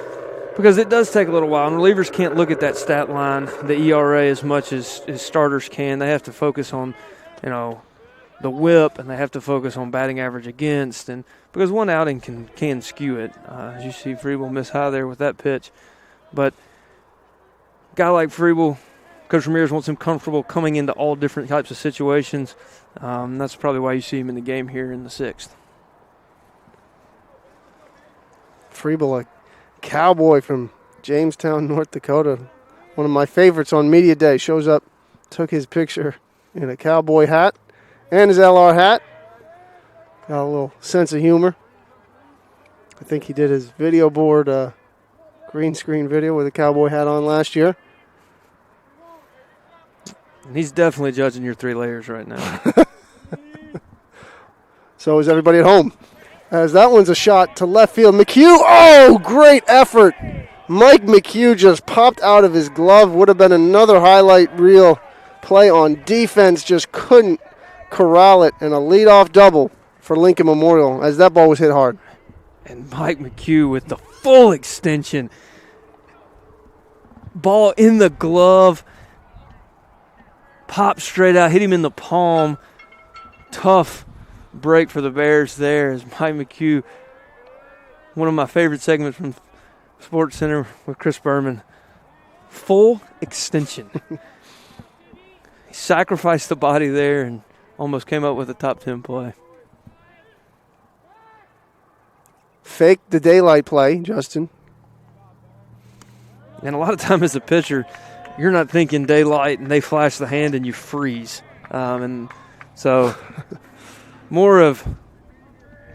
because it does take a little while. And relievers can't look at that stat line, the ERA, as much as starters can. They have to focus on, the whip, and they have to focus on batting average against, and because 1 outing can skew it. As you see, Friebel miss high there with that pitch. But a guy like Friebel, Coach Ramirez wants him comfortable coming into all different types of situations. That's probably why you see him in the game here in the 6th. Freeble, a cowboy from Jamestown, North Dakota. One of my favorites on Media Day. Shows up, took his picture in a cowboy hat and his LR hat. Got a little sense of humor. I think he did his video board green screen video with a cowboy hat on last year. And he's definitely judging your 3 layers right now. So is everybody at home. As that one's a shot to left field. McHugh, oh, great effort. Mike McHugh just popped out of his glove. Would have been another highlight reel play on defense. Just couldn't corral it. And a leadoff double for Lincoln Memorial as that ball was hit hard. And Mike McHugh with the full extension. Ball in the glove. Popped straight out. Hit him in the palm. Tough break for the Bears there as Mike McHugh, one of my favorite segments from Sports Center with Chris Berman. Full extension. He sacrificed the body there and almost came up with a top 10 play. Fake the daylight play, Justin. And a lot of time as a pitcher, you're not thinking daylight and they flash the hand and you freeze. And so more of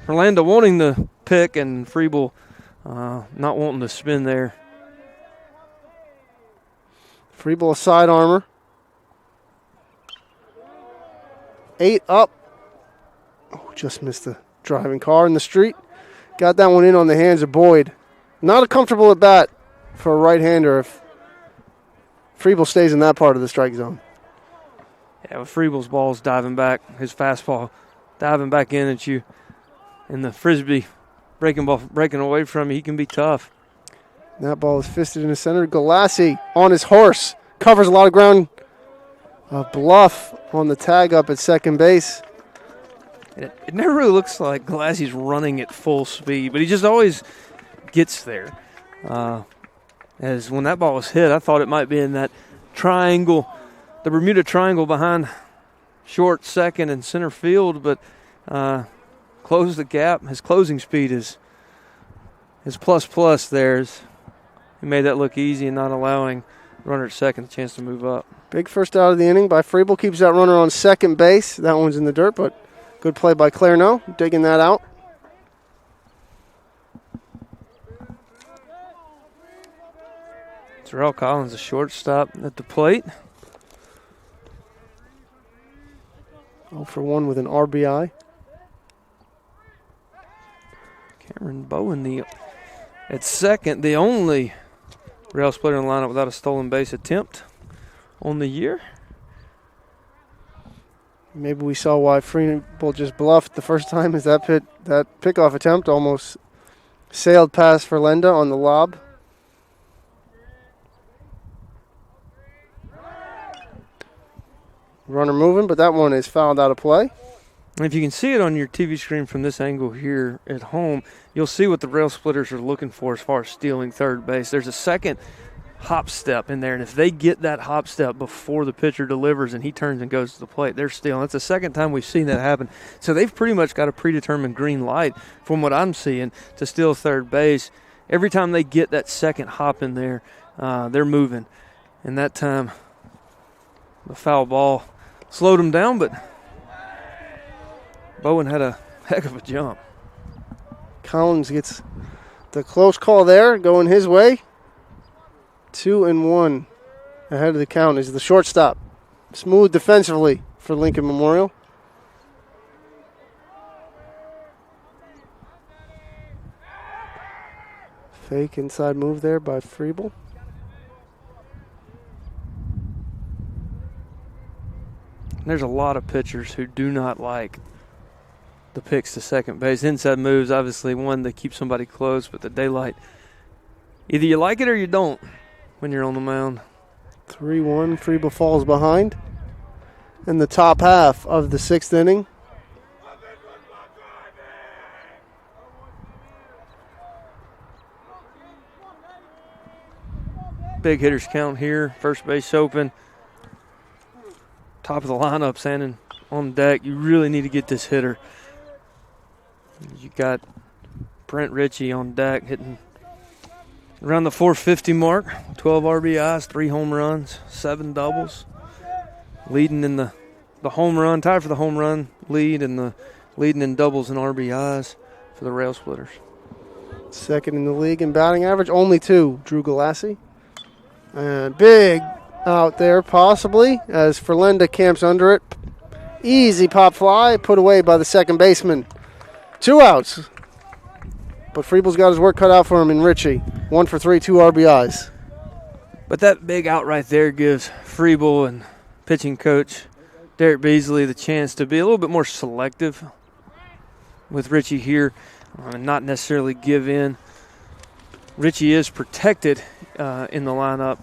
Orlando wanting the pick and Freeble not wanting to spin there. Freeble a side armor. 8 up. Oh, just missed the driving car in the street. Got that one in on the hands of Boyd. Not a comfortable at bat for a right-hander if Freeble stays in that part of the strike zone. Yeah, with Freeble's balls diving back, his fastball diving back in at you, and the Frisbee breaking away from you, he can be tough. That ball is fisted in the center. Galassi on his horse. Covers a lot of ground. A bluff on the tag up at second base. It never really looks like Galassi's running at full speed, but he just always gets there. As when that ball was hit, I thought it might be in that triangle, the Bermuda Triangle behind short, second, and center field, but closed the gap. His closing speed is plus there. He made that look easy and not allowing runner at second a chance to move up. Big first out of the inning by Freeble. Keeps that runner on second base. That one's in the dirt, but good play by Clairno, digging that out. Terrell Collins, a shortstop at the plate. 0 for 1 with an RBI. Cameron Bowen at second, the only rail splitter in the lineup without a stolen base attempt on the year. Maybe we saw why Freeble just bluffed the first time as that pickoff attempt almost sailed past Verlenda on the lob. Runner moving, but that one is fouled out of play. And if you can see it on your TV screen from this angle here at home, you'll see what the rail splitters are looking for as far as stealing third base. There's a second hop step in there, and if they get that hop step before the pitcher delivers and he turns and goes to the plate, they're stealing. That's the second time we've seen that happen. So they've pretty much got a predetermined green light from what I'm seeing to steal third base. Every time they get that second hop in there, they're moving. And that time, the foul ball slowed them down, but Bowen had a heck of a jump. Collins gets the close call there, going his way. 2-1 ahead of the count is the shortstop. Smooth defensively for Lincoln Memorial. Fake inside move there by Freeble. There's a lot of pitchers who do not like the picks to second base. Inside moves, obviously, one to keep somebody close, but the daylight, either you like it or you don't when you're on the mound. 3-1, Freeble falls behind in the top half of the sixth inning. Big hitters count here. First base open. Top of the lineup standing on deck. You really need to get this hitter. You got Brent Ritchie on deck, hitting around the 450 mark, 12 RBIs, 3 home runs, 7 doubles, leading in the home run, tied for the home run lead, and the leading in doubles and RBIs for the Rail Splitters. Second in the league in batting average, only 2, Drew Galassi. And big out there, possibly, as Ferlenda camps under it. Easy pop fly, put away by the second baseman. 2 outs. But Freeble's got his work cut out for him in Ritchie. 1 for 3, 2 RBIs. But that big out right there gives Freeble and pitching coach Derek Beasley the chance to be a little bit more selective with Ritchie here and not necessarily give in. Ritchie is protected in the lineup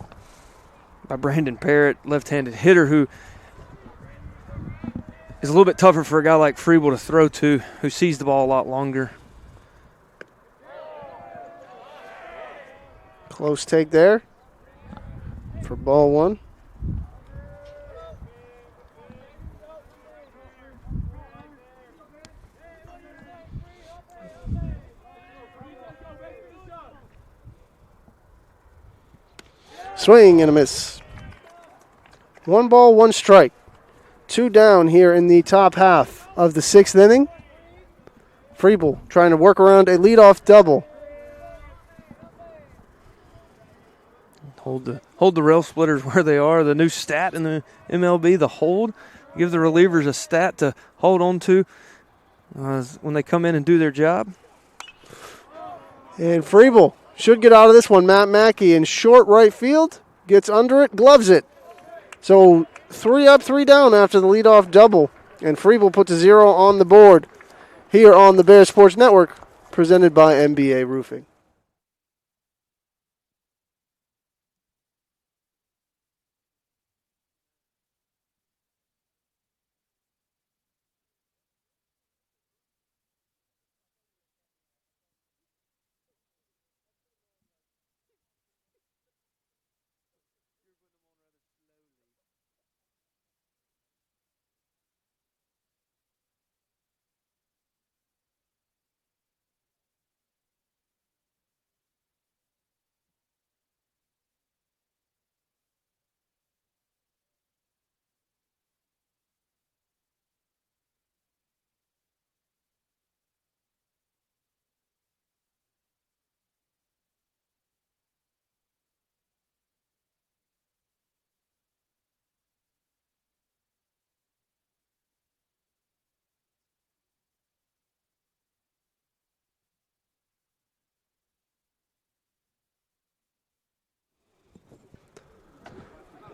by Brandon Parrott, left-handed hitter, who is a little bit tougher for a guy like Freeble to throw to, who sees the ball a lot longer. Close take there for ball 1. Swing and a miss. 1 ball, 1 strike. 2 down here in the top half of the 6th inning. Freeble trying to work around a leadoff double. Hold the Rail Splitters where they are. The new stat in the MLB, the hold. Give the relievers a stat to hold on to when they come in and do their job. And Freeble should get out of this one. Matt Mackey in short right field. Gets under it, gloves it. So 3 up, 3 down after the leadoff double. And Freeble puts a 0 on the board here on the Bears Sports Network, presented by MBA Roofing.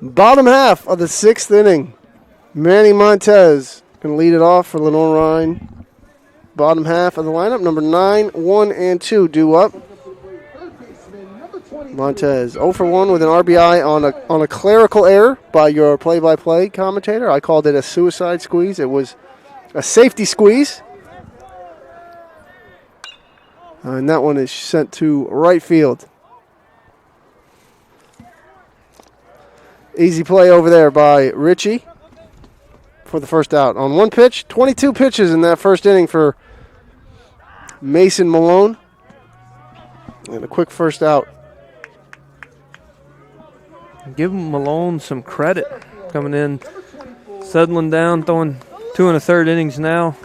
Bottom half of the 6th inning. Manny Montez going to lead it off for Lenoir-Rhyne. Bottom half of the lineup, number 9, 1, and 2 due up. Montez 0 for 1 with an RBI on a clerical error by your play-by-play commentator. I called it a suicide squeeze. It was a safety squeeze. And that one is sent to right field. Easy play over there by Ritchie for the first out. On 1 pitch, 22 pitches in that first inning for Mason Malone. And a quick first out. Give Malone some credit coming in, settling down, throwing 2 1/3 innings now.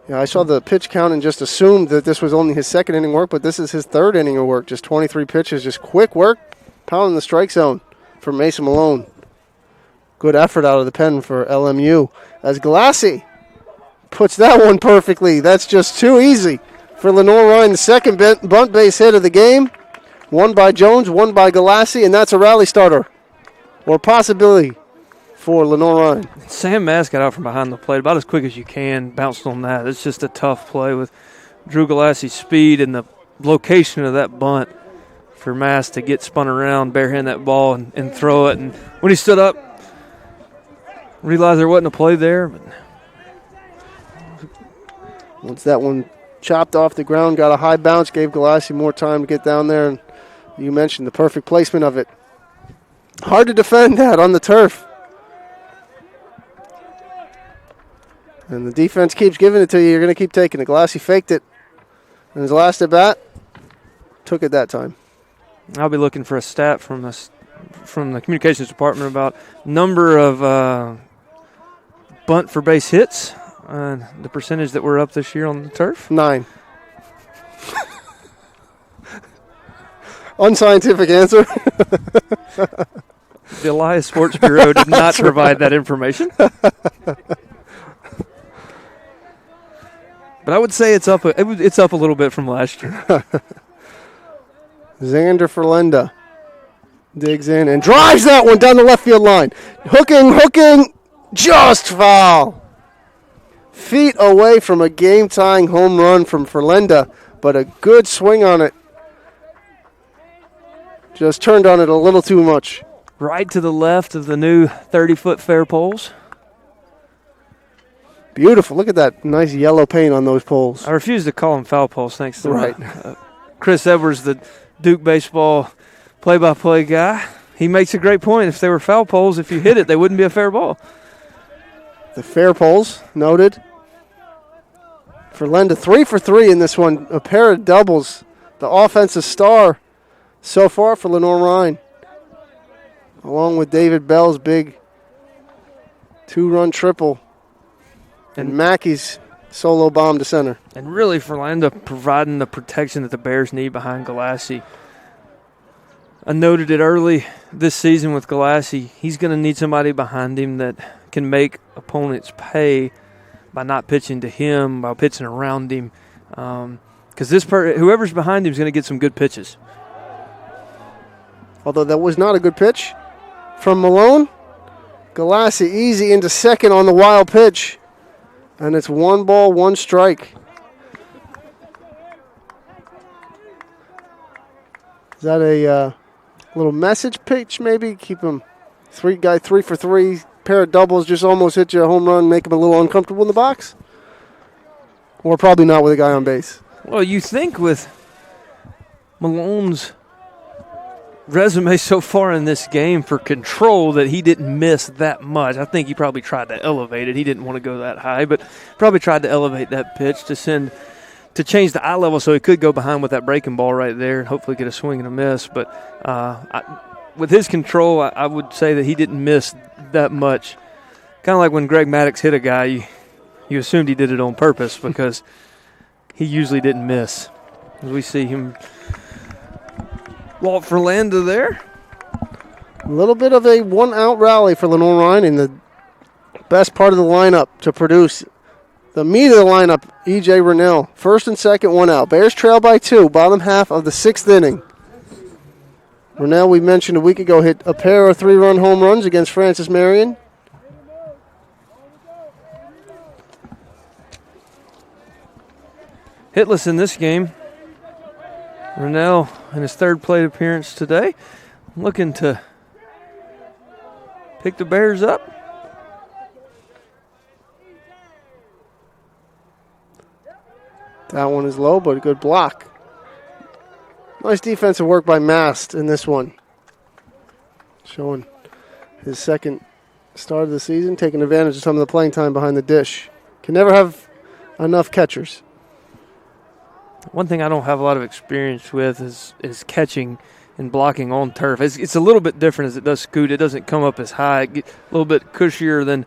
Yeah, I saw the pitch count and just assumed that this was only his 2nd inning work, but this is his 3rd inning of work. Just 23 pitches, just quick work, pounding the strike zone for Mason Malone. Good effort out of the pen for LMU as Galassi puts that one perfectly. That's just too easy for Lenoir-Rhyne. The second bunt base hit of the game. 1 by Jones, 1 by Galassi, and that's a rally starter or possibility for Lenoir-Rhyne. Sam Mass got out from behind the plate about as quick as you can, bounced on that. It's just a tough play with Drew Galassi's speed and the location of that bunt for Mass to get spun around, barehand that ball, and throw it. And when he stood up, realized there wasn't a play there. But once that one chopped off the ground, got a high bounce, gave Galassi more time to get down there. And you mentioned the perfect placement of it. Hard to defend that on the turf. And the defense keeps giving it to you. You're going to keep taking it. Galassi faked it. And his last at bat, took it that time. I'll be looking for a stat from the communications department about number of bunt for base hits, the percentage that we're up this year on the turf. 9. Unscientific answer. The Elias Sports Bureau did not provide that information. But I would say it's up a little bit from last year. Xander Ferlenda digs in and drives that one down the left field line. Hooking, just foul. Feet away from a game-tying home run from Ferlenda, but a good swing on it. Just turned on it a little too much. Right to the left of the new 30-foot fair poles. Beautiful. Look at that nice yellow paint on those poles. I refuse to call them foul poles, thanks to Right. Chris Edwards, the Duke baseball play-by-play guy. He makes a great point. If they were foul poles, if you hit it, they wouldn't be a fair ball. The fair poles, noted. Ferlenda 3 for 3 in this one. A pair of doubles. The offensive star so far for Lenoir-Rhyne. Along with David Bell's big 2-run triple. And Mackey's solo bomb to center. And really, Ferlanda providing the protection that the Bears need behind Galassi. I noted it early this season with Galassi. He's going to need somebody behind him that can make opponents pay by not pitching to him, by pitching around him. Because whoever's behind him is going to get some good pitches. Although that was not a good pitch from Malone. Galassi easy into second on the wild pitch. And it's 1 ball, 1 strike. Is that a little message pitch maybe? Keep him 3 for 3. Pair of doubles just almost hit you a home run, make him a little uncomfortable in the box? Or probably not with a guy on base. Well, you think with Malone's resume so far in this game for control that he didn't miss that much. I think he probably tried to elevate it. He didn't want to go that high, but probably tried to elevate that pitch to change the eye level so he could go behind with that breaking ball right there and hopefully get a swing and a miss. But with his control, I would say that he didn't miss that much. Kind of like when Greg Maddux hit a guy, you assumed he did it on purpose because he usually didn't miss. As we see him Walt Ferlanda there. A little bit of a 1-out rally for Lenoir-Rhyne in the best part of the lineup to produce. The meat of the lineup, E.J. Rennell. First and second, 1 out. Bears trail by 2, bottom half of the 6th inning. Rennell, we mentioned a week ago, hit a pair of 3-run home runs against Francis Marion. Hitless in this game. Rennell in his 3rd plate appearance today, looking to pick the Bears up. That one is low, but a good block. Nice defensive work by Mast in this one. Showing his 2nd start of the season, taking advantage of some of the playing time behind the dish. Can never have enough catchers. One thing I don't have a lot of experience with is catching and blocking on turf. It's a little bit different as it does scoot. It doesn't come up as high. It gets a little bit cushier than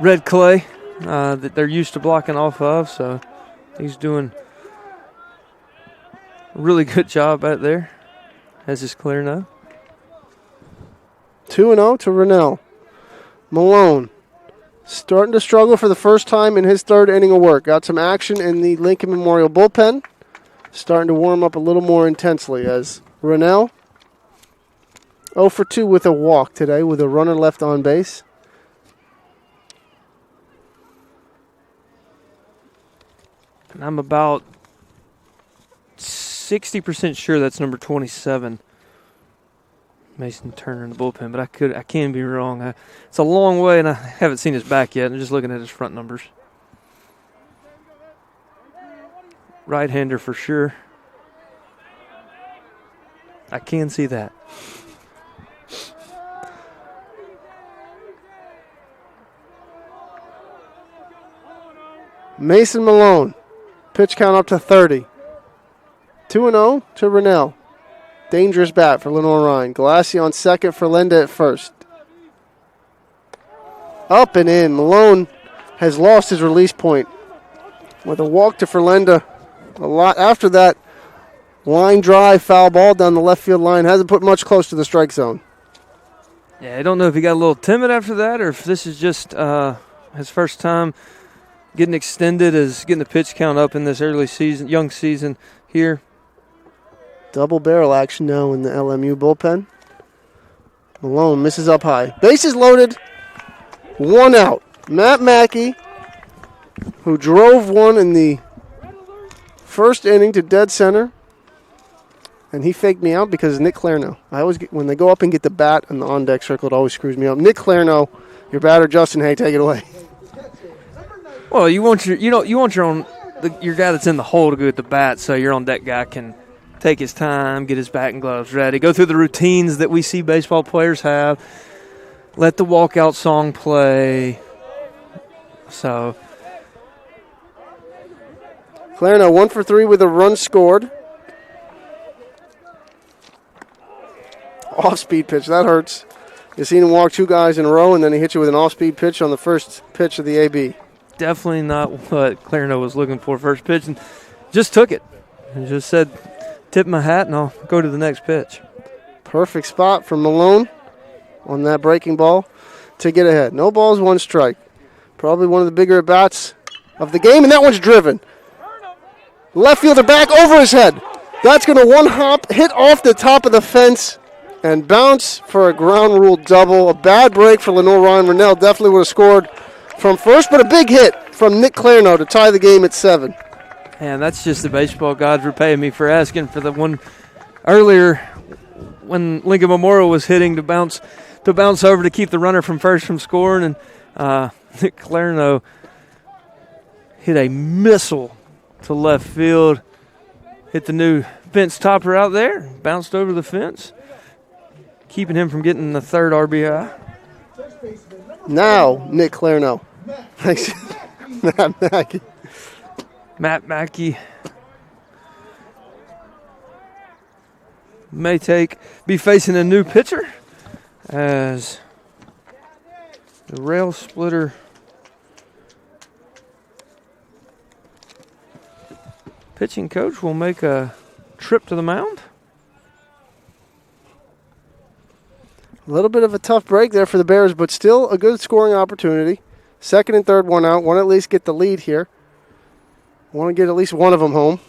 red clay that they're used to blocking off of. So he's doing a really good job out there, as is clear now. 2-0 to Rennell. Malone starting to struggle for the first time in his 3rd inning of work. Got some action in the Lincoln Memorial bullpen. Starting to warm up a little more intensely as Rennell 0 for 2 with a walk today with a runner left on base. And I'm about 60% sure that's number 27. Mason Turner in the bullpen, but I can be wrong. It's a long way, and I haven't seen his back yet. I'm just looking at his front numbers. Right-hander for sure. I can see that. Mason Malone Pitch count up to 30. 2-0 to Rennell. Dangerous bat for Lenoir-Rhyne. Galassi on second for Lenda at first. Up and in. Malone has lost his release point with a walk to Ferlenda. A lot after that line drive, foul ball down the left field line. Hasn't put much close to the strike zone. Yeah, I don't know if he got a little timid after that or if this is just his first time getting extended as getting the pitch count up in this early season, young season here. Double barrel action now in the LMU bullpen. Malone misses up high. Bases loaded. 1 out. Matt Mackey, who drove one in the first inning to dead center. And he faked me out because Nick Clarno. I always get, when they go up and get the bat in the on-deck circle, it always screws me up. Nick Clarno, your batter, Justin Hay, take it away. Well, you want your your guy that's in the hole to go with the bat, so your on-deck guy can take his time, get his bat and gloves ready, go through the routines that we see baseball players have, let the walkout song play. So Clarno 1 for 3 with a run scored. Off-speed pitch, that hurts. You seen him walk 2 guys in a row, and then he hit you with an off-speed pitch on the first pitch of the AB. Definitely not what Clarno was looking for first pitch, and just took it. And just said, tip my hat, and I'll go to the next pitch. Perfect spot for Malone on that breaking ball to get ahead. No balls, 1 strike. Probably one of the bigger at-bats of the game, and that one's driven. Left fielder back over his head. That's going to one-hop, hit off the top of the fence, and bounce for a ground rule double. A bad break for Lenoir-Rhyne. Rennell definitely would have scored from first, but a big hit from Nick Clarno to tie the game at 7. And that's just the baseball gods repaying me for asking for the one earlier when Lincoln Memorial was hitting to bounce over to keep the runner from first from scoring, and Nick Clarno hit a missile to left field, hit the new fence topper out there, bounced over the fence, keeping him from getting the 3rd RBI. Now, Nick Clarno. Matt Mackey. Matt Mackey may be facing a new pitcher as the rail splitter pitching coach will make a trip to the mound. A little bit of a tough break there for the Bears, but still a good scoring opportunity. 2nd and 3rd, 1 out. Want to at least get the lead here. Want to get at least one of them home,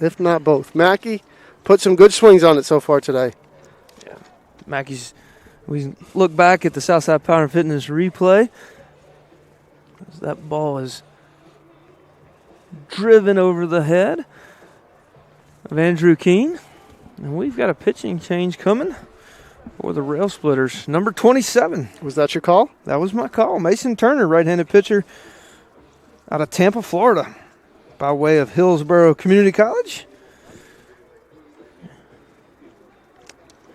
if not both. Mackey put some good swings on it so far today. Yeah, we look back at the Southside Power and Fitness replay. That ball is driven over the head of Andrew Keene. And we've got a pitching change coming for the Rail Splitters. Number 27. Was that your call? That was my call. Mason Turner, right-handed pitcher out of Tampa, Florida, by way of Hillsborough Community College.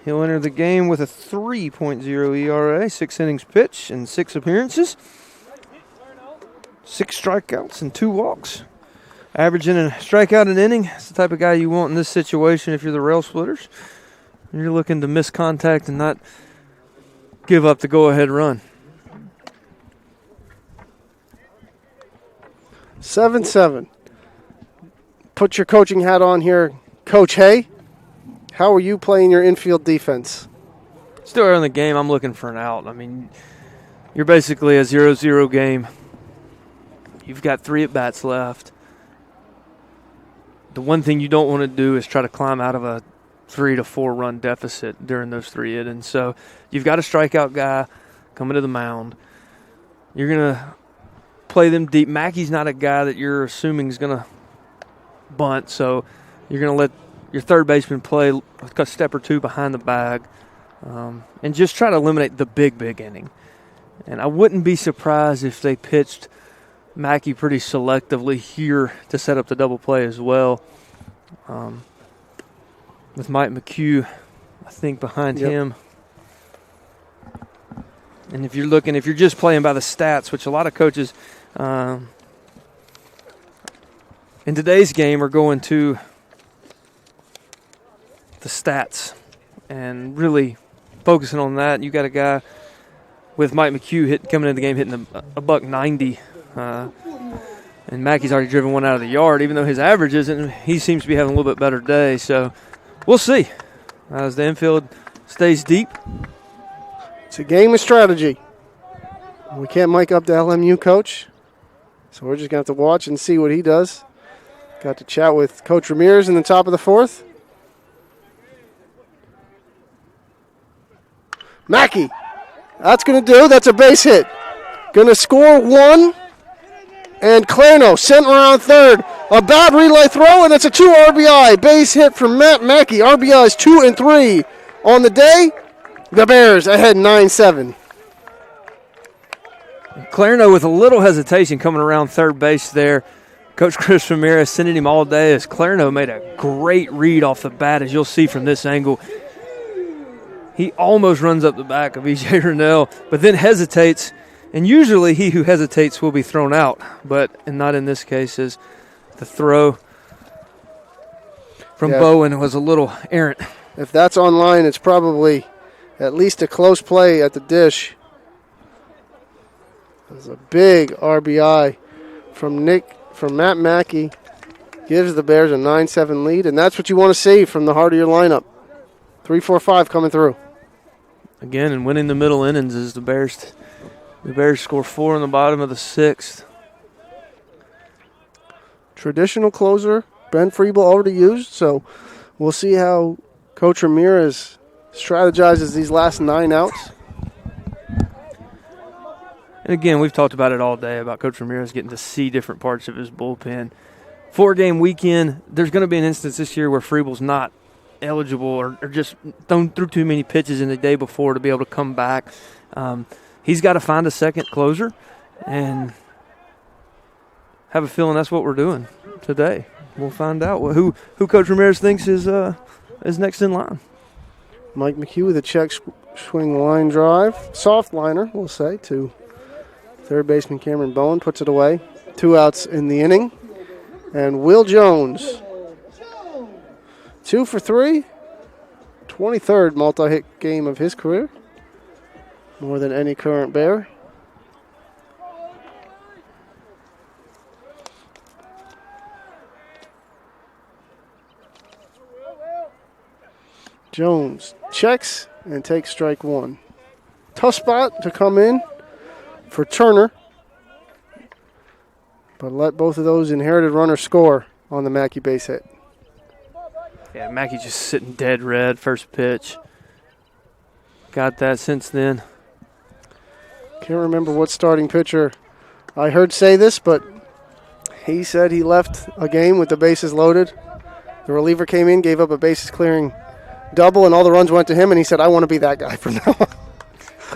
He'll enter the game with a 3.0 ERA, 6 innings pitched, and 6 appearances. 6 strikeouts and 2 walks. Averaging a strikeout an inning. That's the type of guy you want in this situation if you're the Rail Splitters. You're looking to miss contact and not give up the go-ahead run. 7-7. Put your coaching hat on here. Coach Hay, how are you playing your infield defense? Still early in the game, I'm looking for an out. I mean, you're basically a 0-0 game. You've got 3 at-bats left. The one thing you don't want to do is try to climb out of a 3 to 4 run deficit during those 3 innings. So you've got a strikeout guy coming to the mound. You're going to play them deep. Mackey's not a guy that you're assuming is going to bunt, so you're going to let your third baseman play a step or 2 behind the bag and just try to eliminate the big inning. And I wouldn't be surprised if they pitched Mackey pretty selectively here to set up the double play as well. With Mike McHugh, I think, behind him. And if you're just playing by the stats, which a lot of coaches in today's game are going to the stats and really focusing on that. You got a guy with Mike McHugh coming into the game hitting a $190. And Mackey's already driven one out of the yard, even though his average isn't. He seems to be having a little bit better day. So we'll see as the infield stays deep. It's a game of strategy. We can't mic up the LMU coach, so we're just going to have to watch and see what he does. Got to chat with Coach Ramirez in the top of the fourth. Mackey, that's going to do. That's a base hit. Going to score one. And Clarno sent around third. A bad relay throw, and it's a 2 RBI. Base hit from Matt Mackey. RBIs 2 and 3 on the day. The Bears ahead 9-7. Clarno with a little hesitation coming around third base there. Coach Chris Ramirez sending him all day as Clarno made a great read off the bat, as you'll see from this angle. He almost runs up the back of E.J. Rennell, but then hesitates. And usually he who hesitates will be thrown out, but not in this case, as the throw from Bowen was a little errant. If that's online, it's probably at least a close play at the dish. There's a big RBI from Matt Mackey. Gives the Bears a 9-7 lead, and that's what you want to see from the heart of your lineup. 3-4-5 coming through. Again, and winning the middle innings is the Bears. The Bears score 4 in the bottom of the 6th. Traditional closer, Ben Friebel already used, so we'll see how Coach Ramirez strategizes these last 9 outs. And again, we've talked about it all day about Coach Ramirez getting to see different parts of his bullpen. 4-game weekend, there's going to be an instance this year where Friebel's not eligible or just thrown through too many pitches in the day before to be able to come back. He's got to find a second closer, and have a feeling that's what we're doing today. We'll find out who Coach Ramirez thinks is next in line. Mike McHugh with a check swing line drive. Soft liner, we'll say, to third baseman Cameron Bowen. Puts it away. 2 outs in the inning. And Will Jones, 2 for 3. 23rd multi-hit game of his career. More than any current Bear. Jones checks and takes strike 1. Tough spot to come in for Turner, but let both of those inherited runners score on the Mackey base hit. Yeah, Mackey just sitting dead red, first pitch. Got that since then. Can't remember what starting pitcher I heard say this, but he said he left a game with the bases loaded. The reliever came in, gave up a bases clearing double, and all the runs went to him, and he said, I want to be that guy from now on.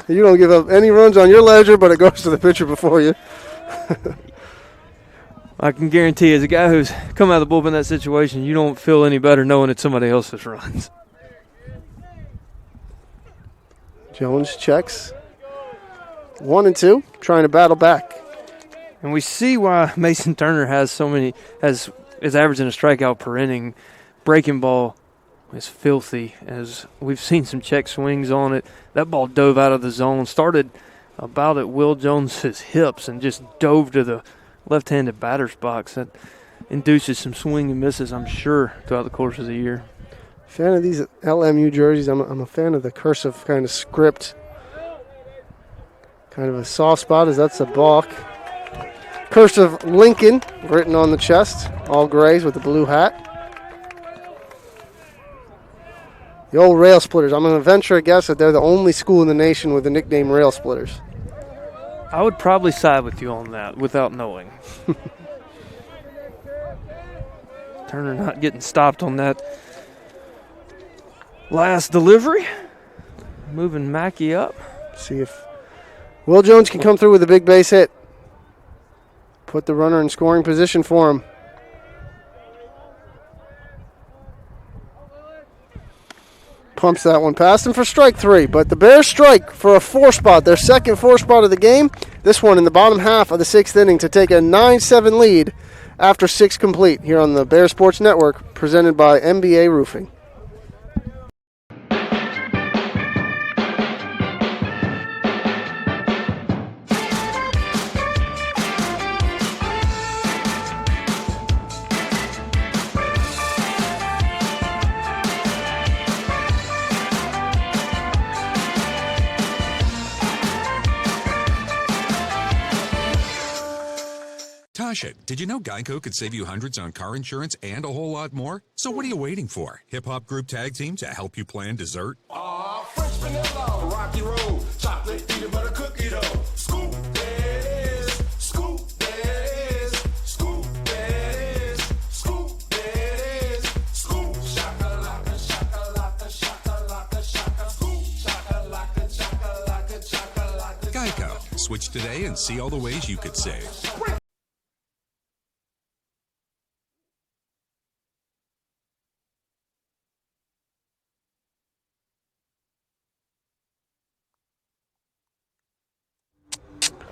You don't give up any runs on your ledger, but it goes to the pitcher before you. I can guarantee, as a guy who's come out of the bullpen in that situation, you don't feel any better knowing it's somebody else's runs. Jones checks. 1 and 2, trying to battle back. And we see why Mason Turner is averaging a strikeout per inning. Breaking ball is filthy, as we've seen some check swings on it. That ball dove out of the zone, started about at Will Jones's hips and just dove to the left-handed batter's box. That induces some swing and misses, I'm sure, throughout the course of the year. Fan of these LMU jerseys. I'm a fan of the cursive kind of script. Kind of a soft spot, as that's a balk. Cursive Lincoln written on the chest, all grays with the blue hat. The old Rail Splitters. I'm going to venture a guess that they're the only school in the nation with the nickname Rail Splitters. I would probably side with you on that without knowing. Turner not getting stopped on that last delivery. Moving Mackey up. See if Will Jones can come through with a big base hit. Put the runner in scoring position for him. Pumps that one past him for strike 3. But the Bears strike for a 4 spot, their second 4 spot of the game. This one in the bottom half of the 6th inning to take a 9-7 lead after 6 complete here on the Bear Sports Network, presented by MBA Roofing. Tasha, did you know Geico could save you hundreds on car insurance and a whole lot more? So what are you waiting for? Hip Hop Group Tag Team to help you plan dessert? French vanilla, rocky road, chocolate peanut butter cookie dough. Scoop that is, scoop that is, scoop that is, scoop that is, scoop shakalaka, shakalaka, shakalaka, shaka, scoop shakalaka, shakalaka, shakalaka. Geico. Switch today and see all the ways you could save.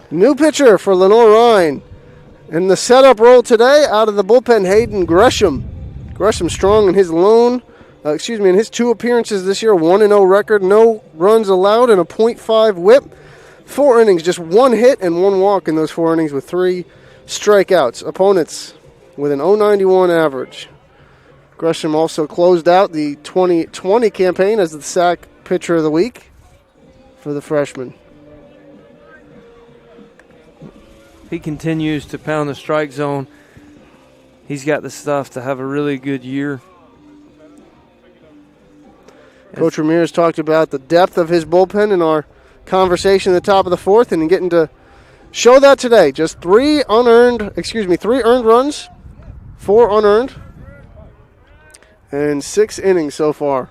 New pitcher for Lenoir-Rhyne. In the setup role today, out of the bullpen, Hayden Gresham. Gresham strong in his in his 2 appearances this year, 1-0 record, no runs allowed, and a .5 whip. 4 innings, just 1 hit and 1 walk in those 4 innings with 3 strikeouts. Opponents with an .091 average. Gresham also closed out the 2020 campaign as the SAC Pitcher of the Week for the freshman. He continues to pound the strike zone. He's got the stuff to have a really good year. Coach Ramirez talked about the depth of his bullpen in our conversation at the top of the 4th, and getting to show that today. Just 3 earned runs, 4 unearned, and 6 innings so far,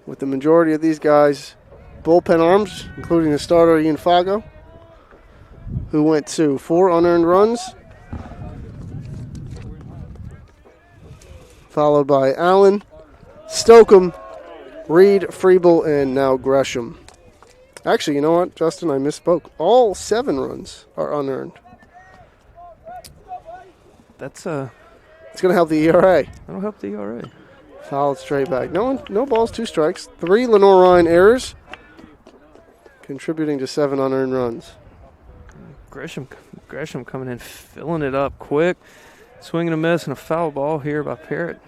with the majority of these guys bullpen arms, including the starter Ian Fago, who went to 4 unearned runs, followed by Allen, Stokeham, Reed, Freeble, and now Gresham. Actually, you know what, Justin? I misspoke. All 7 runs are unearned. It's going to help the ERA. That'll help the ERA. Fouled straight back. No balls, 2 strikes. 3 Lenoir-Rhyne errors, contributing to 7 unearned runs. Gresham coming in, filling it up quick. Swing and a miss and a foul ball here by Parrott.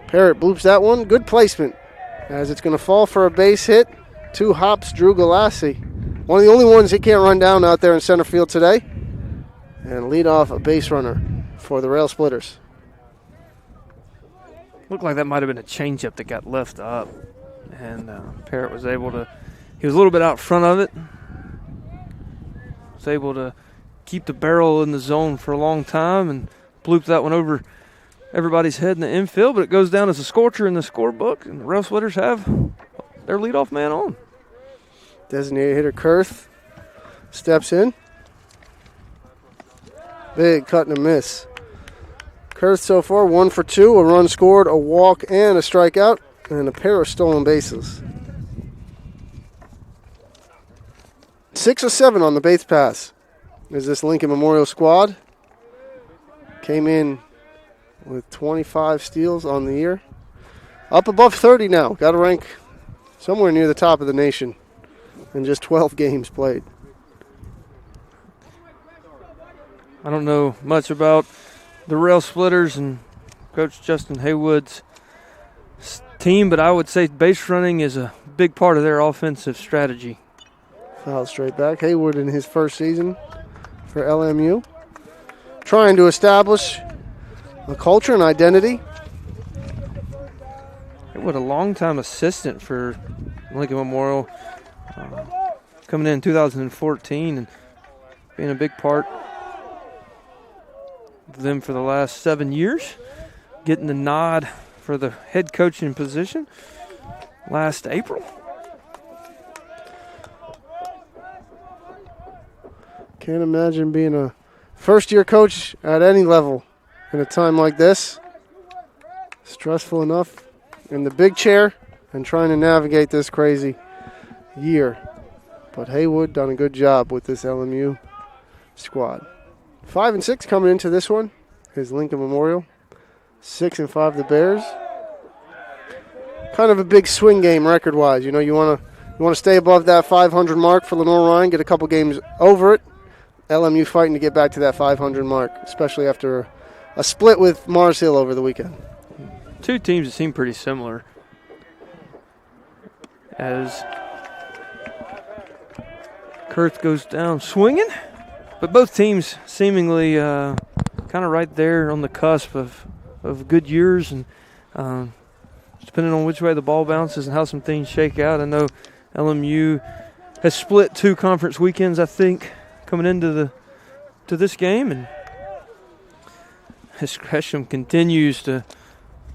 Parrott bloops that one. Good placement, as it's going to fall for a base hit. 2 hops, Drew Galassi. One of the only ones he can't run down out there in center field today. And lead off a base runner for the Rail Splitters. Looked like that might have been a changeup that got left up. And Parrott was able to, he was a little bit out front of it. Was able to keep the barrel in the zone for a long time and blooped that one over everybody's head in the infield, but it goes down as a scorcher in the scorebook, and the Rail Splitters have their leadoff man on. Designated hitter Kurth steps in. Big cut and a miss. Kurth so far 1 for 2, a run scored, a walk, and a strikeout, and a pair of stolen bases. 6 of 7 on the base pass is this Lincoln Memorial squad. Came in with 25 steals on the year. Up above 30 now. Got to rank somewhere near the top of the nation in just 12 games played. I don't know much about the Rail Splitters and Coach Justin Haywood's team, but I would say base running is a big part of their offensive strategy. Foul straight back. Haywood in his first season for LMU. Trying to establish a culture and identity. Haywood, a long-time assistant for Lincoln Memorial, coming in 2014 and being a big part of them for the last 7 years, getting the nod for the head coaching position last April. Can't imagine being a first-year coach at any level in a time like this. Stressful enough in the big chair and trying to navigate this crazy year. But Haywood done a good job with this LMU squad. 5-6 coming into this one is Lincoln Memorial. 6-5 the Bears. Kind of a big swing game record-wise. You know, you want to stay above that 500 mark for Lenoir-Rhyne, get a couple games over it. LMU fighting to get back to that 500 mark, especially after a split with Mars Hill over the weekend. Two teams that seem pretty similar. As Kurth goes down swinging, but both teams seemingly kind of right there on the cusp of good years, and depending on which way the ball bounces and how some things shake out. I know LMU has split 2 conference weekends, I think, coming into this game, and Gresham continues to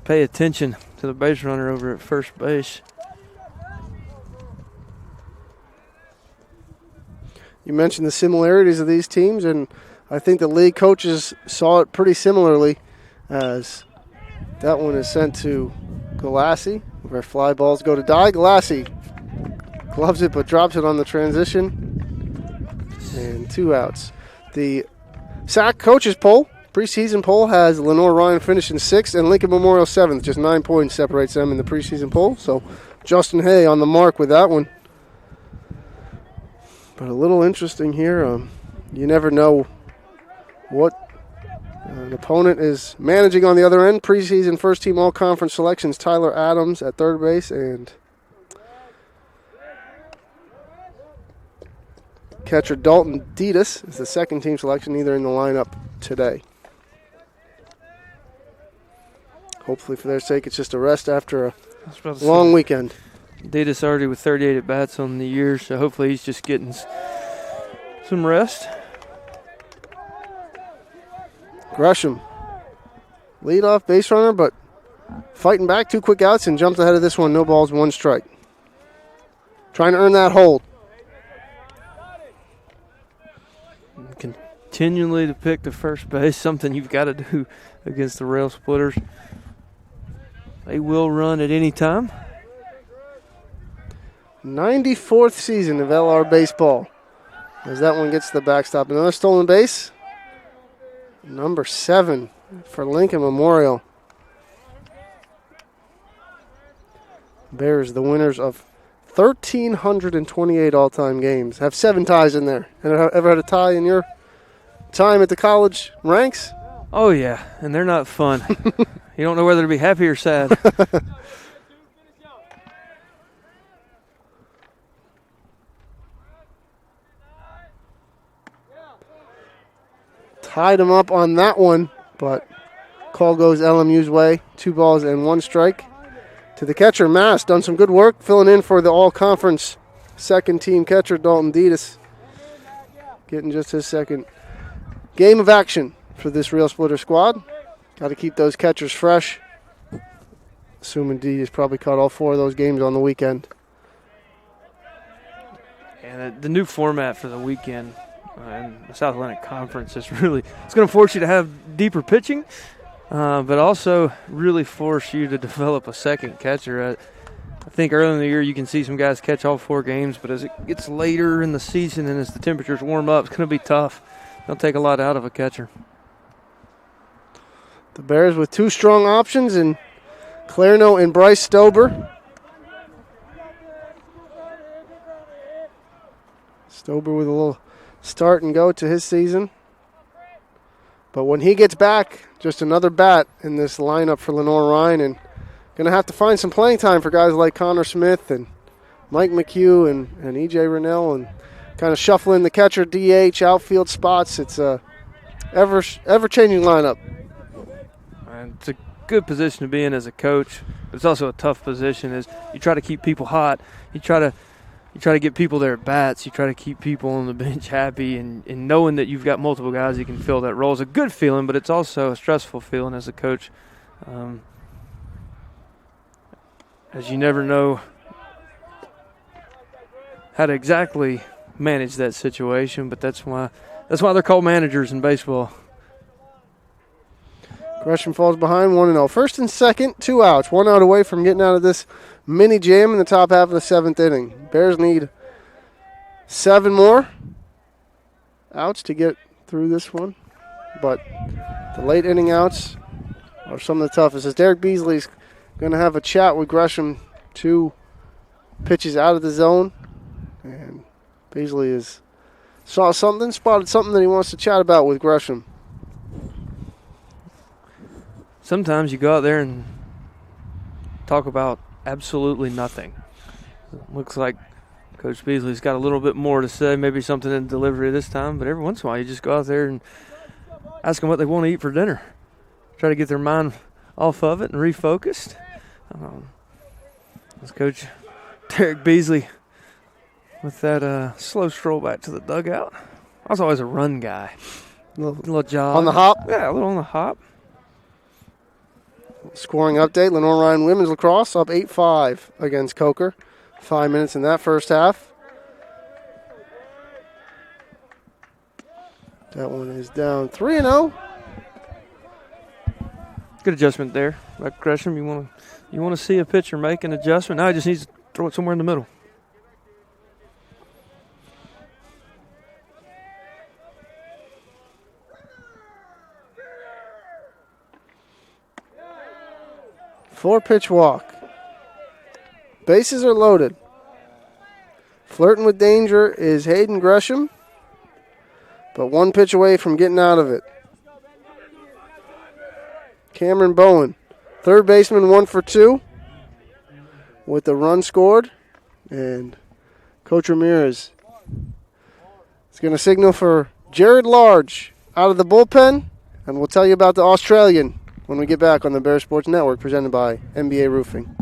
pay attention to the base runner over at first base. You mentioned the similarities of these teams, and I think the league coaches saw it pretty similarly, as that one is sent to Galassi, where fly balls go to die. Galassi gloves it but drops it on the transition, and 2 outs. The SAC coaches poll, preseason poll, has Lenoir-Rhyne finishing 6th and Lincoln Memorial 7th. Just 9 points separates them in the preseason poll, so Justin Hay on the mark with that one. But a little interesting here, you never know what an opponent is managing on the other end. Preseason first-team all-conference selections, Tyler Adams at third base, and catcher Dalton Detus is the second-team selection, either in the lineup today. Hopefully for their sake it's just a rest after a long weekend. Detus already with 38 at-bats on the year, so hopefully he's just getting some rest. Gresham, leadoff base runner, but fighting back, 2 quick outs, and jumps ahead of this one. No balls, 1 strike. Trying to earn that hold. Continually to pick to first base, something you've got to do against the Rail Splitters. They will run at any time. 94th season of LR baseball, as that one gets to the backstop. Another stolen base. Number 7 for Lincoln Memorial. Bears, the winners of 1,328 all-time games. Have 7 ties in there. Ever had a tie in your time at the college ranks? Oh, yeah, and they're not fun. You don't know whether to be happy or sad. Tied him up on that one, but call goes LMU's way. 2 balls and 1 strike. To the catcher, Mass, done some good work filling in for the all-conference second-team catcher, Dalton Detus. Getting just his second game of action for this Rail Splitter squad. Got to keep those catchers fresh. Assuming Detus probably caught all 4 of those games on the weekend. And the new format for the weekend and the South Atlantic Conference is really, it's going to force you to have deeper pitching, but also really force you to develop a second catcher. I think early in the year you can see some guys catch all 4 games, but as it gets later in the season and as the temperatures warm up, it's going to be tough. It'll take a lot out of a catcher. The Bears with 2 strong options in Clarno and Bryce Stober. Stober with a little start and go to his season. But when he gets back, just another bat in this lineup for Lenoir-Rhyne, and going to have to find some playing time for guys like Connor Smith and Mike McHugh and E.J. Rennell, and kind of shuffling the catcher, DH, outfield spots. It's a ever-changing lineup. And it's a good position to be in as a coach, but it's also a tough position as you try to keep people hot. You try to get people their at bats. You try to keep people on the bench happy, and knowing that you've got multiple guys that can fill that role is a good feeling, but it's also a stressful feeling as a coach, as you never know how to exactly manage that situation. But that's why they're called managers in baseball. Gresham falls behind 1-0. First and second, 2 outs. 1 out away from getting out of this mini jam in the top half of the 7th inning. Bears need 7 more outs to get through this one. But the late inning outs are some of the toughest. As Derek Beasley's going to have a chat with Gresham, 2 pitches out of the zone. And Beasley spotted something that he wants to chat about with Gresham. Sometimes you go out there and talk about absolutely nothing. Looks like Coach Beasley's got a little bit more to say, maybe something in delivery this time, but every once in a while you just go out there and ask them what they want to eat for dinner. Try to get their mind off of it and refocused. As Coach Derek Beasley with that slow stroll back to the dugout. I was always a run guy. A little jog. On the hop? Yeah, a little on the hop. Scoring update, Lenoir-Rhyne women's lacrosse up 8-5 against Coker. 5 minutes in that first half. That one is down 3-0. Good adjustment there. Like Gresham, you want to see a pitcher make an adjustment. Now he just needs to throw it somewhere in the middle. Four-pitch walk. Bases are loaded. Flirting with danger is Hayden Gresham, but 1 pitch away from getting out of it. Cameron Bowen, third baseman, 1 for 2 with the run scored. And Coach Ramirez is going to signal for Jared Large out of the bullpen, and we'll tell you about the Australian when we get back on the Bear Sports Network, presented by NBA Roofing.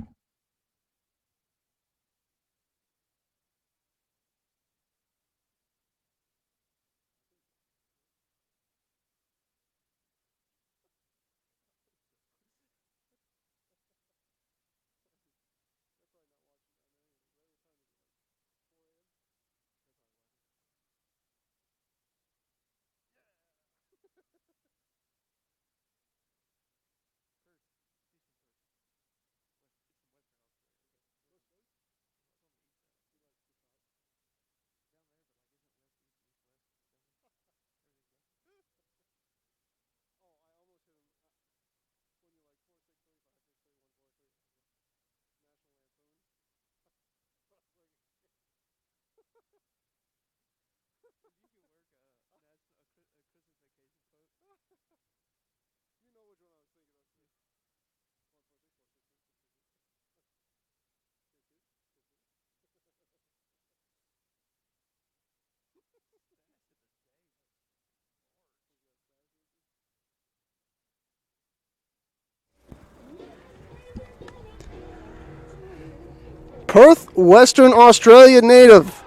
Perth, Western Australia native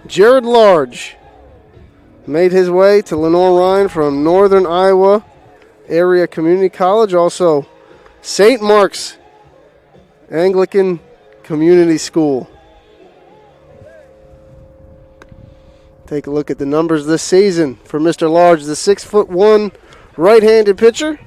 Jared Large made his way to Lenoir-Rhyne from Northern Iowa Area Community College, also St. Mark's Anglican Community School. Take a look at the numbers this season for Mr. Large, the 6'1" right-handed pitcher.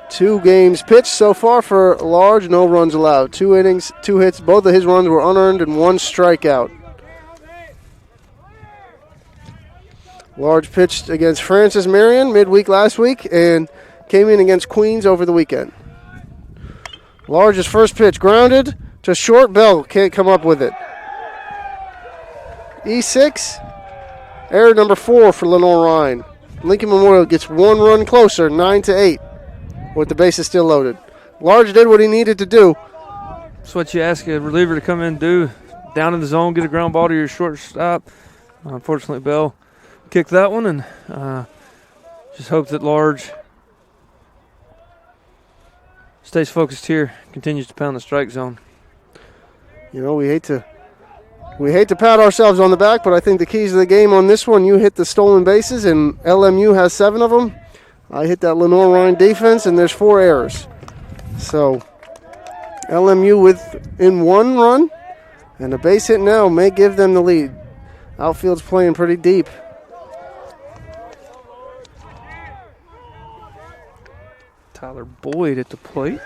Two games pitched so far for Large, no runs allowed. 2 innings, 2 hits. Both of his runs were unearned and 1 strikeout. Large pitched against Francis Marion midweek last week and came in against Queens over the weekend. Large's first pitch grounded to short. Bell can't come up with it. E6, error number 4 for Lenoir-Rhyne. Lincoln Memorial gets 1 run closer, 9-8. With the bases still loaded. Large did what he needed to do. That's what you ask a reliever to come in and do. Down in the zone, get a ground ball to your shortstop. Unfortunately, Bell kicked that one, and just hope that Large stays focused here, continues to pound the strike zone. You know, we hate to pat ourselves on the back, but I think the keys to the game on this one, you hit the stolen bases, and LMU has 7 of them. I hit that Lenoir-Rhyne defense, and there's 4 errors. So LMU within 1 run, and a base hit now may give them the lead. Outfield's playing pretty deep. Tyler Boyd at the plate.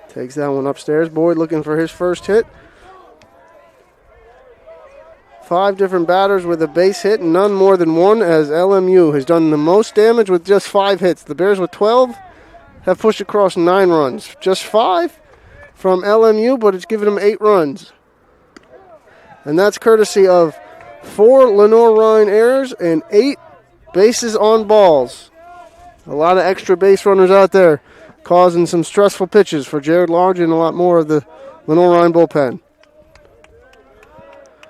Takes that one upstairs. Boyd looking for his first hit. 5 different batters with a base hit, none more than one, as LMU has done the most damage with just 5 hits. The Bears with 12 have pushed across 9 runs. Just 5 from LMU, but it's given them 8 runs. And that's courtesy of 4 Lenoir-Rhyne errors and 8 bases on balls. A lot of extra base runners out there causing some stressful pitches for Jared Lodge and a lot more of the Lenoir-Rhyne bullpen.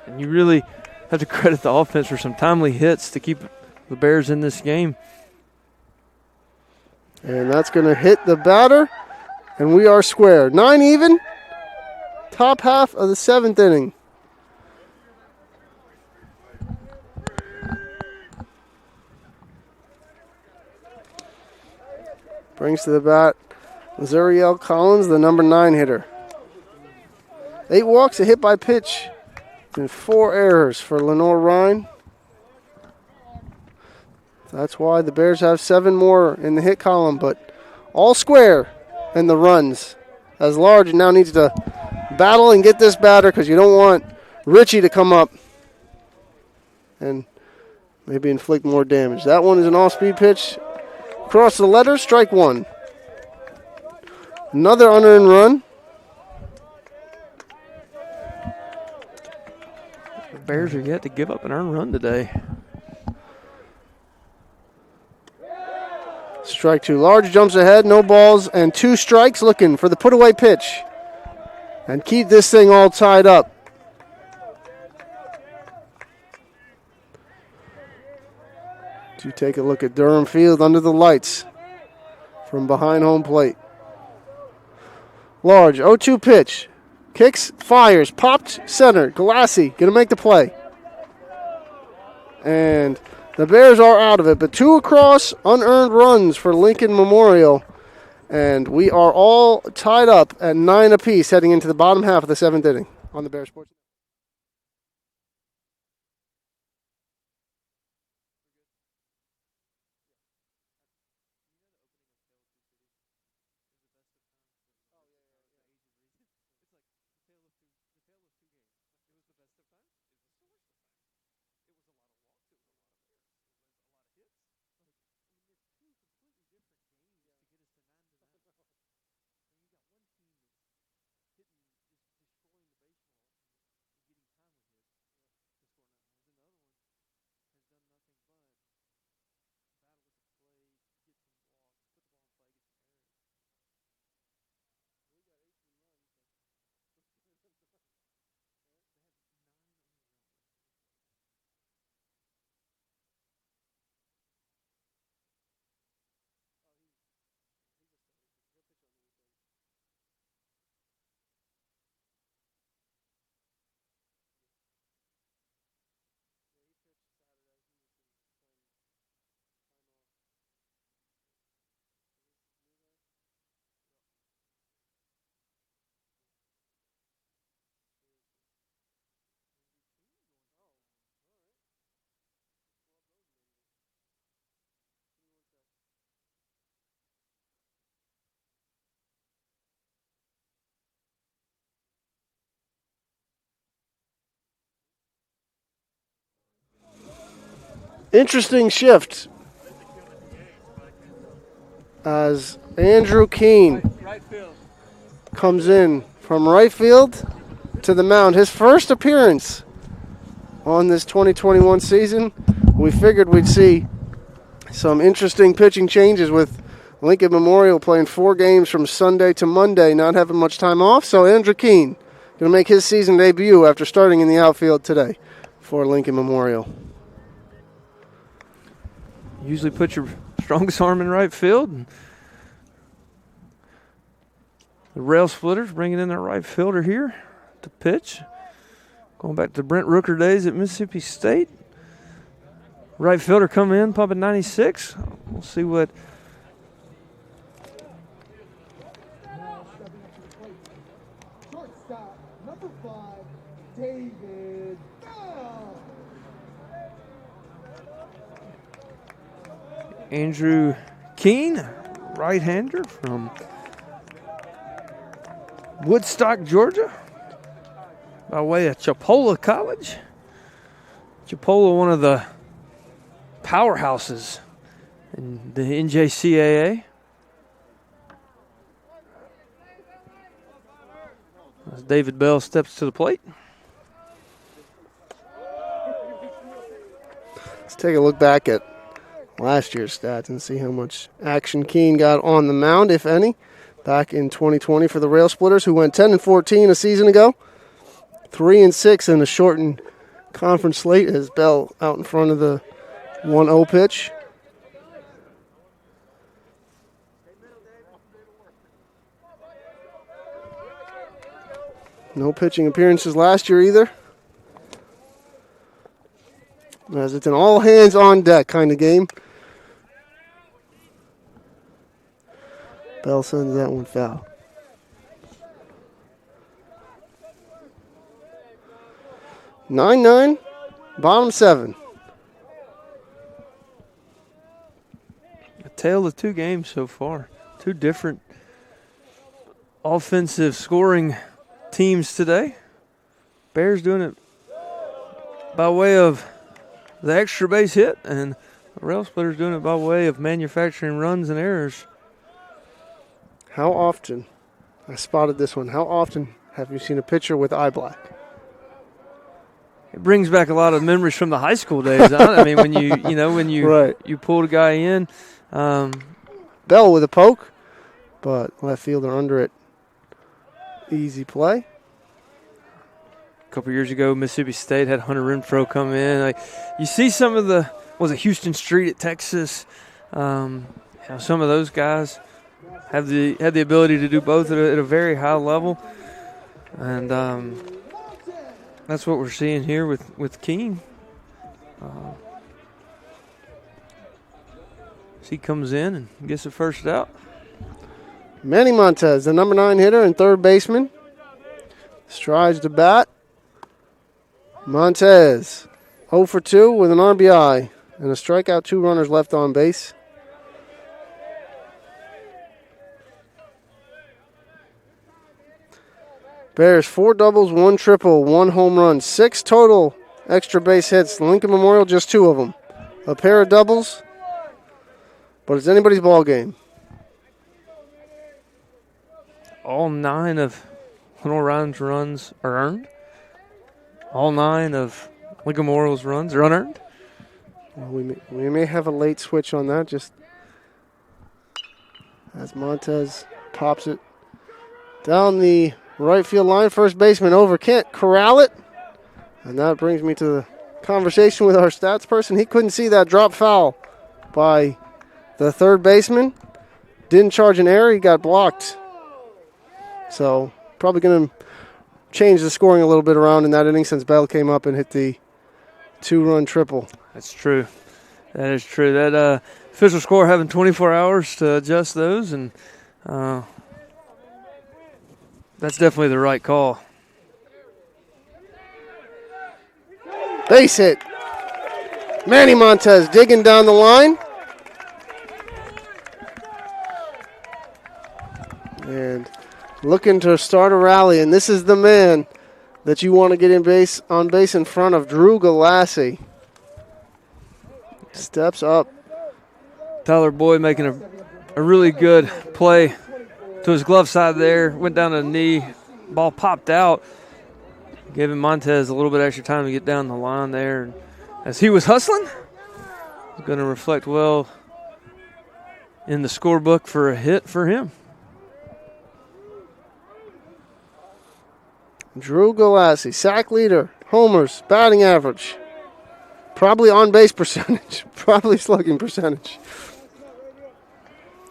And you really have to credit the offense for some timely hits to keep the Bears in this game. And that's going to hit the batter, and we are square. 9 even, top half of the 7th inning. Brings to the bat Zuriel Collins, the number 9 hitter. 8 walks, a hit by pitch, and 4 errors for Lenoir-Rhyne. That's why the Bears have 7 more in the hit column, but all square in the runs. As Large now needs to battle and get this batter because you don't want Richie to come up and maybe inflict more damage. That one is an off-speed pitch. Across the letter, strike 1. Another unearned run. The Bears are yet to give up an earned run today. Strike 2. Large jumps ahead, no balls, and 2 strikes, looking for the put-away pitch. And keep this thing all tied up. To take a look at Durham Field under the lights from behind home plate. Large, 0-2 pitch. Kicks, fires, popped, center. Galassi going to make the play. And the Bears are out of it, but 2 across, unearned runs for Lincoln Memorial. And we are all tied up at 9 apiece heading into the bottom half of the 7th inning on the Bears Sports. Interesting shift as Andrew Keene comes in from right field to the mound. His first appearance on this 2021 season. We figured we'd see some interesting pitching changes with Lincoln Memorial playing 4 games from Sunday to Monday, not having much time off. So Andrew Keene going to make his season debut after starting in the outfield today for Lincoln Memorial. Usually put your strongest arm in right field. The rail splitters bringing in their right fielder here to pitch. Going back to the Brent Rooker days at Mississippi State. Right fielder come in, pumping 96. We'll see what. Shortstop, number 5, David Bell. Andrew Keene, right-hander from Woodstock, Georgia, by way of Chipola College. Chipola, one of the powerhouses in the NJCAA. As David Bell steps to the plate. Let's take a look back at last year's stats and see how much action Keene got on the mound, if any, back in 2020 for the Rail Splitters, who went 10-14 a season ago. 3-6 in a shortened conference slate as Bell out in front of the 1-0 pitch. No pitching appearances last year either, as it's an all hands on deck kind of game. Bell sends that one foul. (9-9), bottom 7. A tale of two games so far. Two different offensive scoring teams today. Bears doing it by way of the extra base hit, and the Rail Splitters doing it by way of manufacturing runs and errors. How often, I spotted this one, how often have you seen a pitcher with eye black? It brings back a lot of memories from the high school days. I mean, when you Right. you pulled a guy in. Bell with a poke, but left fielder under it. Easy play. A couple years ago, Mississippi State had Hunter Renfro come in. You see some of the, was it Houston Street at Texas? Some of those guys had the ability to do both at a very high level, and that's what we're seeing here with Keene. He comes in and gets the first out. Manny Montez, the number 9 hitter and third baseman, strides to bat. Montez, 0 for 2 with an RBI and a strikeout, 2 runners left on base. Bears 4 doubles, 1 triple, 1 home run, 6 total extra base hits. Lincoln Memorial, just 2 of them. A pair of doubles, but it's anybody's ball game. All 9 of Lenoir-Rhyne's runs are earned. All 9 of Lincoln Memorial's runs are unearned. Well, we may have a late switch on that, just as Montez pops it down the right field line. First baseman over, can't corral it. And that brings me to the conversation with our stats person. He couldn't see that drop foul by the third baseman. Didn't charge an error, he got blocked. So probably going to change the scoring a little bit around in that inning since Bell came up and hit the 2-run triple. That's true. That is true. That official score having 24 hours to adjust those, and that's definitely the right call. Base hit. Manny Montez digging down the line. And looking to start a rally, and this is the man that you want to get on base in front of, Drew Galassi. Steps up. Tyler Boyd making a really good play to his glove side there. Went down to the knee. Ball popped out. Giving Montez a little bit extra time to get down the line there. And as he was hustling, it's going to reflect well in the scorebook for a hit for him. Drew Galassi, sack leader, homers, batting average. Probably on-base percentage. Probably slugging percentage.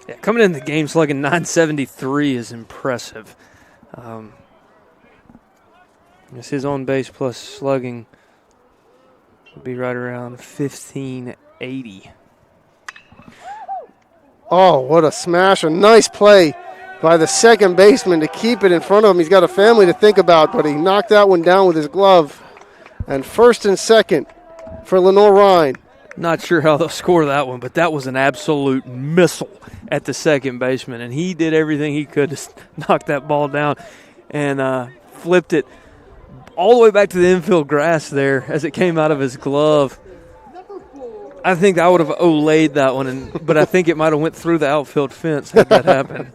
Yeah, coming in the game slugging .973 is impressive. It's his on-base plus slugging would be right around 1580. Oh, what a smash. A nice play by the second baseman to keep it in front of him. He's got a family to think about, but he knocked that one down with his glove. And first and second for Lenoir-Rhyne. Not sure how they'll score that one, but that was an absolute missile at the second baseman, and he did everything he could to knock that ball down and flipped it all the way back to the infield grass there as it came out of his glove. I think I would have olayed that one, but I think it might have went through the outfield fence had that happened.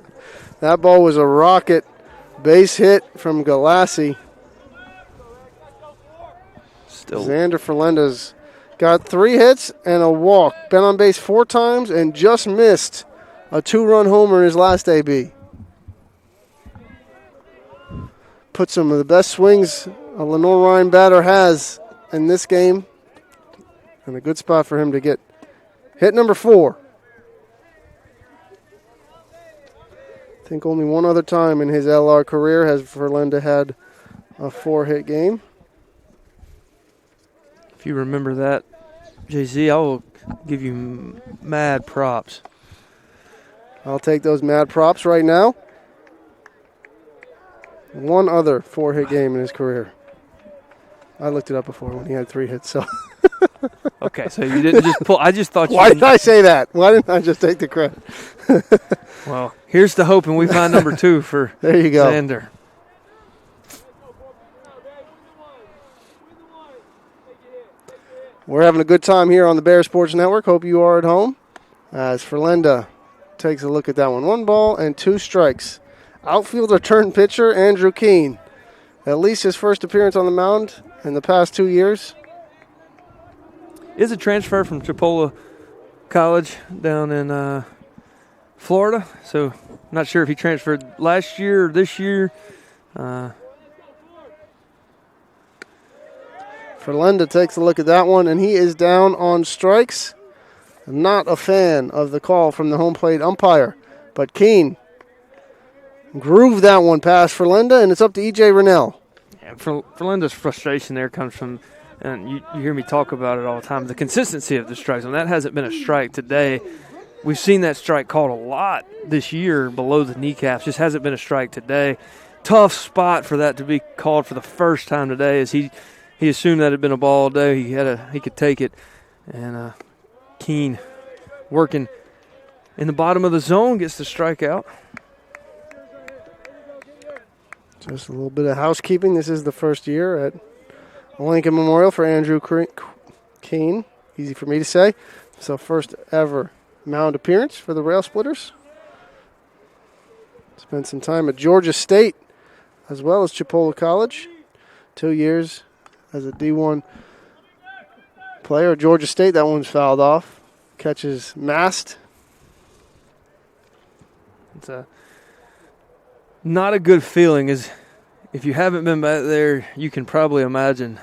That ball was a rocket base hit from Galassi. Still, Xander Ferlenda's got 3 hits and a walk. Been on base 4 times and just missed a 2-run homer in his last AB. Put some of the best swings a Lenoir-Rhyne batter has in this game. And a good spot for him to get hit number 4. I think only one other time in his LR career has Ferlenda had a 4-hit game. if you remember that, Jay-Z, I will give you mad props. I'll take those mad props right now. One other 4-hit game in his career. I looked it up before when he had 3 hits. So. Okay, so you didn't just pull. I just thought you. Why did I say that? Why didn't I just take the credit? Well, here's the hope, and we find number 2 for there you go. Xander. We're having a good time here on the Bear Sports Network. Hope you are at home. As Ferlenda takes a look at that one. 1 ball and 2 strikes. Outfielder turned pitcher Andrew Keene. At least his first appearance on the mound in the past 2 years. Is a transfer from Chipola College down in Florida. So not sure if he transferred last year or this year. Ferlenda takes a look at that one, and he is down on strikes. Not a fan of the call from the home plate umpire. But Keene grooved that one past Ferlenda, and it's up to E.J. Rennell. Yeah, Ferlenda's frustration there comes from, and you hear me talk about it all the time, the consistency of the strikes. And that hasn't been a strike today. We've seen that strike called a lot this year below the kneecaps. Just hasn't been a strike today. Tough spot for that to be called for the first time today, as he assumed that had been a ball all day. He could take it. And Keene working in the bottom of the zone gets the strikeout. Just a little bit of housekeeping. This is the first year at Lincoln Memorial for Andrew Keene. Easy for me to say. So first ever mound appearance for the Rail Splitters. Spent some time at Georgia State as well as Chipola College. 2 years as a D1 player at Georgia State. That one's fouled off. Catches mast. It's not a good feeling. Is if you haven't been back there, you can probably imagine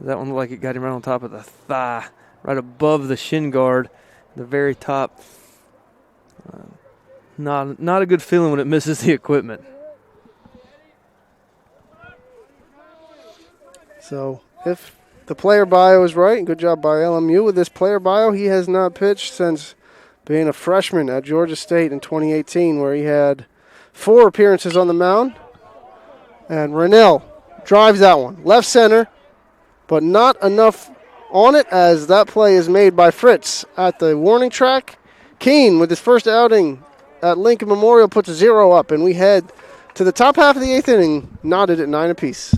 that one looked like it got him right on top of the thigh, right above the shin guard, the very top. Not a good feeling when it misses the equipment. So if the player bio is right, good job by LMU with this player bio, he has not pitched since being a freshman at Georgia State in 2018, where he had 4 appearances on the mound. And Rennell drives that one. Left center, but not enough on it as that play is made by Fritz at the warning track. Keene, with his first outing at Lincoln Memorial, puts a 0 up, and we head to the top half of the 8th inning, knotted at 9 apiece.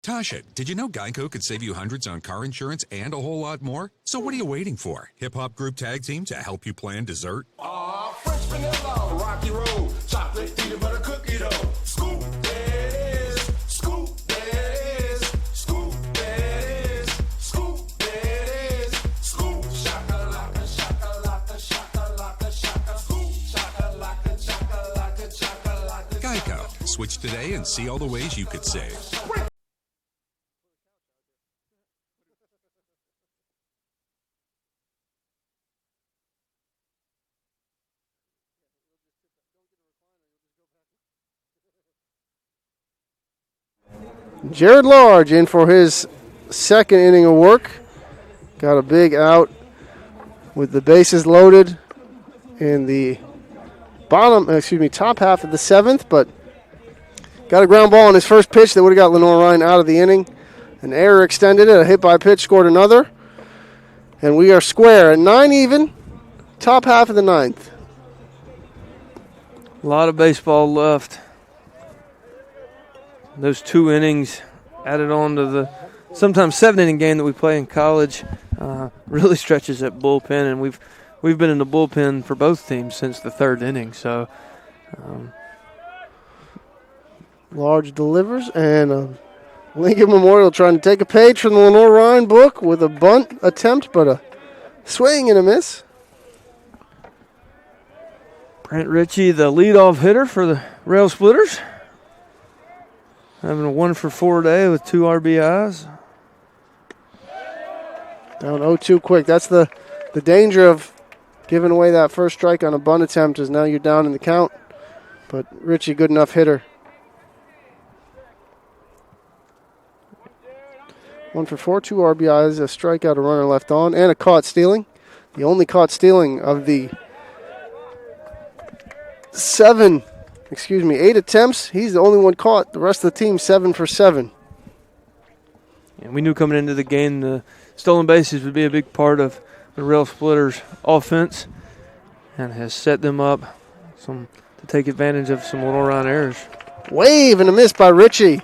Tasha, did you know Geico could save you hundreds on car insurance and a whole lot more? So what are you waiting for? Hip Hop Group Tag Team to help you plan dessert? French vanilla, rocky road, chocolate peanut butter cookie dough. Scoop this, scoop this, scoop this, scoop this, scoop shakalaka, shakalaka, shakalaka, shaka, scoop shakalaka, shakalaka, shakalaka. Geico. Switch today and see all the ways you could save. Jared Large in for his second inning of work. Got a big out with the bases loaded in the top half of the seventh, but got a ground ball on his first pitch that would have got Lenoir-Rhyne out of the inning. An error extended it, a hit by pitch scored another. And we are square at 9 even, top half of the ninth. A lot of baseball left. Those 2 innings added on to the sometimes 7-inning game that we play in college really stretches that bullpen, and we've been in the bullpen for both teams since the 3rd inning. So Large delivers, and Lincoln Memorial trying to take a page from the Lenoir-Rhyne book with a bunt attempt, but a swing and a miss. Brent Ritchie, the leadoff hitter for the Rail Splitters, having a 1-for-4 day with 2 RBIs. Down 0-2 quick. That's the danger of giving away that first strike on a bunt attempt, is now you're down in the count. But Ritchie, good enough hitter. 1-for-4, 2 RBIs, a strikeout, a runner left on, and a caught stealing. The only caught stealing of the 8 attempts. He's the only one caught. The rest of the team 7 for 7. And we knew coming into the game the stolen bases would be a big part of the Rail Splitters offense, and has set them up to take advantage of some Lenoir-Rhyne errors. Wave and a miss by Ritchie.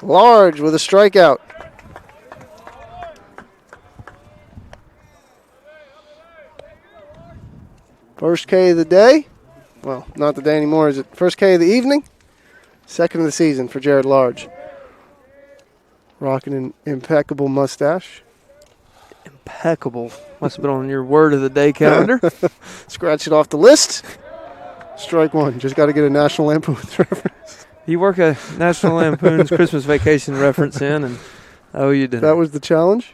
Large with a strikeout. First K of the day. Well, not the day anymore. Is it first K of the evening? Second of the season for Jared Large. Rocking an impeccable mustache. Impeccable. Must have been on your word of the day calendar. Scratch it off the list. Strike one. Just got to get a National Lampoon's reference. You work a National Lampoon's Christmas Vacation reference in, and you didn't. That was the challenge.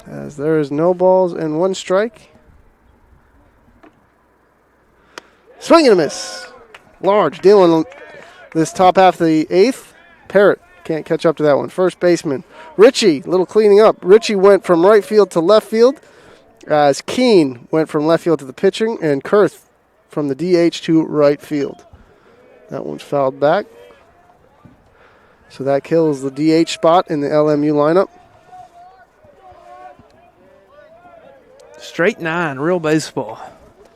As there is no balls and 1 strike. Swing and a miss. Large dealing this top half of the 8th. Parrott can't catch up to that one. First baseman Ritchie, little cleaning up. Ritchie went from right field to left field, as Keene went from left field to the pitching, and Kurth from the DH to right field. That one's fouled back. So that kills the DH spot in the LMU lineup. Straight 9, real baseball.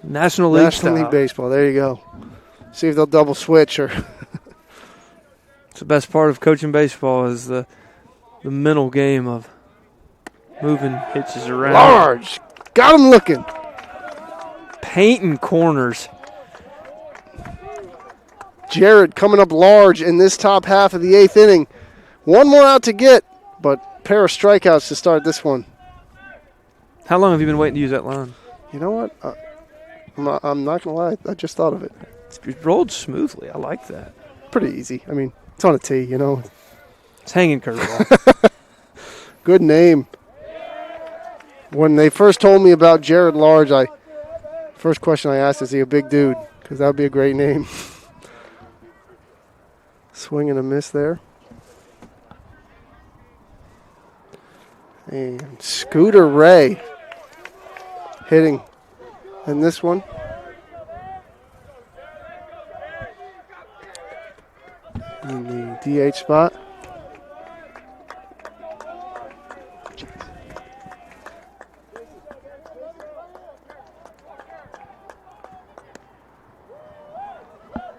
National League Baseball. There you go. See if they'll double switch or. It's the best part of coaching baseball is the mental game of moving pitches around. Large. Got him looking. Painting corners. Jared coming up large in this top half of the 8th inning. 1 more out to get, but pair of strikeouts to start this one. How long have you been waiting to use that line? You know what? I'm not going to lie. I just thought of it. It rolled smoothly. I like that. Pretty easy. I mean, it's on a tee, you know. It's hanging curveball. Good name. When they first told me about Jared Large, first question I asked, is he a big dude? Because that would be a great name. Swing and a miss there. And Scooter Ray hitting in this one. In the DH spot.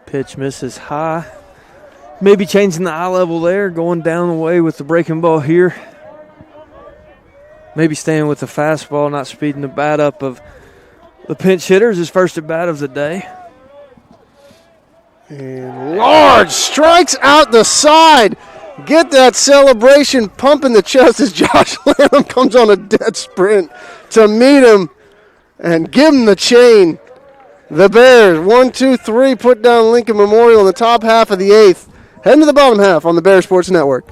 Pitch misses high. Maybe changing the eye level there, going down the way with the breaking ball here. Maybe staying with the fastball, not speeding the bat up of the pinch hitters. His first at bat of the day. And Large strikes out the side. Get that celebration pumping the chest as Josh Lamb comes on a dead sprint to meet him and give him the chain. The Bears, 1, 2, 3, put down Lincoln Memorial in the top half of the 8th. Heading to the bottom half on the Bears Sports Network.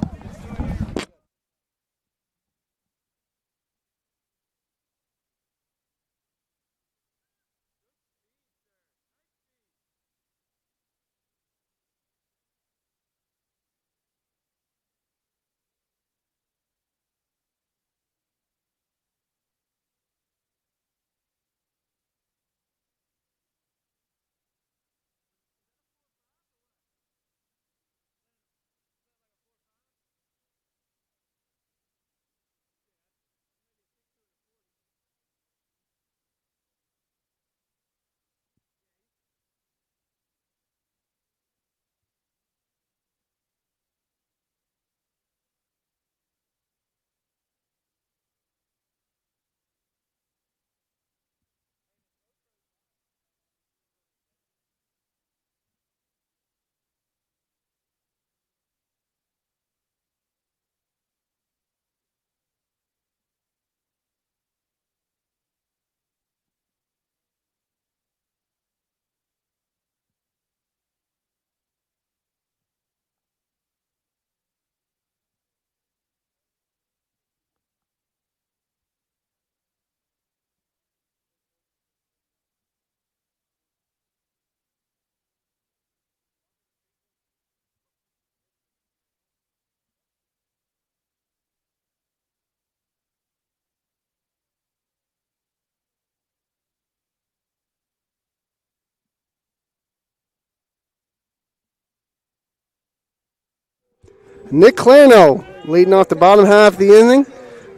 Nick Clarno leading off the bottom half of the inning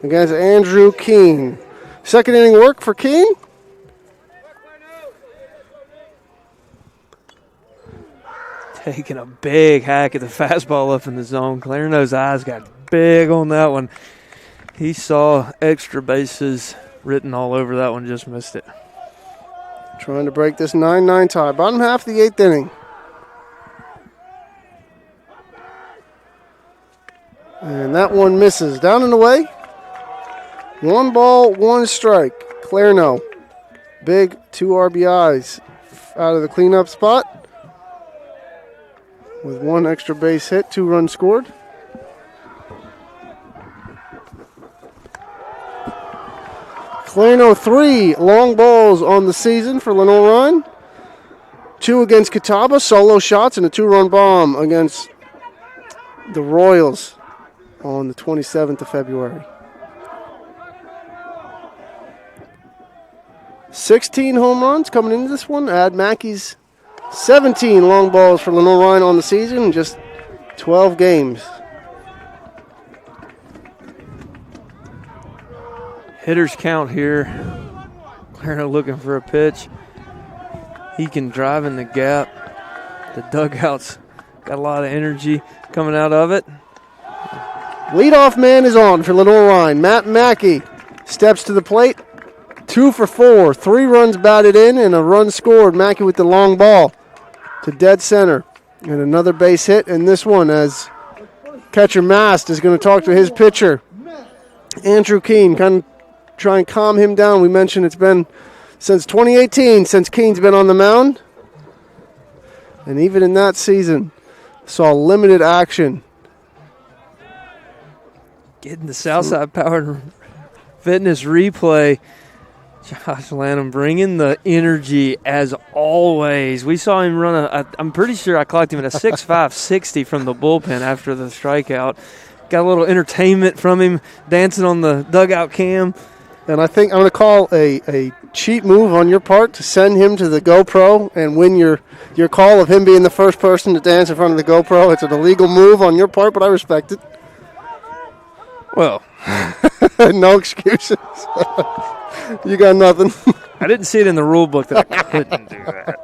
against Andrew Keene. Second inning work for Keene. Taking a big hack at the fastball up in the zone. Clarno's eyes got big on that one. He saw extra bases written all over that one, just missed it. Trying to break this 9-9 tie. Bottom half of the 8th inning. And that one misses. Down and away. 1 ball, 1 strike. Clarno. Big 2 RBIs out of the cleanup spot. With 1 extra base hit, 2 runs scored. Clarno 3 long balls on the season for Lenoir-Rhyne. 2 against Catawba, solo shots, and a 2-run bomb against the Royals on the 27th of February. 16 home runs coming into this one. Add Mackey's 17 long balls for Lenoir-Rhyne on the season in just 12 games. Hitters count here. Clarno looking for a pitch. He can drive in the gap. The dugout's got a lot of energy coming out of it. Leadoff man is on for Lenoir-Rhyne. Matt Mackey steps to the plate. 2 for 4. 3 runs batted in and a run scored. Mackey with the long ball to dead center. And another base hit. And this one, as catcher Mast is going to talk to his pitcher, Andrew Keene, kind of try and calm him down. We mentioned it's been since 2018 since Keene's been on the mound. And even in that season, saw limited action. Getting the Southside Power Fitness replay. Josh Lanham bringing the energy as always. We saw him run I'm pretty sure I clocked him at a 6.5 60 from the bullpen after the strikeout. Got a little entertainment from him dancing on the dugout cam. And I think I'm going to call a cheat move on your part to send him to the GoPro and win your call of him being the first person to dance in front of the GoPro. It's an illegal move on your part, but I respect it. Well, no excuses. You got nothing. I didn't see it in the rule book that I couldn't do that.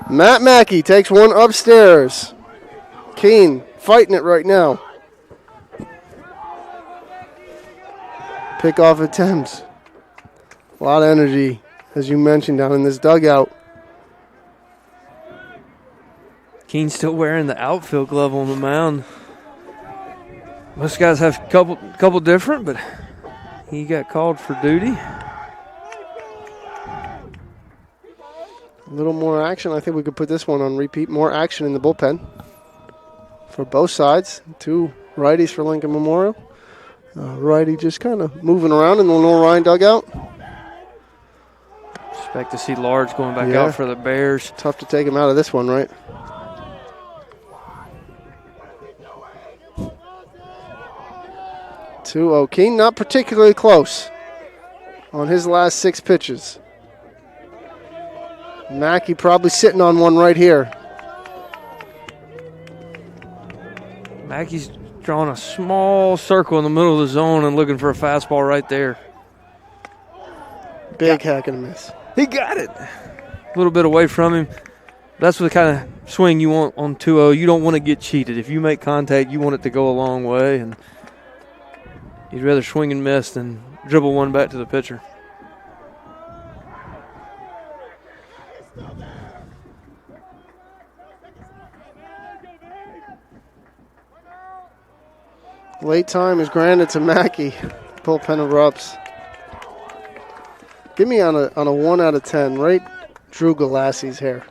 Matt Mackey takes one upstairs. Keene fighting it right now. Pickoff attempts. A lot of energy, as you mentioned, down in this dugout. Keene still wearing the outfield glove on the mound. Most guys have a couple different, but he got called for duty. A little more action. I think we could put this one on repeat. More action in the bullpen for both sides. 2 righties for Lincoln Memorial. Righty just kind of moving around in the Lenoir-Rhyne dugout. Expect to see Large going back out for the Bears. Tough to take him out of this one, right? Keene not particularly close on his last 6 pitches. Mackey probably sitting on one right here. Mackey's drawing a small circle in the middle of the zone and looking for a fastball right there. Big hack and a miss. He got it. A little bit away from him. That's the kind of swing you want on 2-0. You don't want to get cheated. If you make contact, you want it to go a long way, and you'd rather swing and miss than dribble one back to the pitcher. Late time is granted to Mackey. Bullpen erupts. Give me on a 1 out of 10. Rate Drew Galassi's hair.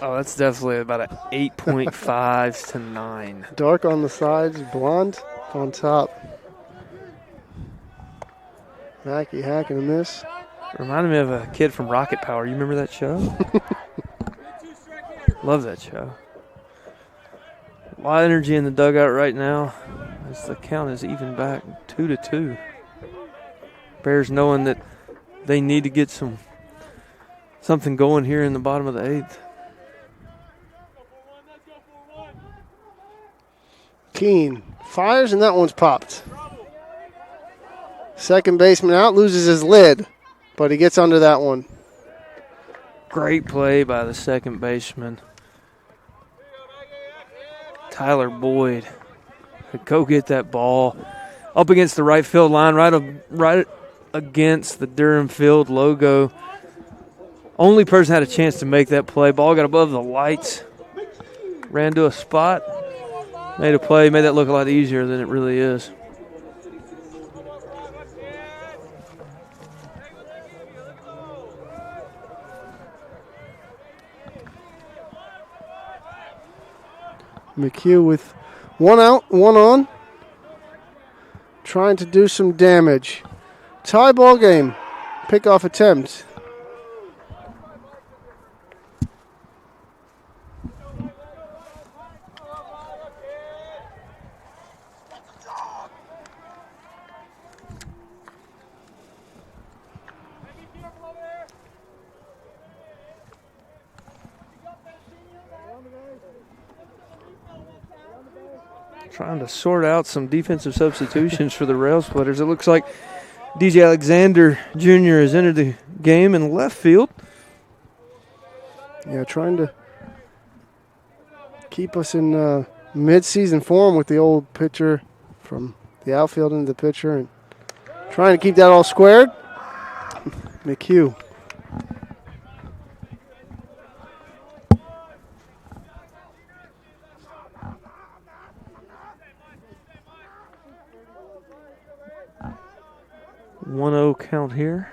Oh, that's definitely about an 8.5 to 9. Dark on the sides, blonde on top. Mackey hacking a miss. Reminded me of a kid from Rocket Power. You remember that show? Love that show. A lot of energy in the dugout right now as the count is even back 2-2. Bears knowing that they need to get something going here in the bottom of the 8th. Keene fires, and that one's popped. Second baseman out, loses his lid, but he gets under that one. Great play by the second baseman, Tyler Boyd. Go get that ball up against the right field line, right against the Durham Field logo. Only person had a chance to make that play. Ball got above the lights, ran to a spot, made a play, made that look a lot easier than it really is. McHugh with one out, one on, trying to do some damage. Tie ball game. Pickoff attempt. Trying to sort out some defensive substitutions for the Rail Splitters. It looks like DJ Alexander Jr. has entered the game in left field. Yeah, trying to keep us in mid-season form with the old pitcher from the outfield into the pitcher and trying to keep that all squared. McHugh. .1-0 count here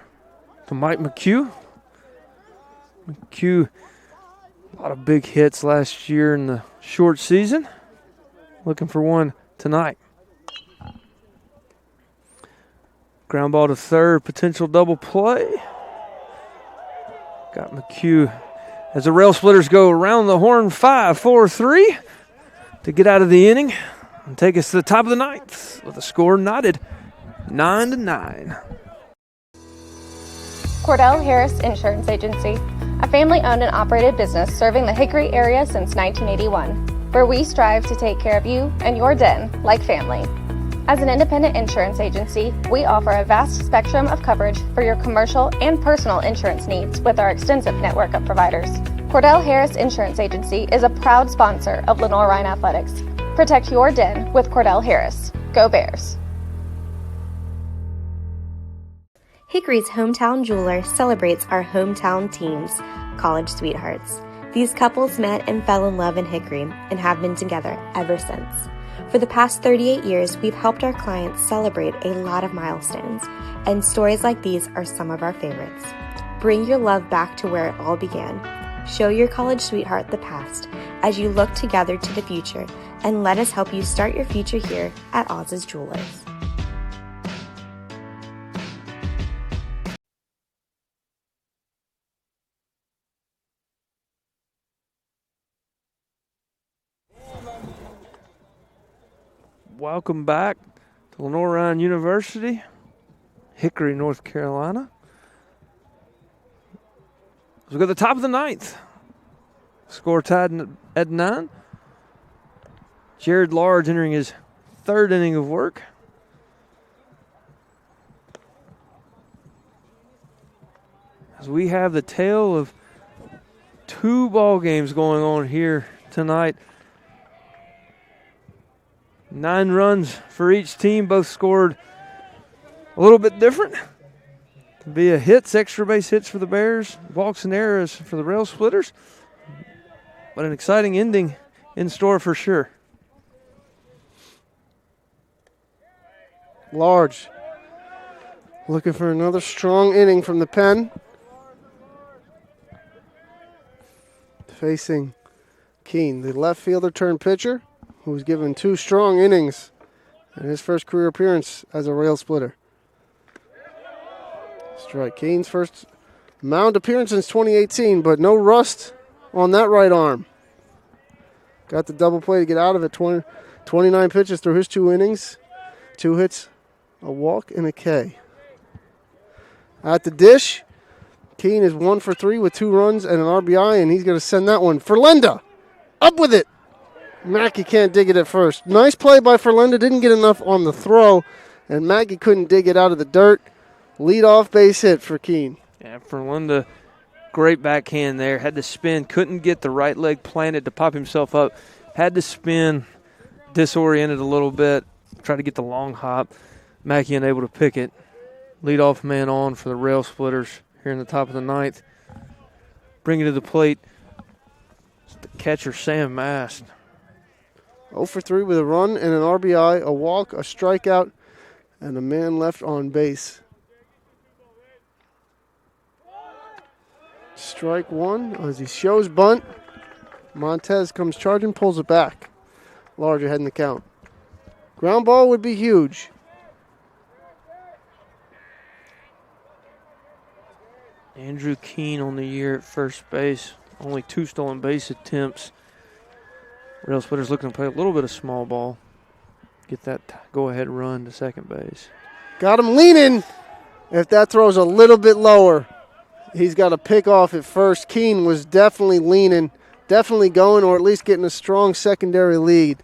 to Mike McHugh. McHugh, a lot of big hits last year in the short season. Looking for one tonight. Ground ball to third, potential double play. Got McHugh as the Rail Splitters go around the horn 5-4-3 to get out of the inning and take us to the top of the ninth with a score knotted 9-9. Cordell Harris Insurance Agency, a family-owned and operated business serving the Hickory area since 1981, where we strive to take care of you and your den like family. As an independent insurance agency, we offer a vast spectrum of coverage for your commercial and personal insurance needs with our extensive network of providers. Cordell Harris Insurance Agency is a proud sponsor of Lenoir-Rhyne Athletics. Protect your den with Cordell Harris. Go Bears! Hickory's hometown jeweler celebrates our hometown teams, college sweethearts. These couples met and fell in love in Hickory and have been together ever since. For the past 38 years, we've helped our clients celebrate a lot of milestones, and stories like these are some of our favorites. Bring your love back to where it all began. Show your college sweetheart the past as you look together to the future, and let us help you start your future here at Oz's Jewelers. Welcome back to Lenoir-Rhyne University, Hickory, North Carolina. As we go to the top of the ninth. Score tied at 9. Jared Large entering his third inning of work. As we have the tale of 2 ball games going on here tonight. 9 runs for each team, both scored a little bit different. Via hits, extra base hits for the Bears, walks and errors for the Rail Splitters. But an exciting ending in store for sure. Large looking for another strong inning from the pen. Facing Keene, the left fielder turned pitcher, who was given 2 strong innings in his first career appearance as a Rail Splitter. Strike. Keene's first mound appearance since 2018, but no rust on that right arm. Got the double play to get out of it. 29 pitches through his 2 innings. 2 hits, a walk, and a K. At the dish, Keene is 1 for 3 with 2 runs and an RBI, and he's going to send that one for Linda. Up with it. Mackey can't dig it at first. Nice play by Ferlinda. Didn't get enough on the throw, and Mackey couldn't dig it out of the dirt. Lead off base hit for Keene. Yeah, Ferlinda, great backhand there. Had to spin. Couldn't get the right leg planted to pop himself up. Had to spin. Disoriented a little bit. Tried to get the long hop. Mackey unable to pick it. Leadoff man on for the Rail Splitters here in the top of the ninth. Bring it to the plate. It's the catcher, Sam Mast. 0 for 3 with a run and an RBI, a walk, a strikeout, and a man left on base. Strike one as he shows bunt. Montez comes charging, pulls it back. Large ahead in the count. Ground ball would be huge. Andrew Keene on the year at first base. Only 2 stolen base attempts. Rail Splitters looking to play a little bit of small ball. Get that go-ahead run to second base. Got him leaning. If that throws a little bit lower, he's got to pick off at first. Keene was definitely leaning, definitely going, or at least getting a strong secondary lead.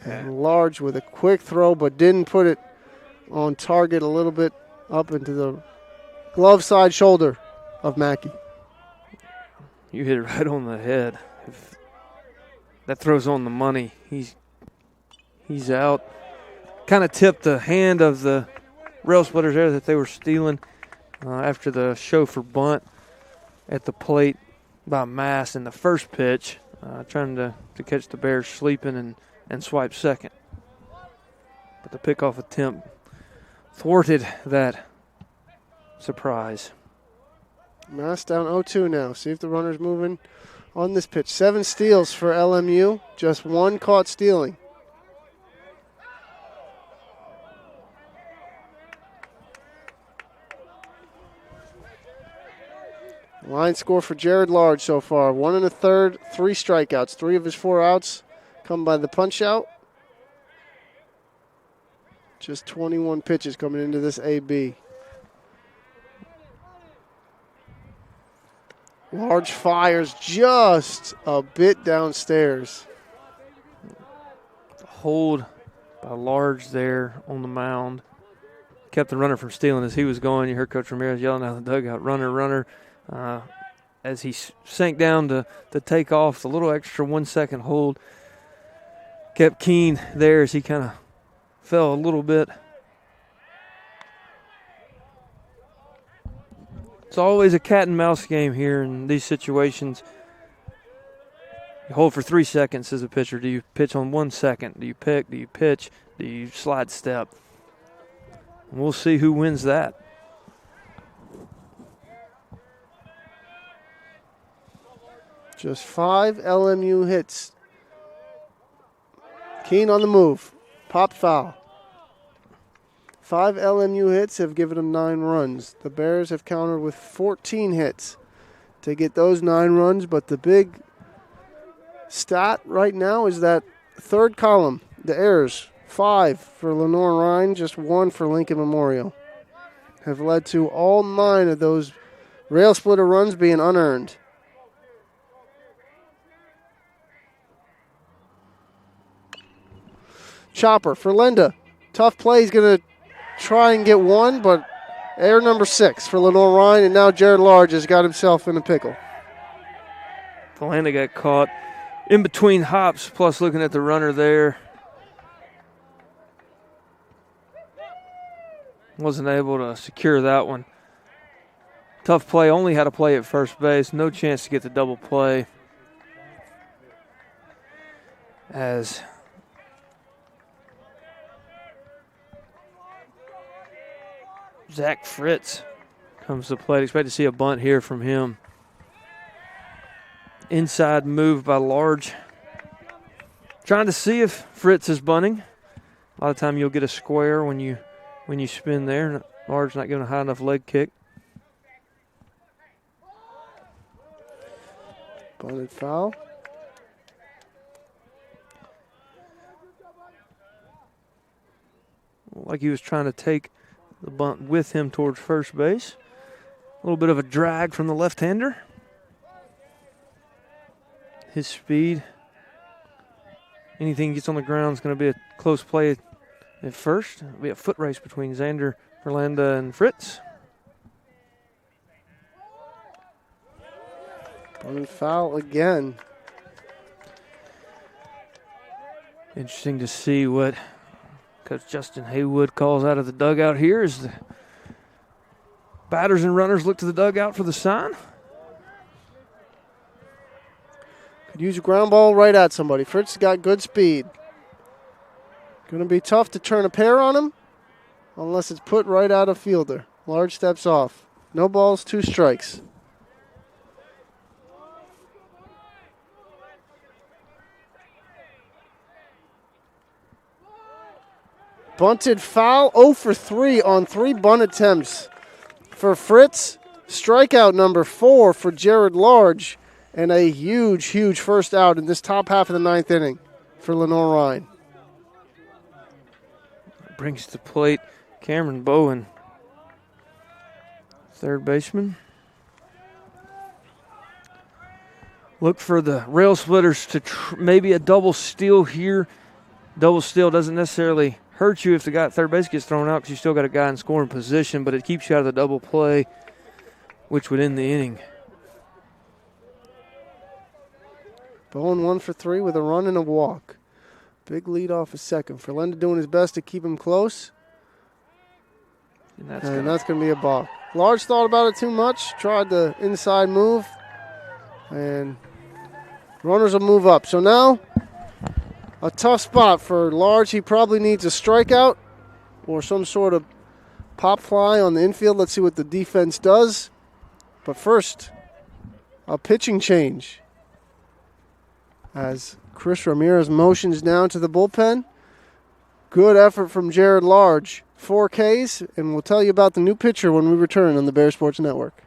And Large with a quick throw, but didn't put it on target, a little bit up into the glove side shoulder of Mackey. You hit it right on the head. If that throws on the money, he's out. Kind of tipped the hand of the Rail Splitters there that they were stealing after the show for bunt at the plate by Mass in the first pitch, trying to catch the Bears sleeping and swipe second. But the pickoff attempt thwarted that surprise. Mass down 0-2 now. See if the runner's moving on this pitch. 7 steals for LMU, just 1 caught stealing. Line score for Jared Large so far. 1 1/3, 3 strikeouts. 3 of his 4 outs come by the punch out. Just 21 pitches coming into this AB. Large fires just a bit downstairs. Hold by Large there on the mound. Kept the runner from stealing as he was going. You heard Coach Ramirez yelling out of the dugout, runner, runner. As he sank down to take off, the little extra 1 second hold kept Keene there as he kind of fell a little bit. It's always a cat and mouse game here in these situations. You hold for 3 seconds as a pitcher. Do you pitch on 1 second? Do you pick? Do you pitch? Do you slide step? And we'll see who wins that. Just 5 LMU hits. Keene on the move. Popped foul. 5 LMU hits have given him 9 runs. The Bears have countered with 14 hits to get those 9 runs, but the big stat right now is that third column, the errors. 5 for Lenoir-Rhyne, just 1 for Lincoln Memorial. Have led to all 9 of those Rail Splitter runs being unearned. Chopper for Linda. Tough play. He's going to try and get 1, but error number 6 for Lenoir-Rhyne, and now Jared Large has got himself in a pickle. Valanda got caught in between hops, plus looking at the runner there. Wasn't able to secure that one. Tough play, only had to play at first base. No chance to get the double play. As Zach Fritz comes to play. Expect to see a bunt here from him. Inside move by Large. Trying to see if Fritz is bunting. A lot of time you'll get a square when you spin there. Large not giving a high enough leg kick. Bunted foul. Like he was trying to take the bunt with him towards first base. A little bit of a drag from the left-hander. His speed anything gets on the ground is going to be a close play at first. It'll be a foot race between Xander, Verlanda, and Fritz. And foul again. Interesting to see what Coach Justin Haywood calls out of the dugout here as the batters and runners look to the dugout for the sign. Could use a ground ball right at somebody. Fritz has got good speed. Going to be tough to turn a pair on him unless it's put right out of fielder. Large steps off. No balls, 2 strikes. Bunted foul, 0 for 3 on 3 bunt attempts for Fritz. Strikeout number 4 for Jared Large, and a huge, huge first out in this top half of the 9th inning for Lenoir-Rhyne. Brings to the plate Cameron Bowen, third baseman. Look for the rail splitters to maybe a double steal here. Double steal doesn't necessarily hurt you if the guy at third base gets thrown out because you still got a guy in scoring position, but it keeps you out of the double play, which would end the inning. Bowen 1 for 3 with a run and a walk. Big lead off a second. Verlanda doing his best to keep him close. And that's going to be a balk. Large thought about it too much. Tried the inside move. And runners will move up. So now a tough spot for Large. He probably needs a strikeout or some sort of pop fly on the infield. Let's see what the defense does. But first, a pitching change as Chris Ramirez motions down to the bullpen. Good effort from Jared Large. 4 Ks, and we'll tell you about the new pitcher when we return on the Bear Sports Network.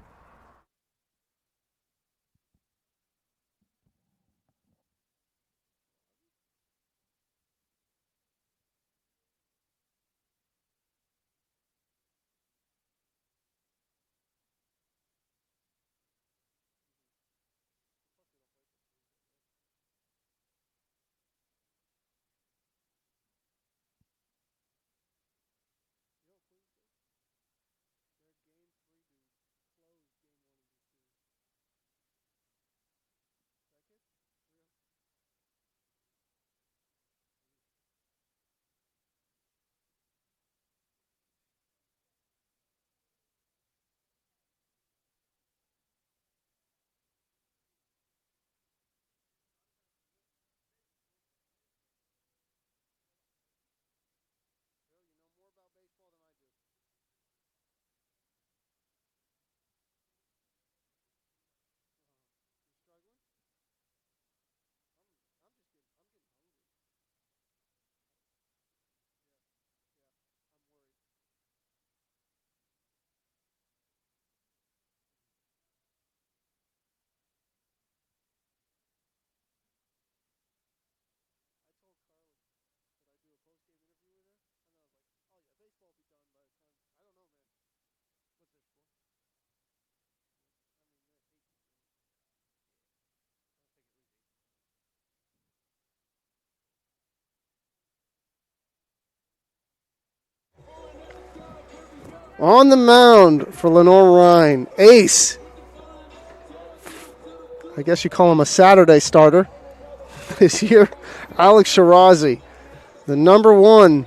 On the mound for Lenoir-Rhyne, ace. I guess you call him a Saturday starter this year, Alex Shirazi, the number 1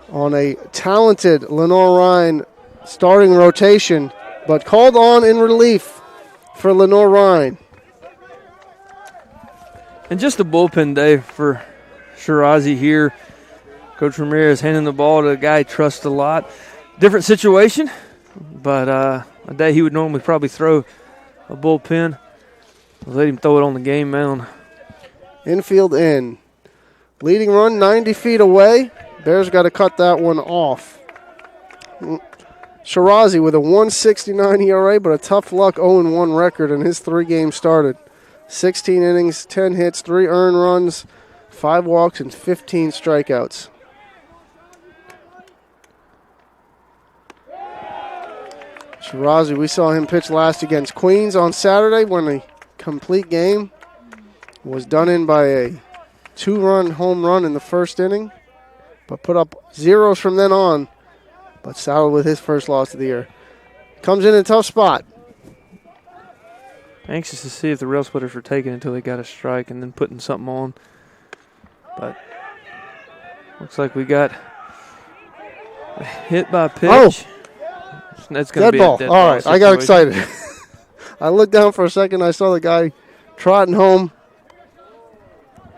on a talented Lenoir-Rhyne starting rotation, but called on in relief for Lenoir-Rhyne. And just a bullpen day for Shirazi here. Coach Ramirez handing the ball to a guy he trusts a lot. Different situation, but a day he would normally probably throw a bullpen. Let him throw it on the game mound. Infield in. Leading run 90 feet away. Bears got to cut that one off. Shirazi with a 1.69 ERA, but a tough luck 0-1 record in his 3 games started. 16 innings, 10 hits, 3 earned runs, 5 walks, and 15 strikeouts. Shirazi, we saw him pitch last against Queens on Saturday when a complete game was done in by a 2-run home run in the first inning, but put up zeros from then on, but saddled with his first loss of the year. Comes in a tough spot. Anxious to see if the rail splitters were taken until they got a strike and then putting something on. But looks like we got a hit by pitch. Oh! That's going to be ball. a dead All ball right, I got situation. excited. I looked down for a second. I saw the guy trotting home.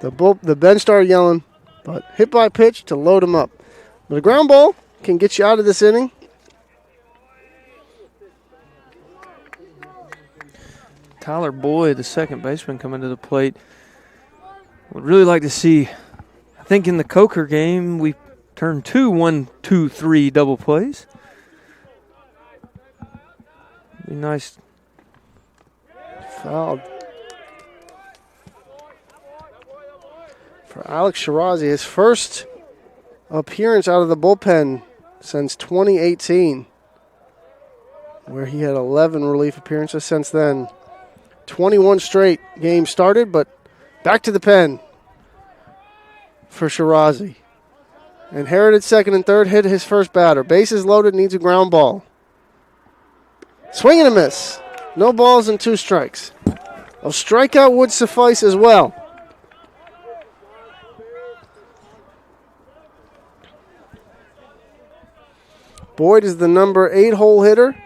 The bench started yelling, but hit by pitch to load him up. But a ground ball can get you out of this inning. Tyler Boyd, the second baseman, coming to the plate. Would really like to see, I think in the Coker game, we turned 2 1-2-3 double plays. Be nice. Fouled. For Alex Shirazi, his first appearance out of the bullpen since 2018, where he had 11 relief appearances since then. 21 straight games started, but back to the pen for Shirazi. Inherited second and third, hit his first batter. Bases loaded, needs a ground ball. Swing and a miss. No balls and 2 strikes. A strikeout would suffice as well. Boyd is the number 8 hole hitter.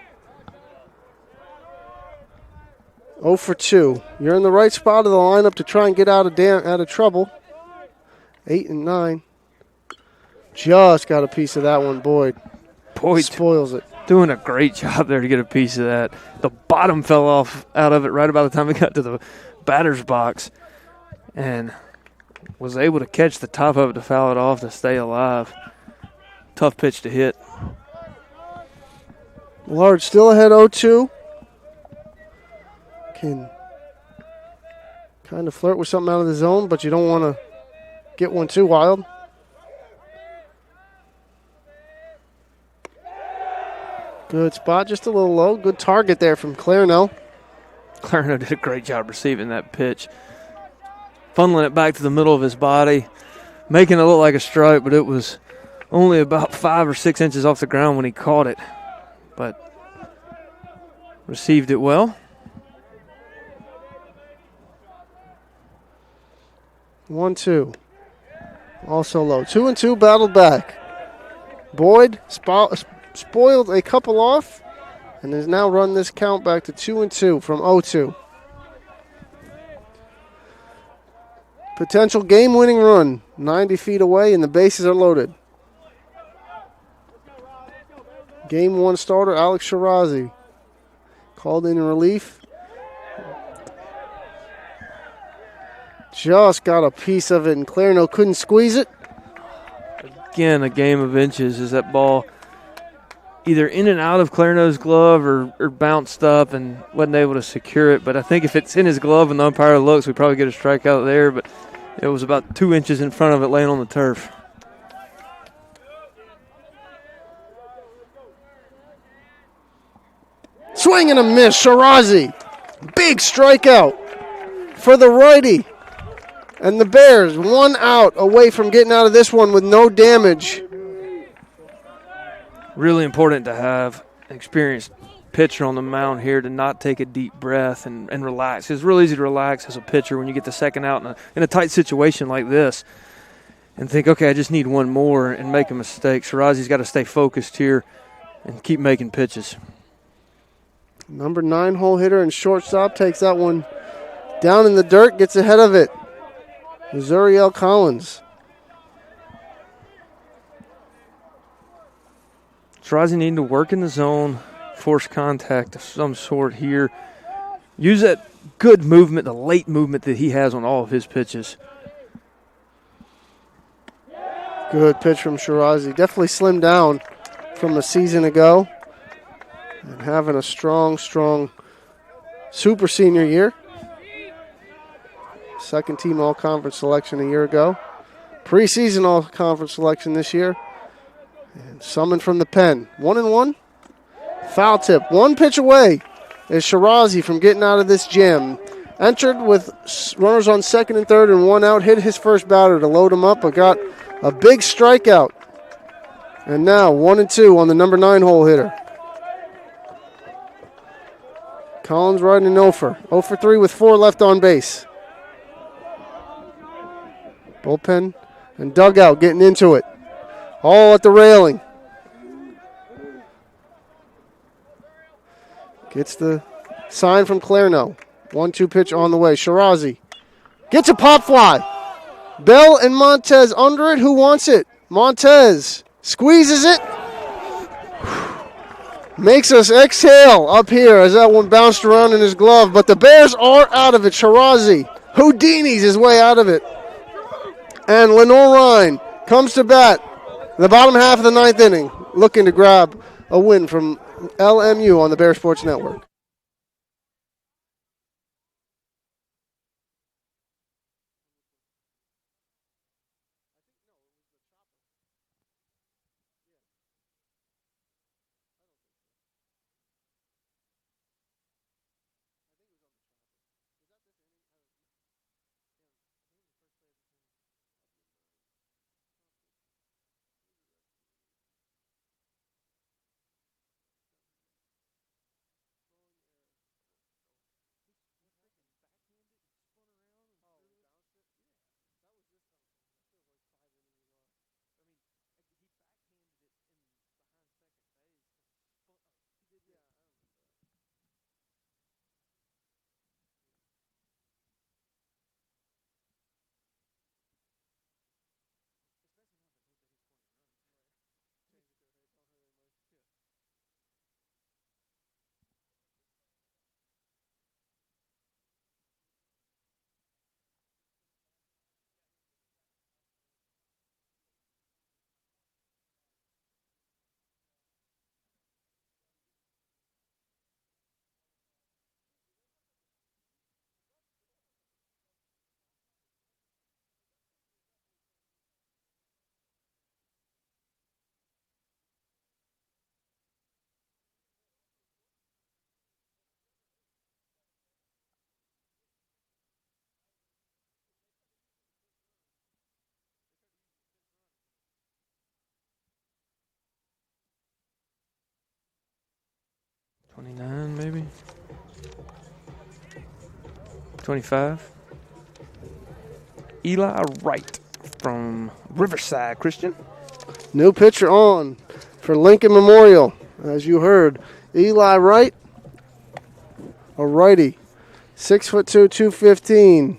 0 for 2. You're in the right spot of the lineup to try and get out of trouble. 8 and 9. Just got a piece of that one, Boyd. Boyd spoils it. Doing a great job there to get a piece of that. The bottom fell off out of it right about the time we got to the batter's box, and was able to catch the top of it to foul it off to stay alive. Tough pitch to hit. Large still ahead 0-2. Can kind of flirt with something out of the zone, but you don't want to get one too wild. Good spot, just a little low. Good target there from Clarno. Clarno did a great job receiving that pitch. Funneling it back to the middle of his body, making it look like a strike, but it was only about 5 or 6 inches off the ground when he caught it. But received it well. 1-2. Also low. 2-2 battled back. Boyd spoiled a couple off and has now run this count back to 2-2 from 0-2. Potential game-winning run. 90 feet away and the bases are loaded. Game 1 starter Alex Shirazi called in relief. Just got a piece of it, and Clarno couldn't squeeze it. Again, a game of inches as that ball either in and out of Clarno's glove or bounced up and wasn't able to secure it. But I think if it's in his glove and the umpire looks, we probably get a strikeout there. But it was about 2 inches in front of it laying on the turf. Swing and a miss, Shirazi. Big strikeout for the righty. And the Bears 1 out away from getting out of this one with no damage. Really important to have an experienced pitcher on the mound here to not take a deep breath and relax. It's real easy to relax as a pitcher when you get the second out in a tight situation like this and think, okay, I just need one more and make a mistake. Shirazi's got to stay focused here and keep making pitches. Number 9 hole hitter and shortstop takes that one down in the dirt, gets ahead of it. Zuriel Collins. Shirazi needing to work in the zone, force contact of some sort here. Use that good movement, the late movement that he has on all of his pitches. Good pitch from Shirazi. Definitely slimmed down from a season ago. And having a strong super senior year. Second team all-conference selection a year ago. Preseason all-conference selection this year. And summoned from the pen. 1-1. Foul tip. One pitch away is Shirazi from getting out of this jam. entered with runners on second and third and one out, hit his first batter to load him up, but got a big strikeout. And now 1-2 on the number 9 hole hitter. Collins riding an 0 for 3 with 4 left on base. Bullpen and dugout getting into it. All at the railing. Gets the sign from Clarno. 1-2 pitch on the way. Shirazi gets a pop fly. Bell and Montez under it. Who wants it? Montez squeezes it. Makes us exhale up here as that one bounced around in his glove. But the Bears are out of it. Shirazi Houdini's his way out of it. And Lenoir-Rhyne comes to bat the bottom half of the 9th inning, looking to grab a win from LMU on the Bear Sports Network. $29 maybe. 25. Eli Wright from Riverside Christian. New pitcher on for Lincoln Memorial. As you heard, Eli Wright, a righty, 6'2", 215.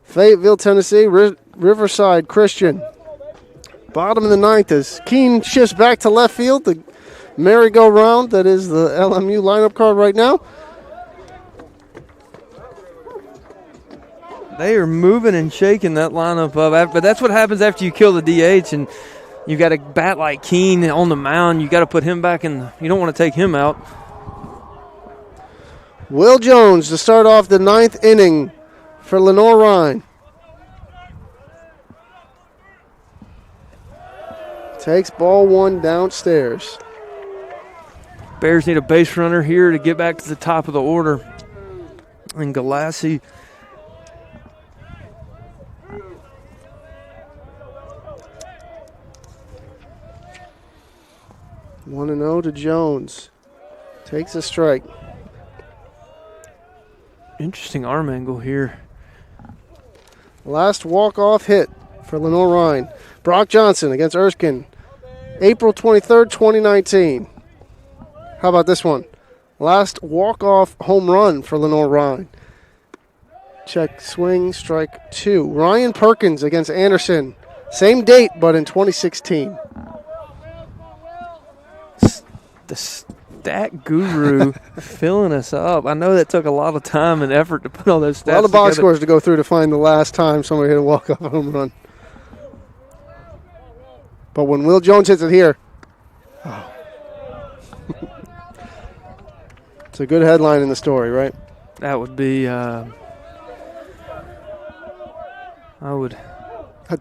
Fayetteville, Tennessee, Riverside Christian. Bottom of the 9th as Keene shifts back to left field. The merry-go-round that is the LMU lineup card right now. They are moving and shaking that lineup up. But that's what happens after you kill the DH and you got a bat like Keene on the mound. You got to put him back in. You don't want to take him out. Will Jones to start off the 9th inning for Lenoir-Rhyne. Takes ball 1 downstairs. Bears need a base runner here to get back to the top of the order. And Galassi. One and 0 to Jones. Takes a strike. Interesting arm angle here. Last walk-off hit for Lenoir-Rhyne. Brock Johnson against Erskine. April 23rd, 2019. How about this one? Last walk-off home run for Lenoir-Rhyne. Check swing, strike 2. Ryan Perkins against Anderson. Same date, but in 2016. The stat guru filling us up. I know that took a lot of time and effort to put all those stats A lot of box together. scores to go through to find the last time somebody hit a walk-off home run. But when Will Jones hits it here, it's a good headline in the story, right? That would be, I would. A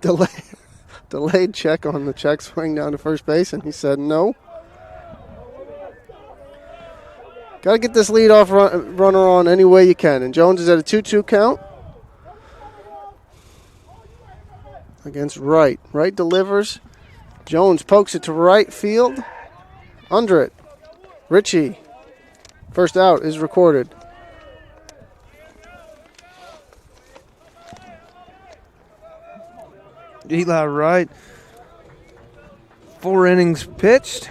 delayed check on the check swing down to first base, and he said no. Got to get this leadoff runner on any way you can. And Jones is at a 2-2 count against Wright. Wright delivers. Jones pokes it to right field. Under it. Ritchie. First out is recorded. Eli Wright, 4 innings pitched,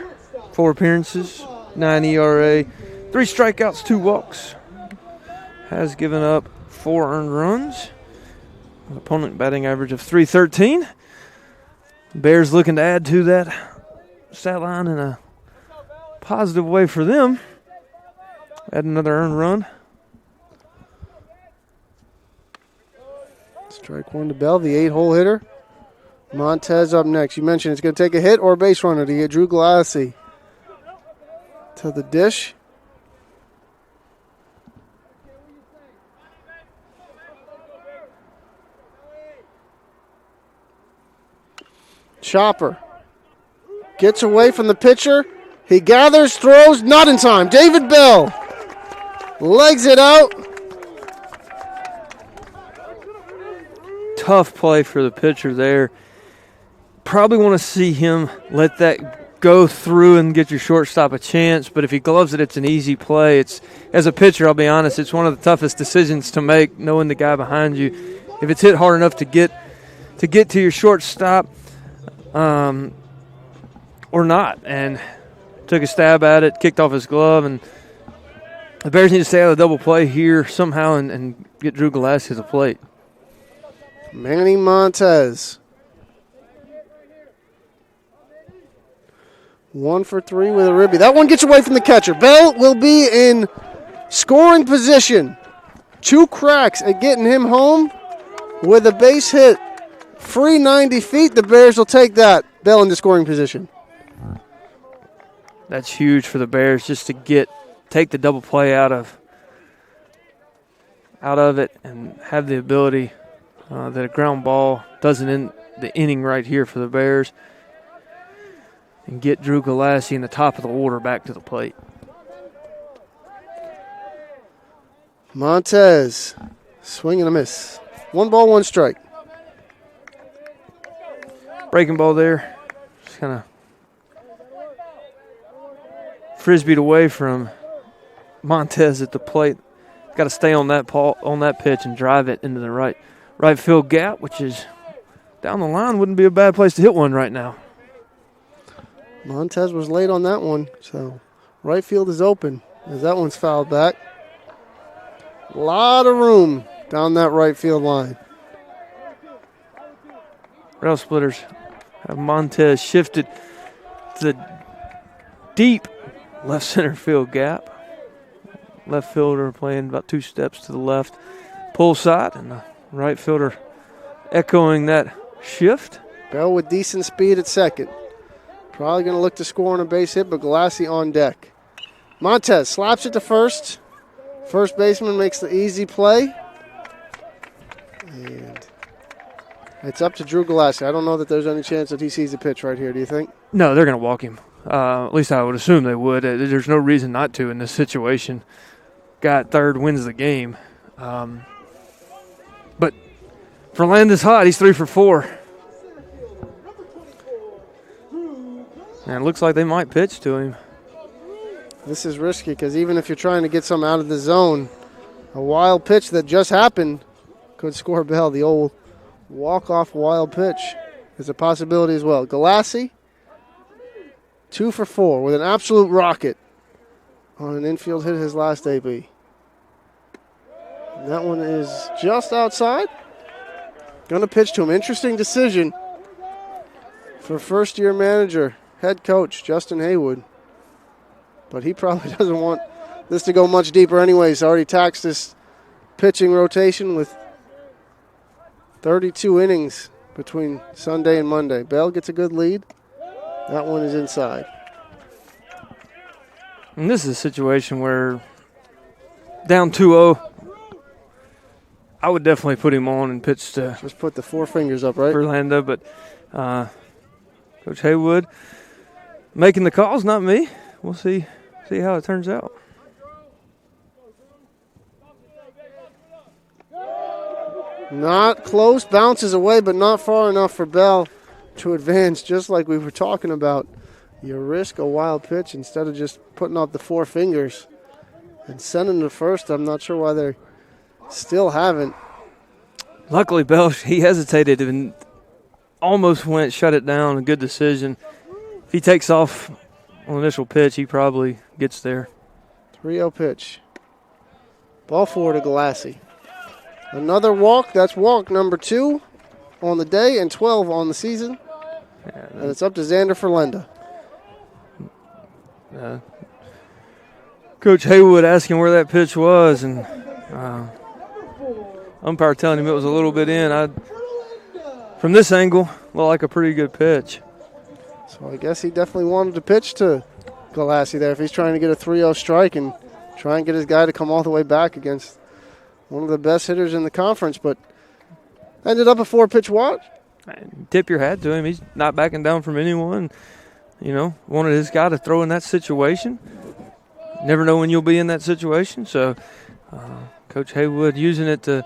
4 appearances, 9 ERA, 3 strikeouts, 2 walks. Has given up 4 earned runs. An opponent batting average of .313. Bears looking to add to that stat line in a positive way for them. Add another earned run. Strike 1 to Bell, the 8-hole hitter. Montez up next. You mentioned it's going to take a hit or a base runner to get Drew Galassi to the dish. Chopper gets away from the pitcher. He gathers, throws, not in time. David Bell legs it out. Tough play for the pitcher there. Probably want to see him let that go through and get your shortstop a chance, but if he gloves it, it's an easy play. It's, as a pitcher, I'll be honest, it's one of the toughest decisions to make, knowing the guy behind you. If it's hit hard enough to get to your shortstop, or not, and took a stab at it, kicked off his glove, and the Bears need to stay out of the double play here somehow and get Drew Galassi to the plate. Manny Montez. 1 for 3 with a ribby. That one gets away from the catcher. Bell will be in scoring position. 2 cracks at getting him home with a base hit. Free 90 feet. The Bears will take that. Bell into scoring position. That's huge for the Bears just to take the double play out of it and have the ability that a ground ball doesn't end the inning right here for the Bears and get Drew Galassi in the top of the order back to the plate. Montez, swing and a miss. 1 ball, 1 strike. Breaking ball there. Just kind of frisbeed away from Montez at the plate. Got to stay on that pitch and drive it into the right field gap, which is down the line. Wouldn't be a bad place to hit one right now. Montez was late on that one, so right field is open as that one's fouled back. A lot of room down that right field line. Rail splitters have Montez shifted to the deep left center field gap. Left fielder playing about 2 steps to the left pull side, and the right fielder echoing that shift. Bell with decent speed at second. Probably going to look to score on a base hit, but Galassi on deck. Montez slaps it to first. First baseman makes the easy play. And it's up to Drew Galassi. I don't know that there's any chance that he sees the pitch right here. Do you think? No, they're going to walk him. At least I would assume they would. There's no reason not to in this situation. Guy at third wins the game. But Verlander's hot. He's 3 for 4. And it looks like they might pitch to him. This is risky because even if you're trying to get some out of the zone, a wild pitch that just happened could score Bell. The old walk-off wild pitch is a possibility as well. Galassi, 2 for 4 with an absolute rocket on an infield hit his last AB. And that one is just outside. Going to pitch to him. Interesting decision for first-year manager, head coach Justin Haywood. But he probably doesn't want this to go much deeper anyway. He's already taxed his pitching rotation with 32 innings between Sunday and Monday. Bell gets a good lead. That one is inside. And this is a situation where down 2-0, I would definitely put him on and pitch to. Just put the 4 fingers up, right? Orlando, but Coach Haywood making the calls, not me. We'll see how it turns out. Not close, bounces away, but not far enough for Bell to advance, just like we were talking about. You risk a wild pitch instead of just putting up the four fingers and sending to first. I'm not sure why they still haven't. Luckily, Bell, he hesitated and almost shut it down. A good decision. If he takes off on initial pitch, he probably gets there. 3-0 pitch. Ball four to Galassi. Another walk. That's walk number 2 on the day and 12 on the season. And it's up to Xander Ferlenda. Coach Haywood asking where that pitch was, and umpire telling him it was a little bit in. From this angle, looked like a pretty good pitch. So I guess he definitely wanted to pitch to Galassi there if he's trying to get a 3-0 strike and try and get his guy to come all the way back against one of the best hitters in the conference, but ended up a 4-pitch walk. Tip your hat to him. He's not backing down from anyone. You know, wanted his guy to throw in that situation. Never know when you'll be in that situation. So Coach Haywood using it to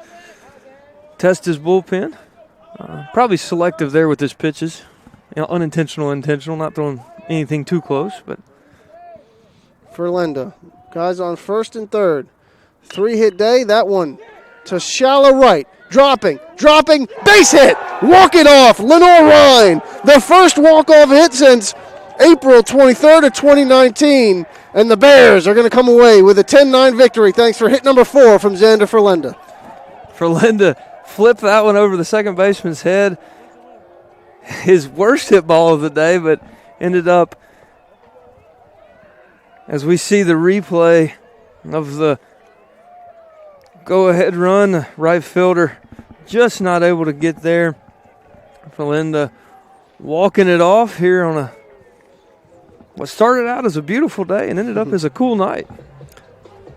test his bullpen. Probably selective there with his pitches. You know, unintentional, intentional, not throwing anything too close. But Ferlenda, guys on first and third. 3-hit day. That one to shallow right. Dropping, base hit. Walk it off. Lenoir-Rhyne, the first walk-off hit since April 23rd of 2019. And the Bears are going to come away with a 10-9 victory thanks for hit number 4 from Xander Ferlenda. Ferlenda flipped that one over the second baseman's head. His worst hit ball of the day, but ended up, as we see the replay of the go-ahead run, the right fielder just not able to get there. Ferlenda walking it off here on what started out as a beautiful day and ended up as a cool night.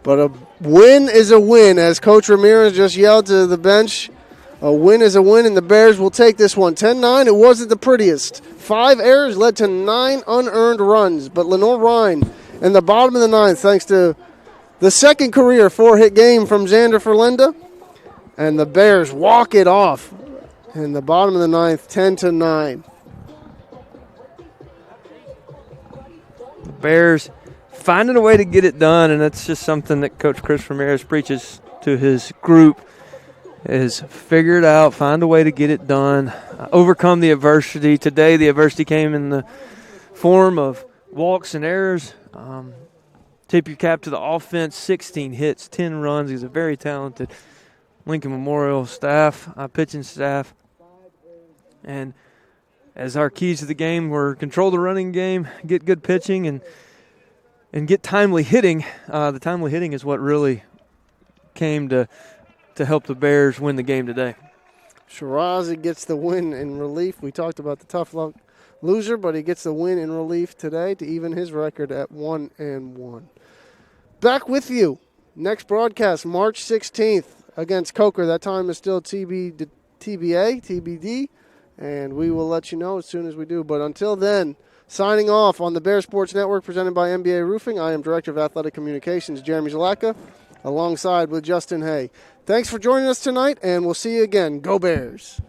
But a win is a win, as Coach Ramirez just yelled to the bench. A win is a win, and the Bears will take this one. 10-9, it wasn't the prettiest. 5 errors led to 9 unearned runs, but Lenoir-Rhyne in the bottom of the 9th, thanks to the second career 4-hit game from Xander Ferlenda, and the Bears walk it off in the bottom of the 9th, 10-9. The Bears finding a way to get it done, and that's just something that Coach Chris Ramirez preaches to his group, is figure it out, find a way to get it done, overcome the adversity. Today the adversity came in the form of walks and errors. Tip your cap to the offense, 16 hits, 10 runs. He's a very talented Lincoln Memorial staff, pitching staff. And as our keys to the game were control the running game, get good pitching, and get timely hitting. The timely hitting is what really came to help the Bears win the game today. Shirazi gets the win in relief. We talked about the tough luck loser, but he gets the win in relief today to even his record at 1-1. Back with you. Next broadcast, March 16th against Coker. That time is still TBD, and we will let you know as soon as we do. But until then, signing off on the Bear Sports Network presented by NBA Roofing, I am Director of Athletic Communications, Jeremy Zalaka, alongside with Justin Hay. Thanks for joining us tonight, and we'll see you again. Go Bears.